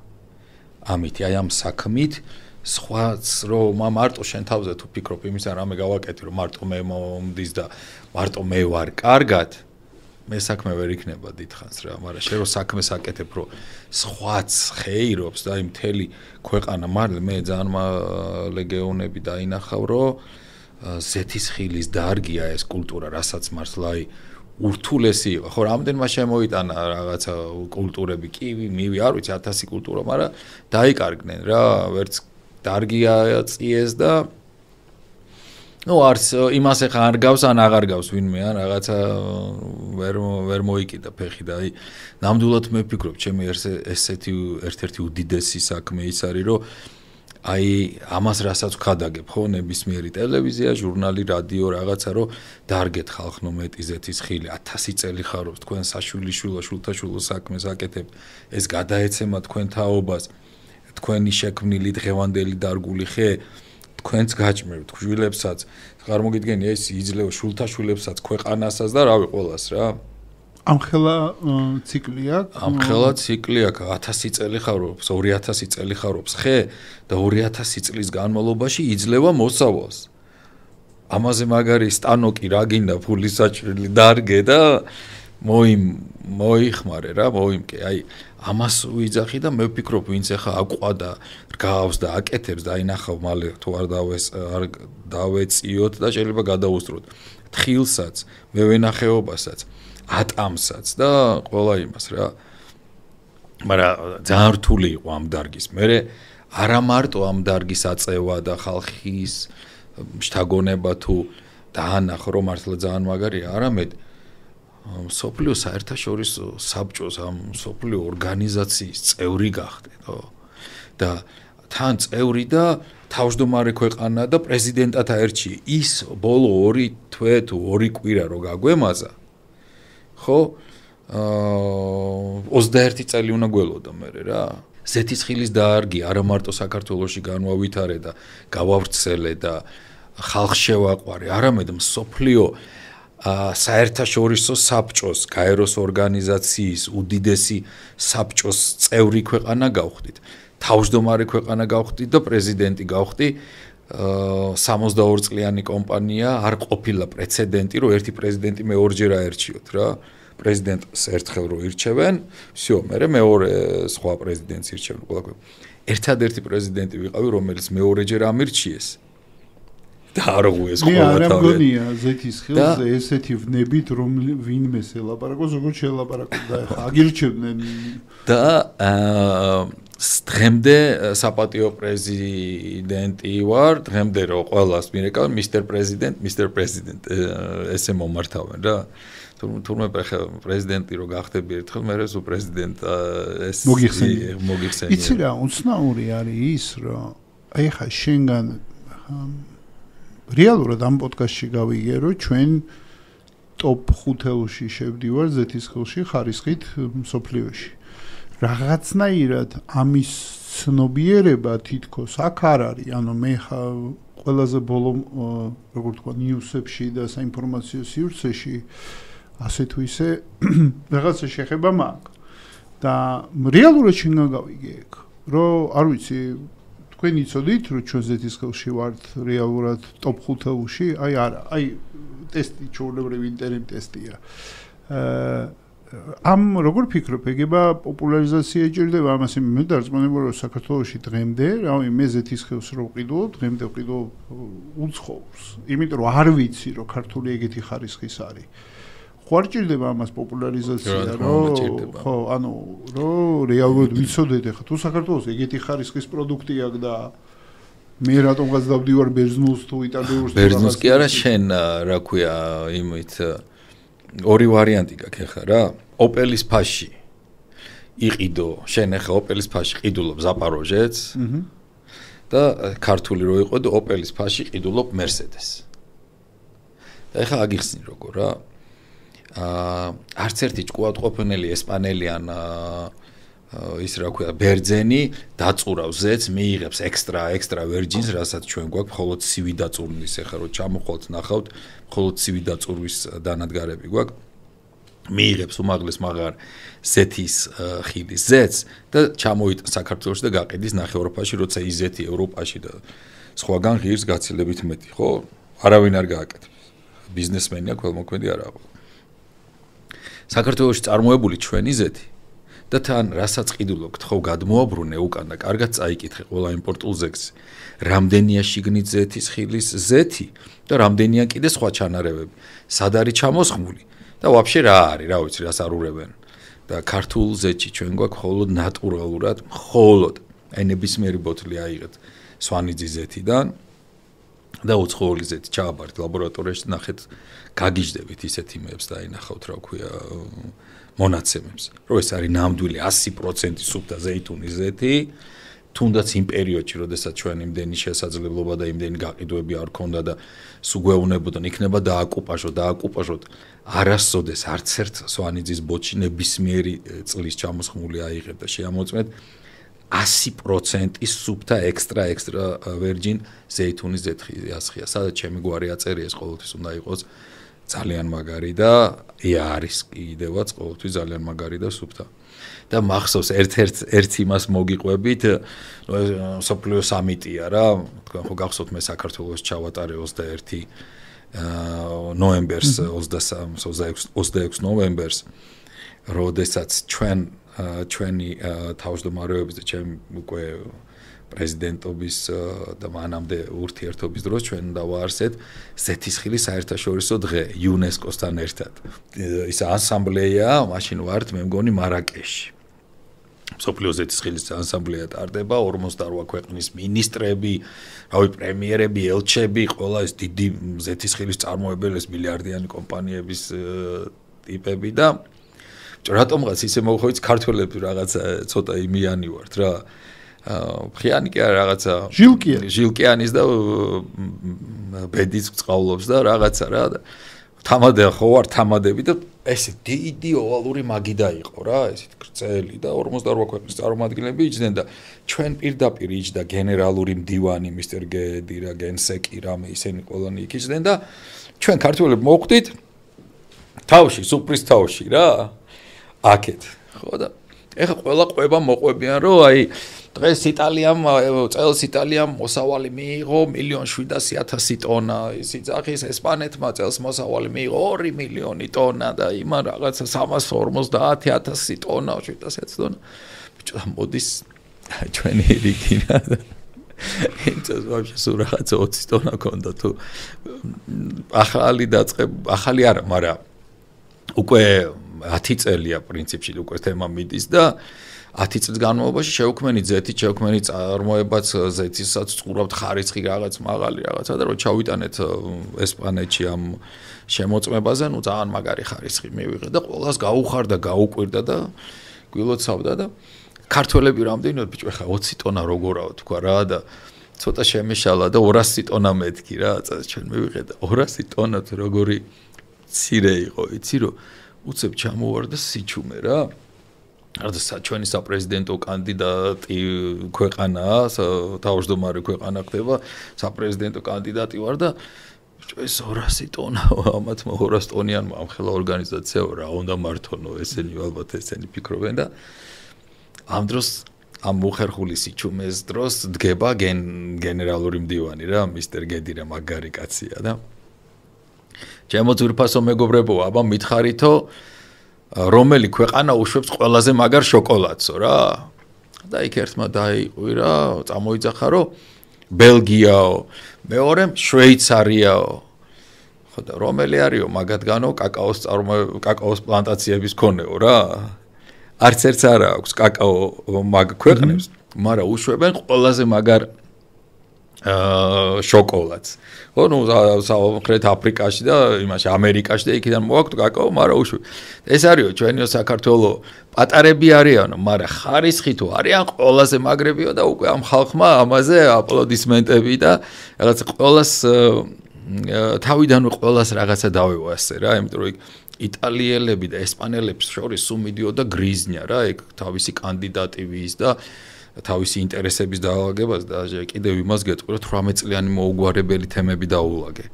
ამით აი ამ საქმით სხვაც რომ მარტო შენ თავზე თუ ფიქრობ იმისა რამე გავაკეთე რომ მარტო მე მომდის და მარტო მე ვარ კარგად მე საქმე ვერ იქნება დიდხანს რა, მაგრამ შენ რო საქმეს აკეთებ რომ სხვაც ხეირობს და აი მთელი ქვეყანა მართლა მე ძალიან ლეგეონები დაინახავ რომ ზეთისხილის დარგია ეს კულტურა, რასაც მართლა აი ურთულესი იყო. ხო, რამდენმა შემოიტანა რაღაცა კულტურები, კივი, მივი, არ ვიცი 1000 კულტურა, მაგრამ დაიკარგნენ რა, ვერც დარგი აწიეს და ნუ არც იმას ახლა არ გავს ან აღარ გავს ვინმე ან რაღაცა ვერ მოიკიდა ფეხი და აი ნამდვილად მე ვფიქრობ, ჩემი ესეთი ერთ-ერთი უდიდესი საქმე ის არის, რომ აი ამას რასაც ვქადაგებ ხო ნებისმიერი ტელევიზია, ჟურნალი, რადიო რაღაცა რომ დარგეთ ხალხნო მეტი ზეთისხილი 1000 წელი ხარობს თქვენ საშვილიშვილო შულთაშვილო საქმეს აკეთებთ, ეს გადაეცემა თქვენ თაობას, თქვენი შექმნილი დღევანდელი დარგული ხე თქვენც გაჭმევთ შვილებსაც, წარმოგიდგენია ეს იძლევა შულთაშვილებსაც, ქვეყანასაც და რავი ყველას რა. ამხელა ციკლი აქვს? ამხელა ციკლი აქვს 1000 წელი ხარობს, 2000 წელი ხარობს ხე და 2000 წლის განმავლობაში იძლევა მოსავალს. ამაზე მაგარი სტანოკი რა გინდა ფულის საჭრელი დარგე და მოიხმარე რა, მოიმკე. აი ამას ვიძახი და მე ვფიქრობ, ვინც ახლა აყვადა, რგავს და აკეთებს და აი ნახავ მალე თუ არ დავეწიოთ და შეიძლება გადაუსწროთ თხილსაც, მევენახეობასაც, ატამსაც და ყველა იმას რა. მაგრამ ძალიან რთული იყო ამ დარგის. მე არა მარტო ამ დარგის აწევა და ხალხის შთაგონება თუ დაანახო რომ მართლა ძალიან მაგარია, არამედ სოფლიო საერთაშორისო საბჭოს ამ სოფლიო ორგანიზაციის წევრი გახდე, ხო? და თან წევრი და თავმჯდომარე ქვეყანა და პრეზიდენტად აერჩიე. ის ბოლო 2 თვე თუ 2 კვირა რო გაგვემაზა, ხო? 21 წელი უნდა გველოდა მე რა. ზეთისხილის დარგი არა მარტო საქართველოში განვავითარე და გავავრცელე და ხალხს შევაყვარე, არამედ მსოფლიო საერთაშორისო საბჭოს, გაეროს ორგანიზაციის უდიდესი საბჭოს წევრი ქვეყანა გავხდით. თავმჯდომარე ქვეყანა გავხდით და პრეზიდენტი გავხდი. 62 წლიანი კომპანია არ ყოფილა პრეცედენტი, რომ ერთი პრეზიდენტი მეორჯერ აერჩიოთ რა. პრეზიდენტს ერთხელ რო ირჩევენ, всё, მე მეორე სხვა პრეზიდენტს ირჩევენ ყველაფერი. ერთადერთი პრეზიდენტი ვიყავი, რომელიც მეორეჯერ ამირჩიეს. და არ ღვიეს ყველა თავი. მე არ მგონია ზეთისხილზე ესეთი ვნებით რომ ვინმეს ელაპარაკოს, როგორც შეელაპარაკოს და ახლა აგირჩევდნენ და დღემდე საპატიო პრეზიდენტი ვარ, დღემდე რო ყველას მირეკავ მისტერ პრეზიდენტ ესე მომართავენ რა. თურმე პრეზიდენტი რო გახდები ერთხელ, მე სულ პრეზიდენტ ეს მოგიხსენია. იცი რა, უცნაური არის ის, რომ აი ხა შენგან რეალურად ამ პოდკასტში გავიგე, რომ ჩვენ ტოპ 5-ში შევდივარ ზეთისხილში ხარისხით მსოფლიოში. რაღაცნაირად ამის ცნობიერება თითქოს აქ არ არის, ანუ მე ყველაზე ბოლო როგორ თქვა ნიუსებში და საინფორმაციო სივრცეში ასე თუ ისე რაღაცა შეხება მაქვს და რეალურად შეგნა გავიგე ეგ რომ არ ვიცი თქვენ იცოდით რომ ჩვენ ზეთისხილში ვართ რეალურად ტოპ 5-ში აი არა აი ტესტი ჩვეულებრივი ინტერნეტ ტესტია ამ როგორ ფიქრობ ეგება პოპულარიზაცია ეჭირდება ამას მე დარწმუნებული რომ საქართველოში დღემდე რავი მე ზეთისხილს რო ვყიდულობ დღემდე ვყიდულობ უცხოურს იმიტომ რომ არ ვიცი რომ ქართული ეგეთი ხარისხის არის ხო არ ჭირდება ამას პოპულარიზაცია რომ ხო ანუ რომ რეალურად ვიცოდეთ ახლა თუ საქართველოს ეგეთი ხარისხის პროდუქტი აქვს და მე რატომღაც დავდივარ ბერძნულს თუ იტალიურს ბერძნულს კი არა შენ რა ქვია იმით ორი ვარიანტი გაქვს ახლა რა ოპელის ფაში იყიდო შენ ახლა ოპელის ფაში ყიდულობ ზაპაროჟეც და ქართული რო იყო და ოპელის ფაში ყიდულობ მერსედეს და ახლა აგიხსნი როგორ რა არც ერთი ჭკუატყოფნელი ესპანელიან ის რა ქვია ბერძენი დაწურავს ზეთს მიიღებს ექსტრა ვერჯინს რასაც ჩვენ გვაქვს მხოლოდ ცივი დაწურვის ახლა რო ჩამოხვალთ ნახავთ მხოლოდ ცივი დაწურვის დანადგარები გვაქვს მიიღებს უმაღლეს მაღარ ზეთის ხილის ზეთს და ჩამოიტანს საქართველოში და გაყიდის ნახევარფაში როცა ის ზეთი ევროპაში და სხვაგან ღირს გაცილებით მეტი ხო არავინ არ გააკეთებს ბიზნესმენია ქველმოქმედი არ აქვს საქართველოში წარმოებული ჩვენი ზეთი და თან რასაც ყიდულობთ ხო გადმოაბრუნე უკან და კარგად წაიკითხე ყველა იმპორტულ ზეგს რამდენია შიგნით ზეთის ხილის ზეთი და რამდენია კიდე სხვა ჩანარევები სად არის ჩამოსხმული და ვაფშე რა არის რა ვიცი რას არურებენ და ქართულ ზეთში ჩვენ გვაქვს მხოლოდ ნატურალურად მხოლოდ აი ნებისმიერი ბოთლი აიღეთ სვანიძის ზეთიდან და უცხოური ზეთი ჩააბართ ლაბორატორიაში ნახეთ გაგიჟდებით ისეთ იმებს და აინახავთ რა ქვია მონაცემებს რომ ეს არის ნამდვილი 100% სუფთა ზეითუნის ზეთი თუნდაც იმ პერიოდში როდესაც ჩვენ იმდენი შესაძლებლობა და იმდენი გაყიდვები არ ქონდა და სუგვეუნებოდან იქნება დააკუპაჟოთ არასოდეს არც ერთ სვანიძის ბოთლში ნებისმიერი წლის ჩამოსხმული აიღეთ და შეამოწმეთ 100% სუფთა ექსტრა ვერჯინ ზეითუნის ზეთხია სადაც ჩემი გვარი აწერია ეს ყოველთვის უნდა იყოს ძალიან მაგარი და არის კიდევაც ყოველთვის ძალიან მაგარი და სუფთა და მახსოვს ერთ იმას მოგიყვებით სოფლიო სამიტია რა თქვენ ხო გახსოვთ მე საქართველოს ჩავატარე 21 ნოემბერს 26 ნოემბერს როდესაც ჩვენი თავმჯდომარეობის და ჩემი უკვე პრეზიდენტობის და მანამდე ურთიერთობის დროს ჩვენ დავაარსეთ ზეთისხილის საერთაშორისო დღე იუნესკოსთან ერთად. ის ანსამბლეა, მაშინ ვართ მე მგონი მარაკეში. მსოფლიო ზეთისხილის ანსამბლეა ტარდება 48 ქვეყნის მინისტრები, რავი პრემიერები, ელჩები, ყველა ეს დიდი ზეთისხილის წარმოებელს მილიარდიანი კომპანიების ტიპები და რატომღაც ისე მოხოიც ქართველები რაღაც ცოტა იმიანი ვართ რა ფრიანი კი არა რაღაცა ჟილკიანის და ბედის წყავლობს და რაღაცა რა თამადე ხო ვარ თამადები და ესე დიდი ოვალური მაგიდა იყო რა ესეთ გრძელი და 48 ქვეყნის წარმომადგენლები იჯდნენ და ჩვენ პირდაპირ იჯდა გენერალური მდივანი მისტერ გედი რა გენსეკი რამე ისინი ყველანი იქ იჯდნენ და ჩვენ ქართველები მოვხვდით თავში სუპრის თავში რა აქეთ ხო და ეხა ყველა ყვება მოყვებიან რომ აი დღეს წელს იტალიამ მოსავალი მიიღო 1,700,000 ტონა ის იძახის ესპანეთმა წელს მოსავალი მიიღო 2 მილიონი ტონა და იმან რაღაცა 350,000 ტონა 700 ტონა ბიჭო მოდის ჩვენი რიგი რა ეს ვაფშე სულ რაღაცა 20 ტონა ქონდა თუ ახალი არა მაგრამ უკვე 10 წელია პრინციპში უკვე თემა მიდის და 10 წლის განმავლობაში შევქმნით ზეთი, შევქმნით წარმოებაც ზეთისაც წურავთ ხარისხი რაღაც მაღალი რაღაცა და რომ ჩავიტანეთ ესპანეთში ამ შემოწმებაზე, ნუ ძალიან მაგარი ხარისხი მივიღე და ყველას გაუხარდა, გაუკვირდა და გვილოცავდა და ქართველები რამდენად ბიჭო ხა 20 ტონა როგორაო თქვა რა და ცოტა შემეშალა და 200 ტონა მეთქი რა, ჩვენ მივიღე და 200 ტონა თუ როგორი ცირე იყო, იცი რომ უცებ ჩამოვარდა სიჩუმე რა. რადგან ჩვენი საპრეზიდენტო კანდიდატი ქვეყანაა, თავმჯდომარე ქვეყანა ხდება, საპრეზიდენტო კანდიდატი ვარ და ეს 200 ტონა ამათ 200 ტონიანმა ამხელა ორგანიზაციაა რა უნდა მართონო ესენი ალბათ ესენი ფიქრობენ და ამ დროს ამ მოხერხული სიჩუმეს დროს დგება გენერალური მდივანი რა მისტერ გედირა მაგარი კაცია და ჩემო ძვირფასო მეგობრებო აბა მითხარითო რომელი ქვეყანა უშვებს ყველაზე მაგარ შოკოლადსო რა და იქ ერთმა დაიყვირა წამოიძახა რომ ბელგიაო მეორე შვეიცარიაო ხო და რომელი არისო მაგათგანო კაკაოს პლანტაციების მქონეო რა არც ერთს არ აქვს კაკაო მაგ ქვეყნებს მაგრამ უშვებენ ყველაზე მაგარ შოკოლადს ხო ნუ სამხრეთ აფრიკაში და იმაში ამერიკაში და იქიდან მოაქვს კაკაო მაგრამ უშვებ ეს არისო ჩვენიო საქართველო პატარები არიანო მაგრამ ხარისხი თუ არიან ყველაზე მაგრებიო და უკვე ამ ხალხმა ამაზე აპლოდისმენტები და რაღაც ყველას თავიდანვე ყველას რაღაცა დავევასე რა იმიტომ რომ იტალიელები და ესპანელებს შორის სულ მიდიოდა გრიზნია რა ეგ თავისი კანდიდატი ვის და თავისი ინტერესების დაალაგებას და კიდევ იმას გეტყვი რომ 18 წლიანი მოუგვარებელი თემები დაულაგე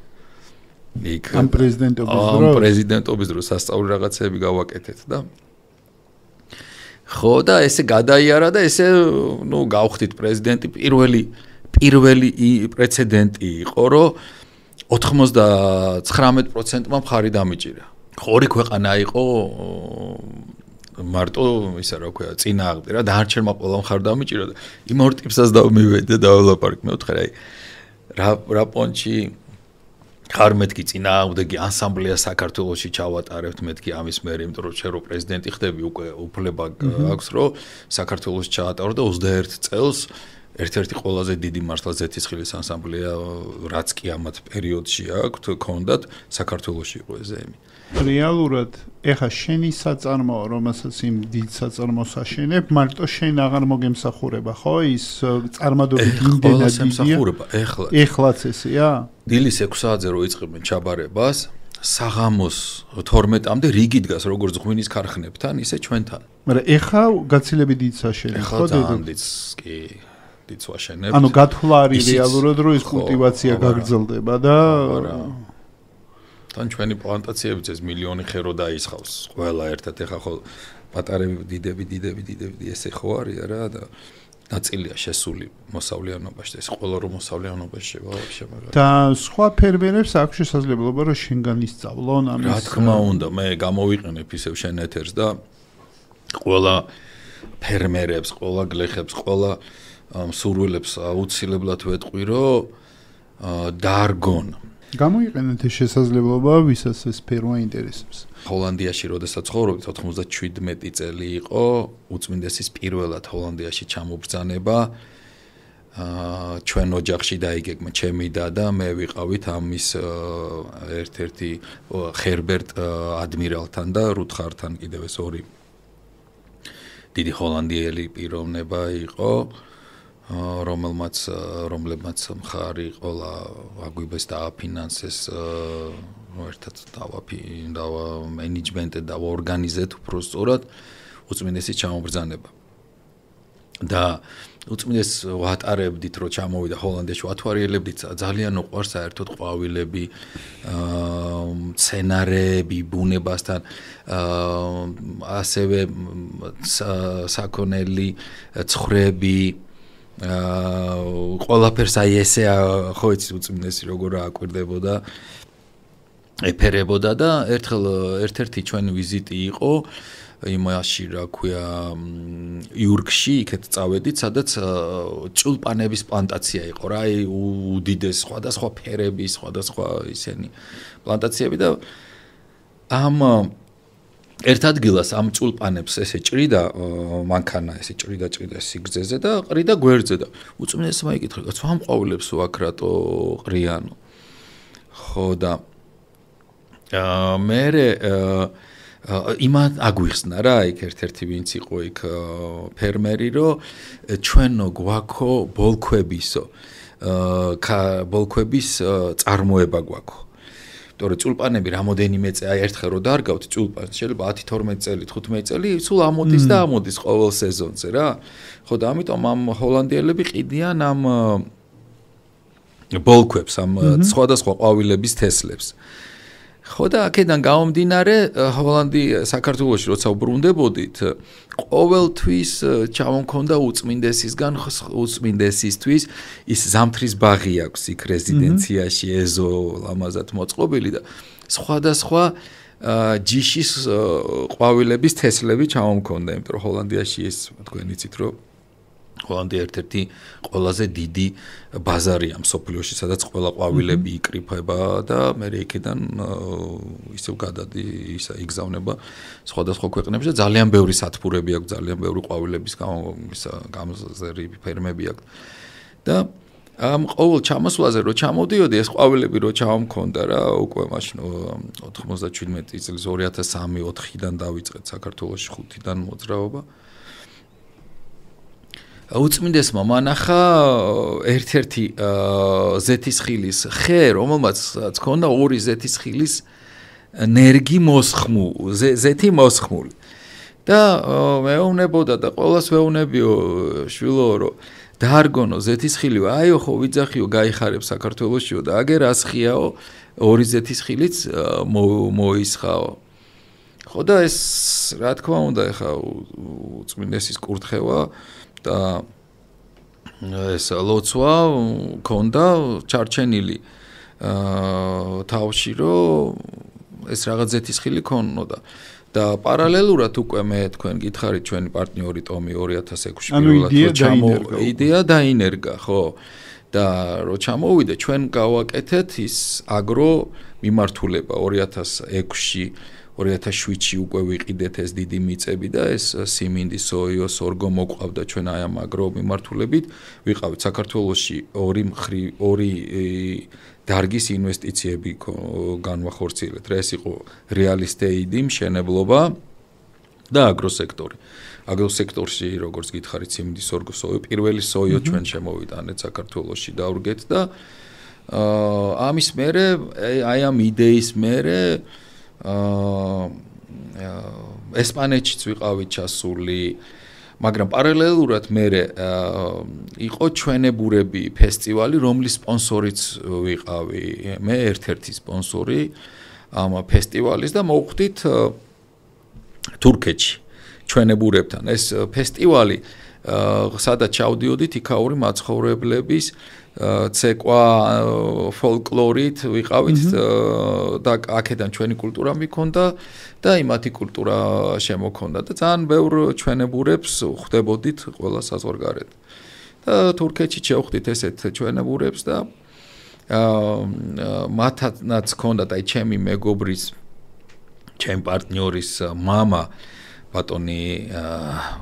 იქ ამ პრეზიდენტობის დროს სასწაული რაღაცები გავაკეთეთ და ხო და ესე გადაიარა და ესე ნუ გავხდით პრეზიდენტი პირველი პრეცედენტი იყო რომ 99%-მა მხარი დამიჭირა ორი ქვეყანა იყო მარტო ისა რა ქვია წინააღმდეგ რა დაარჩენმა ყველა მხარ დამიჭირა და იმ ორ ტიპსაც დავმივედი და დაველაპარაკ მეოთხე რა პონჩი ხარ მეთქი წინააღმდეგი ასამბლეა საქართველოში ჩავატარებთ მეთქი ამის მერე იმიტომ რომ შენ რო პრეზიდენტი ხდები უკვე უფლება აქვს რომ საქართველოში ჩაატარო და 21 წელს ერთ-ერთი ყველაზე დიდი მართლა ზეთისხილის ასამბლეა რაც კი ამათ პერიოდში აქვს ქონდათ საქართველოში იყო ეზემი რეალურად ეხა შენი საწარმოო რომელსაც იმ დიდ საწარმოს აშენებ მარტო შენ აღარ მოგემსახურება ხო ის წარმადობით იმდენად დიდია ეხლაც ესეა დილის 6 საათზე რო იწყებენ ჩაბარებას საღამოს 12-მდე რიგი დგას როგორც ღვინის ქარხნებთან ისე ჩვენთან მაგრამ ეხა გაცილებით დიდ საშენებ ხო დედაც კი დიდ ვაშენებ ანუ გათვლა არის რეალურად რომ ის კულტივაცია გაგრძელდება და თან ჩვენი პლანტაციებიც ეს მილიონი ხერო დაისხავს ყველა ერთად ეხა ხო პატარები დიდები ესე ხო არის რა და ნაწილია შესული მოსავლიანობაში ეს ყველა რომ მოსავლიანობაში შევა და სხვა ფერმერებს აქვს შესაძლებლობა რომ შენგან ისწავლონ ამის რა თქმა უნდა მე გამოვიყენებ ისევ შენ ეთერს და ყველა ფერმერებს ყველა გლეხებს ყველა მსურველებს აუცილებლად ვეტყვი რომ დაარგონ გამოიყენეთ ეს შესაძლებლობა ვისაც ეს სფერო აინტერესებს ჰოლანდიაში როდესაც ცხოვრობთ 97 წელი იყო უწმინდესის პირველად ჰოლანდიაში ჩამობრძანება ჩვენ ოჯახში დაიგეგმა ჩემი და მე ვიყავით ამის ერთ-ერთი ხერბერტ ადმირალთან და რუთხართან კიდევ ეს ორი დიდი ჰოლანდიელი პიროვნება იყო რომლებმაც მხარი ყოლა აგვიბეს და ფინანსეს ერთად დავა მენეჯმენტი და ორგანიზეთ უფრო სწორად უწმინდესის ჩამობრძანება და უწმინდეს ვატარებდით რომ ჩამოვიდა ჰოლანდიაში ვათვალიერებდით ძალიან უყვარს საერთოდ ყვავილები სცენარეები ბუნებასთან ასევე საქონელი ცხრები ყველაფერს აი ესე ხო იცი უწმინდესი როგორ აკვირდებოდა ეფერებოდა და ერთხელ ერთ-ერთი ჩვენი ვიზიტი იყო იმაში რა ქვია იურგში იქეთ წავედით სადაც ჭულპანების პლანტაცია იყო რა აი უდიდეს სხვადასხვა ფერების სხვადასხვა ისენი პლანტაციები და ამ ერთ ადგილას ამ ჭულპანებს ესე ჭრიდა მანქანა ესე ჭრიდა სიგრძეზე და ყრიდა გვერდზე და უწმინდესმა იკითხა კაცო ამ ყვავილებს ვაქ რატო ყრიანო ხო და მერე იმან აგვიხსნა რა იქ ერთ-ერთი ვინც იყო იქ ფერმერი რომ ჩვენო გვაქო ბოლქვებისო ბოლქვების წარმოება გვაქო იმიტომ რომ წულპანები რამოდენიმე წელი აი ერთხელ რო დარგავთ წულპანს შეიძლება 10-12 წელი 15 წელი სულ ამოდის და ამოდის ყოველ სეზონზე რა ხო და ამიტომ ამ ჰოლანდიელები ყიდიან ამ ბოლქვებს ამ სხვადასხვა ყვავილების თესლებს ხო და აქედან გამომდინარე საქართველოში როცა უბრუნდებოდით ყოველთვის ჩამომქონდა უწმინდესისგან უწმინდესისთვის ის ზამთრის ბაღი აქვს იქ რეზიდენციაში ეზო ლამაზად მოწყობილი და სხვადასხვა ჯიშის ყვავილების თესლები ჩამომქონდა იმიტომ რომ ჰოლანდიაში ეს თქვენ იცით რომ ჰოლანდია ერთ-ერთი ყველაზე დიდი ბაზარია მსოფლიოში, სადაც ყველა ყვავილები იკრიფება და მე იქიდან ისევ გადადი იგზავნება სხვადასხვა ქვეყნებში და ძალიან ბევრი სათბურები აქვს, ძალიან ბევრი ყვავილების გამზერი ფერმები აქვს. და ამ ყოველ ჩამოსვლაზე რო ჩამოდიოდი, ეს ყვავილები რო ჩამომქონდა რა, უკვე მაშინ 97 წლის 2003-4-დან დავიწყეთ საქართველოში 5-დან მოძრაობა. უწმინდესმა მანახა ერთ-ერთი ზეთისხილის ხე, რომელმაც ჰქონდა ორი ზეთისხილის ნერგი მოსხმული, ზეთი მოსხმული. და მეუბნებოდა და ყველას ვეუბნებიო შვილო, რომ დაარგონო ზეთისხილი, აიო ხო ვიძახიო, გაიხარებ საქართველოსიო და აგერ ასხიაო, ორი ზეთისხილიც მოისხაო. ხო და ეს რა თქმა უნდა, ეხა უწმინდესის კურთხევა და ეს ლოცვა ქონდა ჩარჩენილი თავში რომ ეს რაღაც ზეთისხილი ქონოდა და პარალელურად უკვე მე თქვენ გითხარით ჩვენი პარტნიორი ტომი 2006-ში პირველად იდეა დაინერგა ხო და რო ჩამოვიდა ჩვენ გავაკეთეთ ის აგრო მიმართულება 2006-ში 2007-ში უკვე ვიყიდეთ ეს დიდი მიწები და ეს სიმინდი, სოიო, სორგო მოყვავდა ჩვენ აი ამ აგრო მიმართულებით. ვიყავით საქართველოში ორი დარგის ინვესტიციები განვახორციელეთ. რა ეს იყო რეალისტეიდი, მშენებლობა და აგროსექტორი. აგროსექტორში როგორც გითხარით სიმინდი, სორგო, სოიო, პირველი სოიო ჩვენ შემოვიტანეთ საქართველოში დავრგეთ და ამის მერე აი ამ იდეის მერე ესპანეთშიც ვიყავით ჩასული, მაგრამ პარალელურად მერე იყო ჩვენებურები ფესტივალი, რომლის სპონსორიც ვიყავი. მე ერთ-ერთი სპონსორი ამ ფესტივალის და მოვხვდით თურქეთში ჩვენებურებთან. ეს ფესტივალი სადაც ჩავდიოდით იქაური მაცხოვრებლების ცეკვა ფოლკლორით ვიყავით და აქედან ჩვენი კულტურა მიქონდა და იმათი კულტურა შემოქონდა და ძალიან ბევრ ჩვენებურებს ხვდებოდით ყველა საზღვარგარეთ. და თურქეთში შევხვდით ესეთ ჩვენებურებს და მათაც ჰქონდათ აი ჩემი მეგობრის ჩემი პარტნიორის მამა ბატონი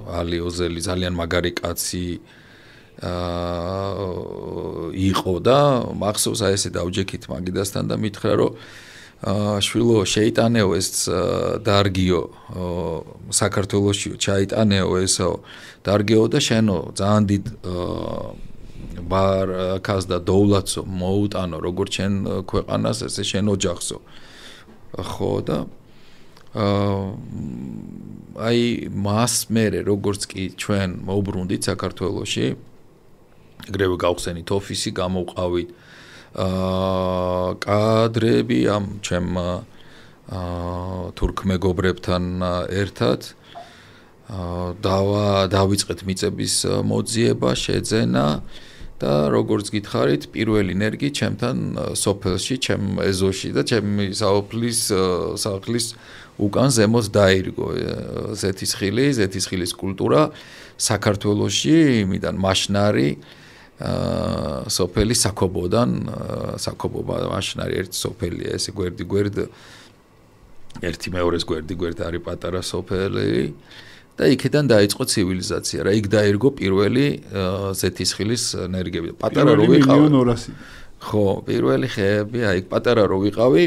ალი ოზელი ძალიან მაგარი კაცი იყო და მახსოვს აი ესე დავჯექით მაგიდასთან და მითხრა რომ შვილო შეიტანეო ეს დარგიო საქართველოსში ჩაიტანეო ესო დარგიო და შენო ძალიან დიდ ბარკას და დოვლათსო მოუტანო როგორც შენ ქვეყანას ესე შენ ოჯახსო ხო და აი მას მერე როგორც კი ჩვენ მოვბრუნდით საქართველოში ეგრევე გავხსენით ოფისი გამოვყავით კადრები ამ ჩემ თურქ მეგობრებთან ერთად დავიწყეთ მიწების მოძიება შეძენა და როგორც გითხარით პირველი ნერგი ჩემთან სოფელში ჩემ ეზოში და ჩემი სახლის უკან ზემოთ დაირგო ზეთისხილის კულტურა საქართველოში იმიდან მაშნარი სოფელი საკობოდან საკობობა მაშნარი ერთი სოფელია ესე გვერდ ერთი მეორეს გვერდ არის პატარა სოფელი და იქიდან დაიწყო ცივილიზაცია რა იქ დაირგო პირველი ზეთისხილის ნერგები პატარა რო ვიყავი ხო პირველი ხეები აი პატარა რო ვიყავი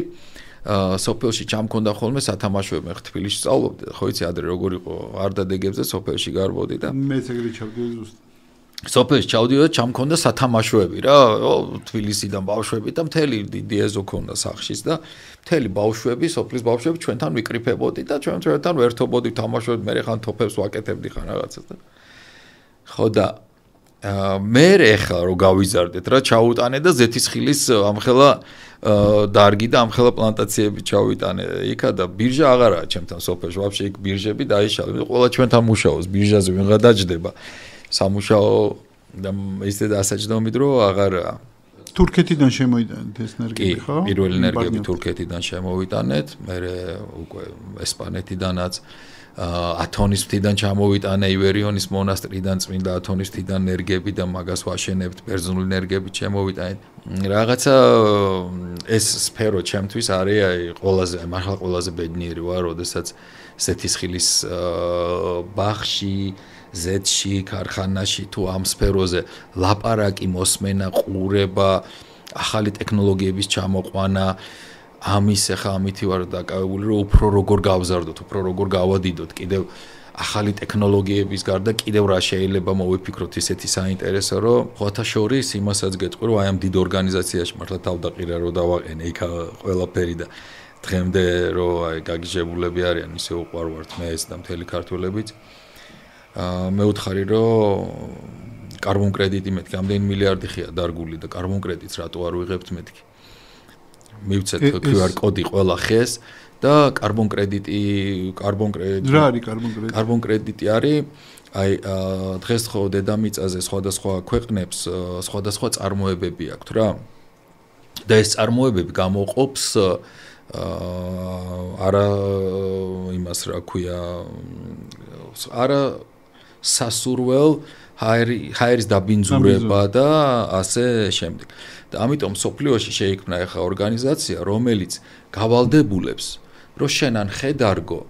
სოფელში ჩამქონდა ხოლმე სათამაშოები მე თბილისში სწავლობდი ხო იცი ადრე როგორ იყო არ დადეგებზე სოფელში გარბოდი და მეც ეგრე ჩავდიოდი ზუსტად სოფელში ჩავდივარ, ჩამქონდა სათამაშოები რა, თბილისიდან ბავშვები და მთელი დიდი ეზო ქონდა სახშიც და მთელი ბავშვები, სოფლის ბავშვები ჩვენთან ვიკრიფებოდი და ჩვენთან ვერთობოდი, თამაშობდი, მე ხან თოფებს ვაკეთებდი ხან რაღაცას და ხო და მე ეხლა რო გავიზარდეთ რა, ჩაუტანე და ზეთისხილის ამხელა დარგი და ამხელა პლანტაციები ჩავიტანე იქა და ბირჟა აღარაა ჩემთან სოფელში, ვაფშე იქ ბირჟები დაიშალე, ყველა ჩვენთან მუშაობს, ბირჟაზე ვიღა დაჯდება. სამუშაო და ისე დასაჯდომით რომ აღარაა. თურქეთიდან შემოიტანეთ ეს ენერგიები, ხო? კი, პირველი ენერგიები თურქეთიდან შემოვიტანეთ, მერე უკვე ესპანეთიდანაც, ათონის მთიდან ჩამოვიტანე, ივერიონის მონასტრიდან წმინდა ათონის მთიდან ენერგიები და მაგას ვაშენებთ, ბერძნული ენერგიები შემოვიტანეთ. რაღაცა ეს სფერო ჩემთვის არის ყველაზე, მართლა ყველაზე ბედნიერი ვარ, როდესაც ზეთისხილის ბაღში ზეთში, ქარხანაში თუ ამ სფეროზე ლაპარაკი მოსმენა, ყურება, ახალი ტექნოლოგიების ჩამოყვანა, ამის ახლა ამითი ვარ დაკავებული, რომ უფრო როგორ გავზარდოთ, უფრო როგორ გავადიდოთ, კიდევ ახალი ტექნოლოგიების გარდა კიდევ რა შეიძლება მოვიფიქროთ ისეთი საინტერესო, რომ ხოთა შორის იმასაც გეტყვი, რომ აი ამ დიდ ორგანიზაციაში მართლა თავდაყირა რომ დავაყენე იქ ყველაფერი და დღემდე რომ აი გაგიჟებულები არიან, ისე უყვარვართ მე ეს და მთელი ქართველებიც. მე ვთხარი რომ კარბონ კრედიტი მეთქი ამდენი მილიარდი ხია დარგული და კარბონ კრედიტს რატო არ ვიღებთ მეთქი მივცეთ QR კოდი ყველა ხეს და კარბონ კრედიტი რა არის კარბონ კრედიტი? კარბონ კრედიტი არის აი დღეს ხო დედამიწაზე სხვადასხვა ქვეყნებს სხვადასხვა წარმოებები აქვთ რა და ეს წარმოებები გამოყოფს არა იმას რა ქვია არა სასურველ ჰაერის დაბინძურება და ასე შემდეგ. და ამიტომ სოფლიოში შეიქმნა ახლა ორგანიზაცია, რომელიც გავალდებულებს, რომ შენ ან ხე დარგო,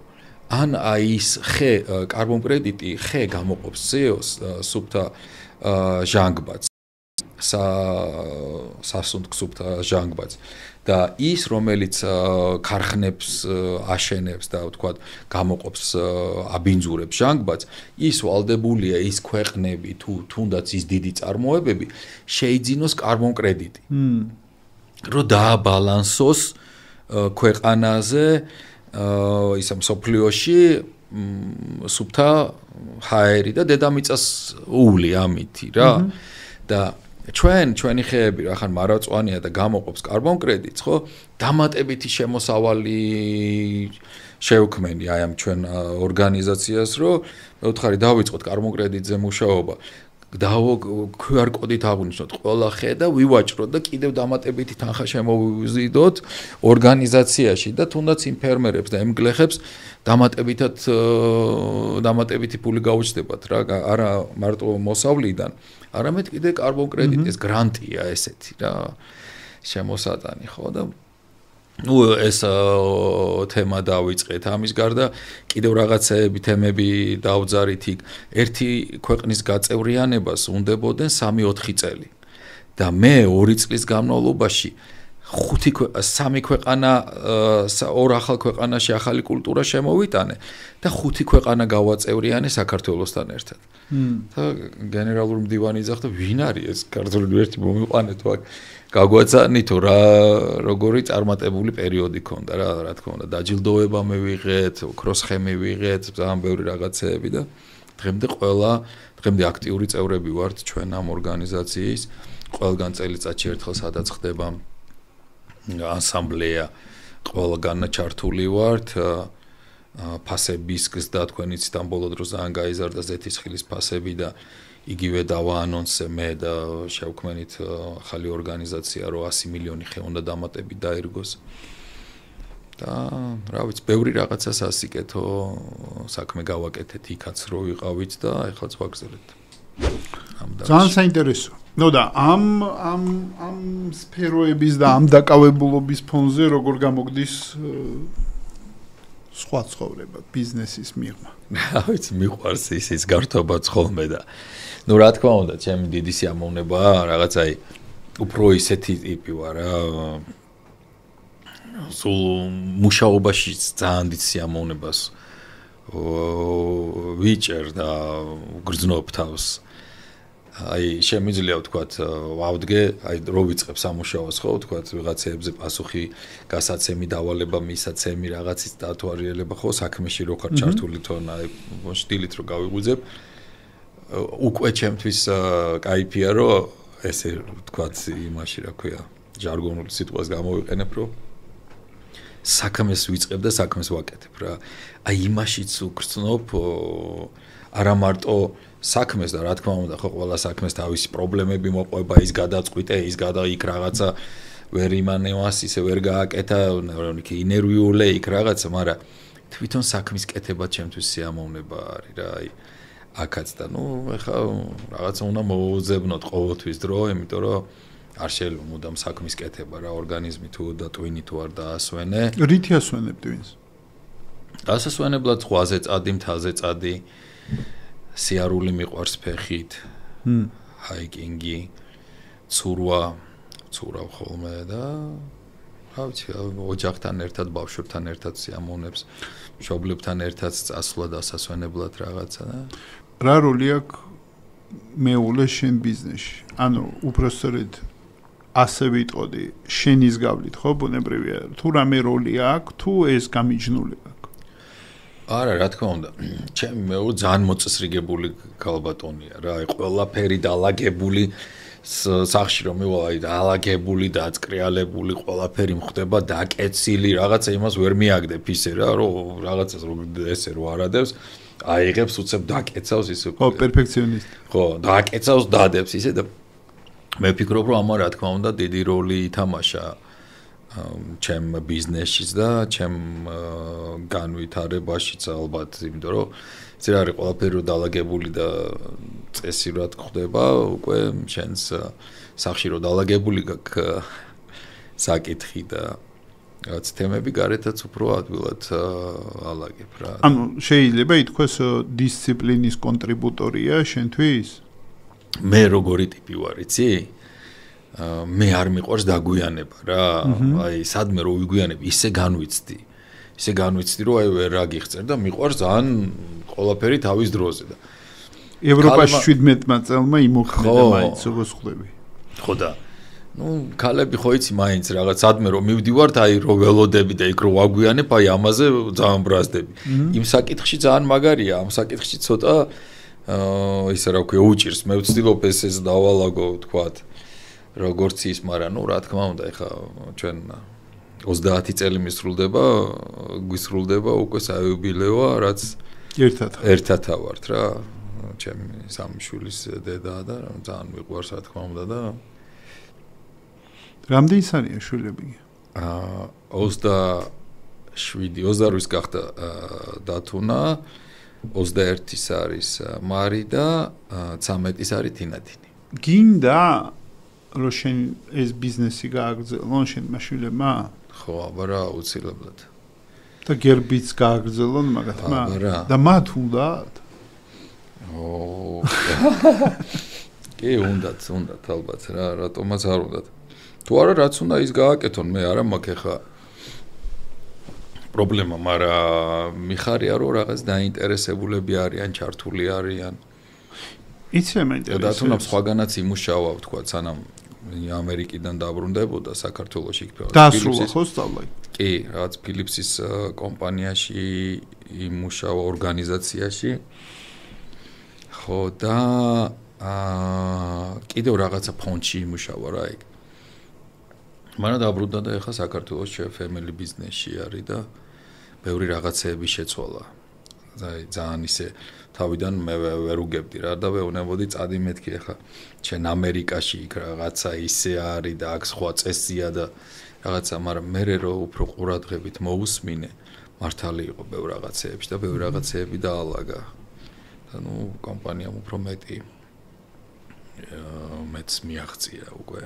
ან აი ის ხე კარბონ კრედიტი ხე გამოყოფს CO-ს სუფთა ჟანგბადს. სასუნთქ სუფთა ჟანგბადს. და ის რომელიც ქარხნებს აშენებს და ვთქვათ გამოყოფს აბინძურებს ჟანგბადს ის ვალდებულია ის ქვეყნები თუ თუნდაც ის დიდი წარმოებები შეიძინოს კარბონ კრედიტი რომ დააბალანსოს ქვეყანაზე ისა მსოფლიოში სუფთა ჰაერი და დედამიწას ული ამითი რა და ჩვენი ხეები რა ხან მარაწვანია და გამოყოფს კარბონ კრედიტს, ხო? დამატებითი შემოსავალი შევქმენი აი ამ ჩვენ ორგანიზაციას, რომ მე ვთხარი დავიწყოთ კარბონ კრედიტზე მუშაობა. QR კოდით აღვნიშნოთ ყველა ხე და ვივაჭროთ და კიდევ დამატებითი თანხა შემოვიზიდოთ ორგანიზაციაში და თუნდაც იმ ფერმერებს და იმ გლეხებს დამატებითი ფული გაუჩნდებათ რა, არა მარტო მოსავლიდან არამედ კიდე კარბონ კრედიტის გრანტია ესეთი რა შემოსატანი ხო და ნუ ეს თემა დავიწყეთ ამის გარდა კიდევ რაღაცეები თემები დავძარით იქ ერთი ქვეყნის გაწევრიანებას უნდებოდნენ 3-4 წელი და მე 2 წლის განმავლობაში 3 ქვეყანა ორ ახალ ქვეყანაში ახალი კულტურა შემოვიტანე და 5 ქვეყანა გავაწევრიანე საქართველოსთან ერთად. და გენერალური მდივანი ძახდა ვინ არის ეს ქართული ერთი მომიყვანეთ აქ გაგვაცანითო რა როგორი წარმატებული პერიოდი ქონდა რა თქმა უნდა დაჯილდოება მივიღეთ, ოქროს ხე მივიღეთ, ძალიან ბევრი რაღაცეები და დღემდე აქტიური წევრები ვართ ჩვენ ამ ორგანიზაციის ყველგან წელიწადში ერთხელ სადაც ხდება ასამბლეა ყველგან ჩართული ვართ ფასების გზდა თქვენ იცით ამ ბოლო დროს ძალიან გაიზარდა ზეთისხილის ფასები და იგივე დავაანონსე მე და შევქმნით ახალი ორგანიზაცია რომ 100 მილიონი ხე უნდა დამატებით დაირგოს და რა ვიცი ბევრი რაღაცას ასიკეთო საქმე გავაკეთეთ იქაც რო ვიყავით და ეხლაც ვაგრძელებთ ძალიან საინტერესო ნუ და ამ სფეროების და ამ დაკავებულობის ფონზე როგორ გამოგდის სხვა ცხოვრება ბიზნესის მიღმა რა ვიცი მიყვარს ის გართობაც ხოლმე და ნუ რა თქმა უნდა ჩემი დიდი სიამოვნებაა რაღაც აი უფრო ისეთი ტიპი ვარ რა სულ მუშაობაში ძალიან დიდ სიამოვნებას ვიჭერ და გრძნობ თავს აი შემიძლია ვთქვათ ვავდგე აი რო ვიწყებ სამუშაოს ხო ვთქვათ ვიღაცეებზე პასუხი გასაცემი დავალება მისაცემი რაღაცის დათვალიერება ხო საქმეში რო ხარ ჩართული თორე აი შtildeით რო გავიღვიძებ უკვე ჩემთვის кайფია რომ ესე ვთქვათ იმაში რა ქვია ჟარგონული სიტყვას გამოვიყენებ რომ საქმეს ვიწყებ და საქმეს ვაკეთებ რა აი იმაშიც უგრძნობ არა მარტო საქმეს და რა თქმა უნდა ხო ყველა საქმეს თავისი პრობლემები მოყვება ის გადაწყვიტე ის იქ რაღაცა ვერ იმანევას ისე ვერ გააკეთა ინერვიულე იქ რაღაცა მაგრამ თვითონ საქმის კეთება ჩემთვის სიამოვნება არის რა აი აქაც და ნუ ეხა რაღაცა უნდა მოუძებნოთ ყოველთვის დრო იმიტომ რომ არ შეიძლება მუდამ საქმის კეთება რა ორგანიზმი თუ და ტვინი თუ არ დაასვენე რითი ასვენებ ტვინს დასასვენებლად ზღვაზე წადი მთაზე წადი სიარული მიყვარს ფეხით ჰაიკინგი ცურავ ხოლმე და რა ვიცი ოჯახთან ერთად ბავშვებთან ერთად სიამოვნებს მშობლებთან ერთად წასვლა დასასვენებლად რაღაცა და რა როლი აქვს მეულე შენ ბიზნესში ანუ უბრალოდ ასე ვიტყოდი შენის გავლით ხო ბუნებრივია თუ რამე როლი აქვს თუ ეს გამიჯნული არა რა თქმა უნდა ჩემი მეო ძალიან მოწესრიგებული ქალბატონია რა აი ყველაფერი დაალაგებული სახში რომ მივა აი დაალაგებული დაწყრიალებული ყველაფერი მხდება დაკეცილი რაღაცა იმას ვერ მიაგდებ ისე რა რომ რაღაცას რო ესე რო არადებს აიღებს უცებ დაკეცავს ისე ხო პერფექციონისტი ხო დაკეცავს დადებს ისე და მე ვფიქრობ რომ ამა რა თქმა უნდა დიდი როლი ითამაშა ჩემ ბიზნესშიც და ჩემ განვითარებაშიც ალბათ იმიტომ რომ ეს არის ყველაფერი რო დაალაგებული და წესიურად ხდება უკვე შენს სახში რო დაალაგებული გაქვს საკითხი და რაც თემები გარეთაც უფრო ადვილად ალაგებ რა ანუ შეიძლება ითქვას დისციპლინის კონტრიბუტორია შენთვის მე როგორი ტიპი ვარ იცი მე არ მიყვარს დაგვიანება რა აი სადმე რო ვიგვიანებ ისე განვიცდი რომ აი ვერ აგიხსნერ და მიყვარს ძალიან ყველაფერი თავის დროზე და ევროპაში 17 წელმა იმოქმედა მაინც როგორც ხვდები ხო და ნუ ქალები ხო იცი მაინც რაღაც სადმე რომ მივდივართ აი რო ველოდები და იქ რო ვაგვიანებ აი ამაზე ძალიან ბრაზდები იმ საკითხში ძალიან მაგარია ამ საკითხში ცოტა ისე რა ქვია უჭირს მე ვცდილობ ეს დავალაგო ვთქვათ როგორც ის მაგრამ ნუ რა თქმა უნდა ეხა ჩვენ 30 წელი გვისრულდება უკვე საიუბილეო რაც ერთად ვართ რა ჩემი სამი შვილის დედა და ძალიან მიყვარს რა თქმა უნდა და რამდენი არის შვილები 28 გახდა დათუნა 21-ის არის მარი და 13-ის არის თინათინი გინდა რომ შენ ეს ბიზნესი გააგრძელონ შენ მაშვილებმა ხო აბარა აუცილებლად და გერბიც გააგრძელონ მაგათმა და მათ უნდათ კი უნდათ ალბათ რა რატომაც არ უნდათ თუ არა რაც უნდა ის გააკეთონ მე არა მაქვს ხა პრობლემა მაგრამ მიხარია რომ რაღაც დაინტერესებულები არიან ჩართული არიან იცი მაინტერესებს და თუნდაც სხვაგანაც იმუშავა ვთქვა სანამ ამერიკიდან დაბრუნდებოდა საქართველოში დასრულა ხო სწავლა კი რაღაც ფილიპსის კომპანიაში იმუშავა ორგანიზაციაში ხო და კიდევ რაღაცა ფონდში იმუშავა რა იქ მაგრამ დაბრუნდა და ეხა საქართველოში family business-ში არის და ბევრი რაღაცეები შეცვალა ძალიან ისე თავიდან მე ვერ უგებდი რა და ვეუბნებოდი წადი მეთქი ეხა ჩვენ ამერიკაში იქ რაღაცა ისე არის და აქ სხვა წესია და რაღაცა მაგრამ მე რო უფრო ყურადღებით მოусმინე მართალი იყო ბევრ რაღაცეებში და ბევრ რაღაცეები დაალაგა და ნუ კომპანიამ უფრო მეც მიაღწია უკვე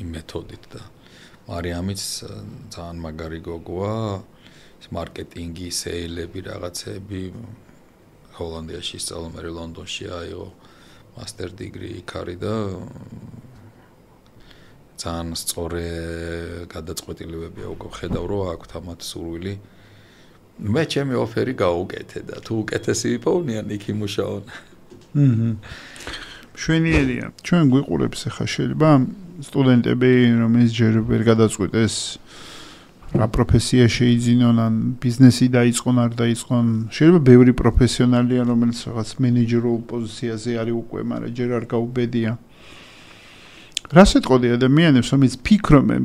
იმ მეთოდით და მარიამიც ძალიან მაგარი გოგოა მარკეტინგი, სეილები, რაღაცები ჰოლანდიაში ისწავლა, მე ლონდონში აიღო master degree იქ არის და ძალიან სწორი გადაწყვეტილებებია უკვე ხედავ რომ აქვთ ამათ სურვილი მე ჩემი ოფერი გაუკეთე და თუ უკეთესი იპოვნიან იქ იმუშაონ შვენიერია. ჩვენ გვიყურებს ახლა შეიძლება სტუდენტები, რომელიც ჯერ ვერ გადაწყვიტეს რა პროფესია შეიძინონ, ან ბიზნესი დაიწყონ, არ დაიწყონ. შეიძლება ბევრი პროფესიონალია, რომელიც რაღაც მენეჯერულ პოზიციაზე არის უკვე, მაგრამ ჯერ არ გაუბედია. რას ეთყოდი ადამიანებს, რომელიც ფიქრობენ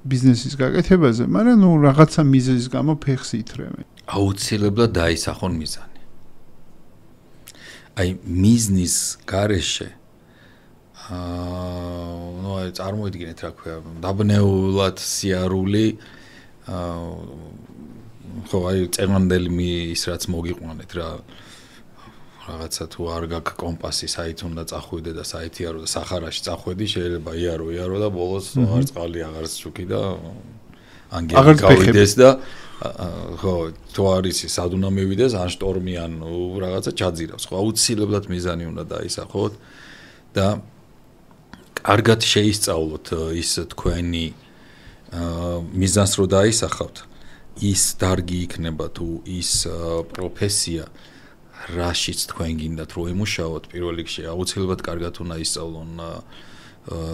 ბიზნესის გაკეთებაზე, მაგრამ ნუ რაღაცა მიზეზის გამო ფეხს ითრევენ. აუცილებლად დაისახონ მიზანი. აი მიზნის გარეშე ну წარმოიდგინეთ რა ქვია დაბნეულად სიარული ხო აი წევანდელი ის რაც მოგიყვანეთ რა რაღაცა თუ არ გაქვს კომპასი საით უნდა წახვიდე და საით იარო და სახარაში წახვედი შეიძლება იარო და ბოლოს აღარ წყალი აღარ შუქი და ანგელი გავიდეს და ხო თუ არის სად უნდა მივიდეს ან შტორმი ან რაღაცა ჩაძირავს ხო აუცილებლად მიზანი უნდა დაისახოთ და კარგად შეისწავლოთ ის თქვენი მიზანს რო დაისახავთ ის დარგი იქნება თუ ის პროფესია რაშიც თქვენ გინდათ რო იმუშაოთ პირველ რიგში აუცილებლად კარგად უნდა ისწავლონ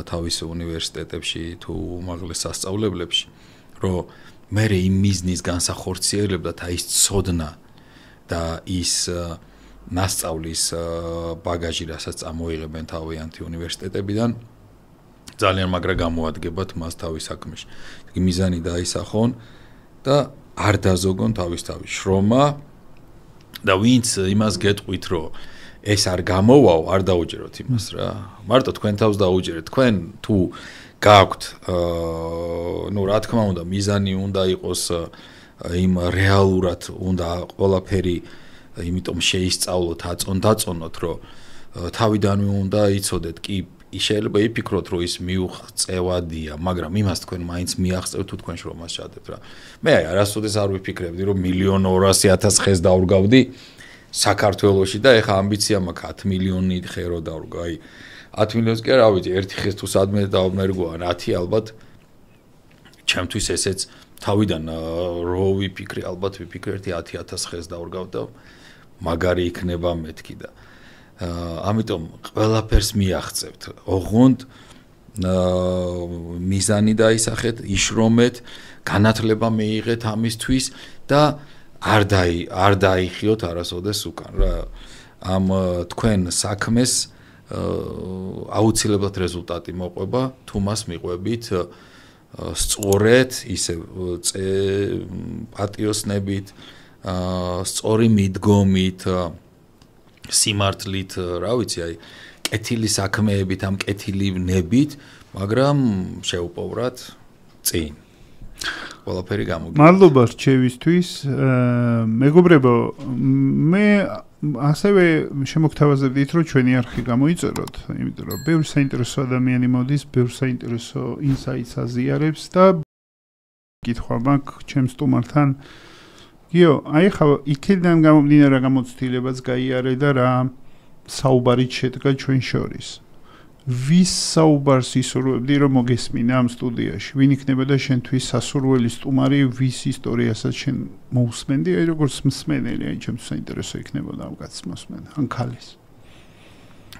თავის უნივერსიტეტებში თუ უმაღლეს სასწავლებლებში რომ მე იმ მიზნის განსახორციელებლად აი ის ცოდნა და ის მასწავლის ბაგაჟი რასაც წამოიღებენ თავიანთი უნივერსიტეტებიდან ძალიან მაგრა გამოადგებათ მას თავის საქმეში. მიზანი დაისახონ და არ დაზოგონ თავის შრომა და ვინც იმას გეტყვით რომ ეს არ გამოვაო, არ დაუჯეროთ იმას რა. მარტო თქვენ თავს დაუჯერეთ. თქვენ თუ გაქვთ ну რა თქმა უნდა მიზანი უნდა იყოს იმ რეალურად უნდა ყველაფერი იმიტომ შეისწავლოთ, დაწონოთ რომ თავიდანვე უნდა იცოდეთ კი შეიძლება იფიქროთ რომ ის მიუღწევადია, მაგრამ იმას თქვენ მაინც მიაღწევთ თუ თქვენ შრომას ჩადებთ რა. მე არასოდეს არ ვიფიქრებდი რომ 1.200.000 ხეს დავრგავდი საქართველოში და ეხა ამბიცია მაქვს 10 მილიონი ხე რო დავრგო. აი 10 მილიონს კი რა ვიცი, ერთი ხეს თუ სადმე დავმერგო ან 10 ალბათ ჩემთვის ესეც თავიდან რო ვიფიქრე, ალბათ ვიფიქრე 10,000 ხეს დავრგავ და მაგარი იქნება მეთქი და ამიტომ ყველაფერს მიაღწევთ. ოღონდ მიზანი დაისახეთ, იშრომეთ, განათლება მიიღეთ ამისთვის და არ დაიხიოთ არასოდეს უკან რა. ამ თქვენ საქმეს აუცილებლად რეზულტატი მოყვება, თუ მას მიყვებით სწორედ, ისე პატიოსნებით, სწორი მიდგომით, სიმართლით, რა ვიცი, აი, კეთილი საქმეებით, ამ კეთილი ნებით, მაგრამ შეუპოვრათ წინ. ყველაფერი გამოგიდგა. მადლობა რჩევისთვის. მეგობრებო, მე ასევე შემოგთავაზებდით, რომ ჩვენი არხი გამოიწეროთ, იმიტომ რომ ბევრი საინტერესო ადამიანი მოდის, ბევრი საინტერესო ინსაიტს აზიარებს და კითხვა მაქვს ჩემს სტუმართან. გიო, აი ხა იქიდან გამომდინარე გამოცდილებას გაიარე და რა საუბარით შედგა ჩვენ შორის. ვის საუბარს ისურვებდი რომ მოგესმინა ამ სტუდიაში? ვინ იქნება და შენთვის სასურველი სტუმარი, ვის ისტორიასაც შენ მოусმენდი? აი როგორც მსმენელი, აი ჩემთვის საინტერესო იქნებოდა ამ კაცს მოსმენა, ან ქალის.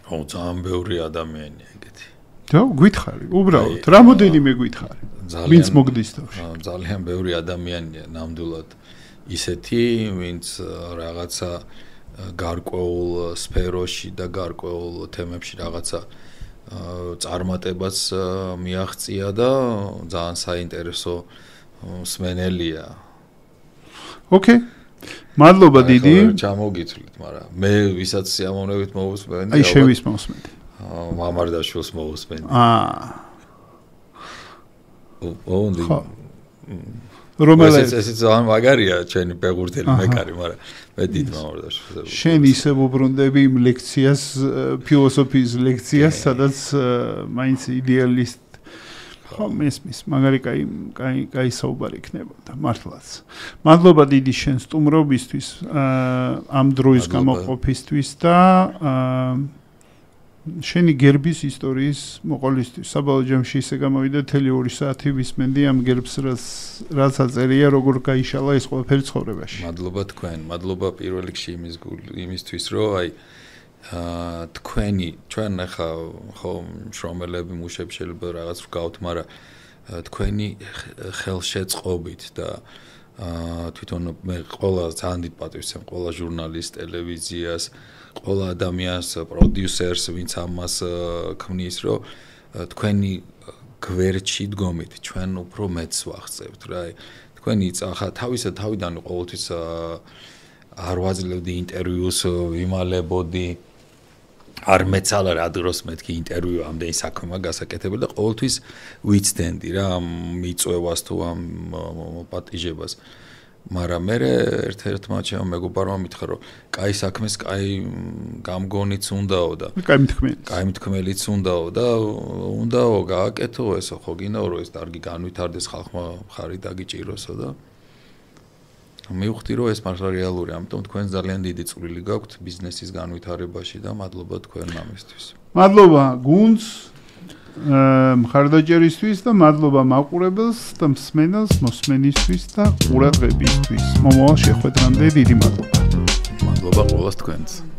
ო, ძალიან ბევრი ადამიანია ეგეთი. და გითხარი, უბრალოდ, რამოდენიმე გითხარი. ვინც მოგდის თავში. ძალიან ბევრი ადამიანია ნამდვილად ისეთი, ვინც რაღაცა გარკვეულ სფეროში და გარკვეულ თემებში რაღაცა წარმატებას მიაღწია და ძალიან საინტერესო მსმენელია. ოკეი. მადლობა დიდი. ჩამოგითვლით, მაგრამ მე ვისაც სიამოვნებით მოვუსმენდი. აი შევის მოვუსმენდი. მამარდაშვილს მოვუსმენდი. ხო. რომელიც ესეც ძალიან მაგარია ჩვენი ფეგურტელი მეკარი, მაგრამ მე დიდ მამარდაშვილს. შენ ისე უბრუნდები იმ ლექციას, ფილოსოფიის ლექციას, სადაც მაინც იდეალისტ ხო მესმის, მაგარი კაი საუბარი იქნებოდა, მართლაც. მადლობა დიდი შენ სტუმრობისთვის, ამ დროის გამოყოფისთვის და შენი გერბის ისტორიის მოყოლისთვის. საბოლოო ჯამში ისე გამოვიდა 2 საათი ვისმენდი ამ გერბს, რაც აწერია, როგორ გაიშალა ეს ყველაფერი ცხოვრებაში. მადლობა თქვენ, მადლობა პირველ რიგში იმისთვის, რომ აი თქვენი ჩვენ ახლა ხო შრომელები მუშები შეიძლება რაღაც ვგავთ, მაგრამ თქვენი ხელშეწყობით და თვითონ მე ყველა ძალიან დიდ პატივს ვცემ ყველა ჟურნალისტს, ტელევიზიას, ყველა ადამიანს, პროდიუსერს, ვინც ამას ქმნის, რომ თქვენი გვერდში დგომით ჩვენ უფრო მეც ვახცევთ რა. თქვენი ახლა თავიდან ყოველთვის არ ვაძლევდი ინტერვიუს, ვიმალებოდი არ მეცალა რა დროს მეთქი ინტერვიუ ამდენი საქმეა გასაკეთებელი და ყოველთვის ვიცდენდი რა ამ მიწვევას თუ ამ პატიჟებას. მაგრამ მე ერთ-ერთმა ჩემმა მეგობარმა მითხრა რომ კაი საქმეს კაი გამგონიც უნდაო და კაი მითქმელიც უნდაო და უნდაო გააკეთო ესო ხო გინდაო რომ ეს დარგი განვითარდეს ხალხმა ხარი დაგიჭიროსო და მივხვდი რომ ეს მართლა რეალური, ამიტომ თქვენ ძალიან დიდი წვლილი გაქვთ ბიზნესის განვითარებაში და მადლობა თქვენ ამისთვის. მადლობა გუნდს, მხარდაჭერისთვის და მადლობა მაყურებელს და მოსმენისთვის და ყურადღებისთვის. მომავალ შეხვედრამდე დიდი მადლობა. მადლობა ყველას თქვენს.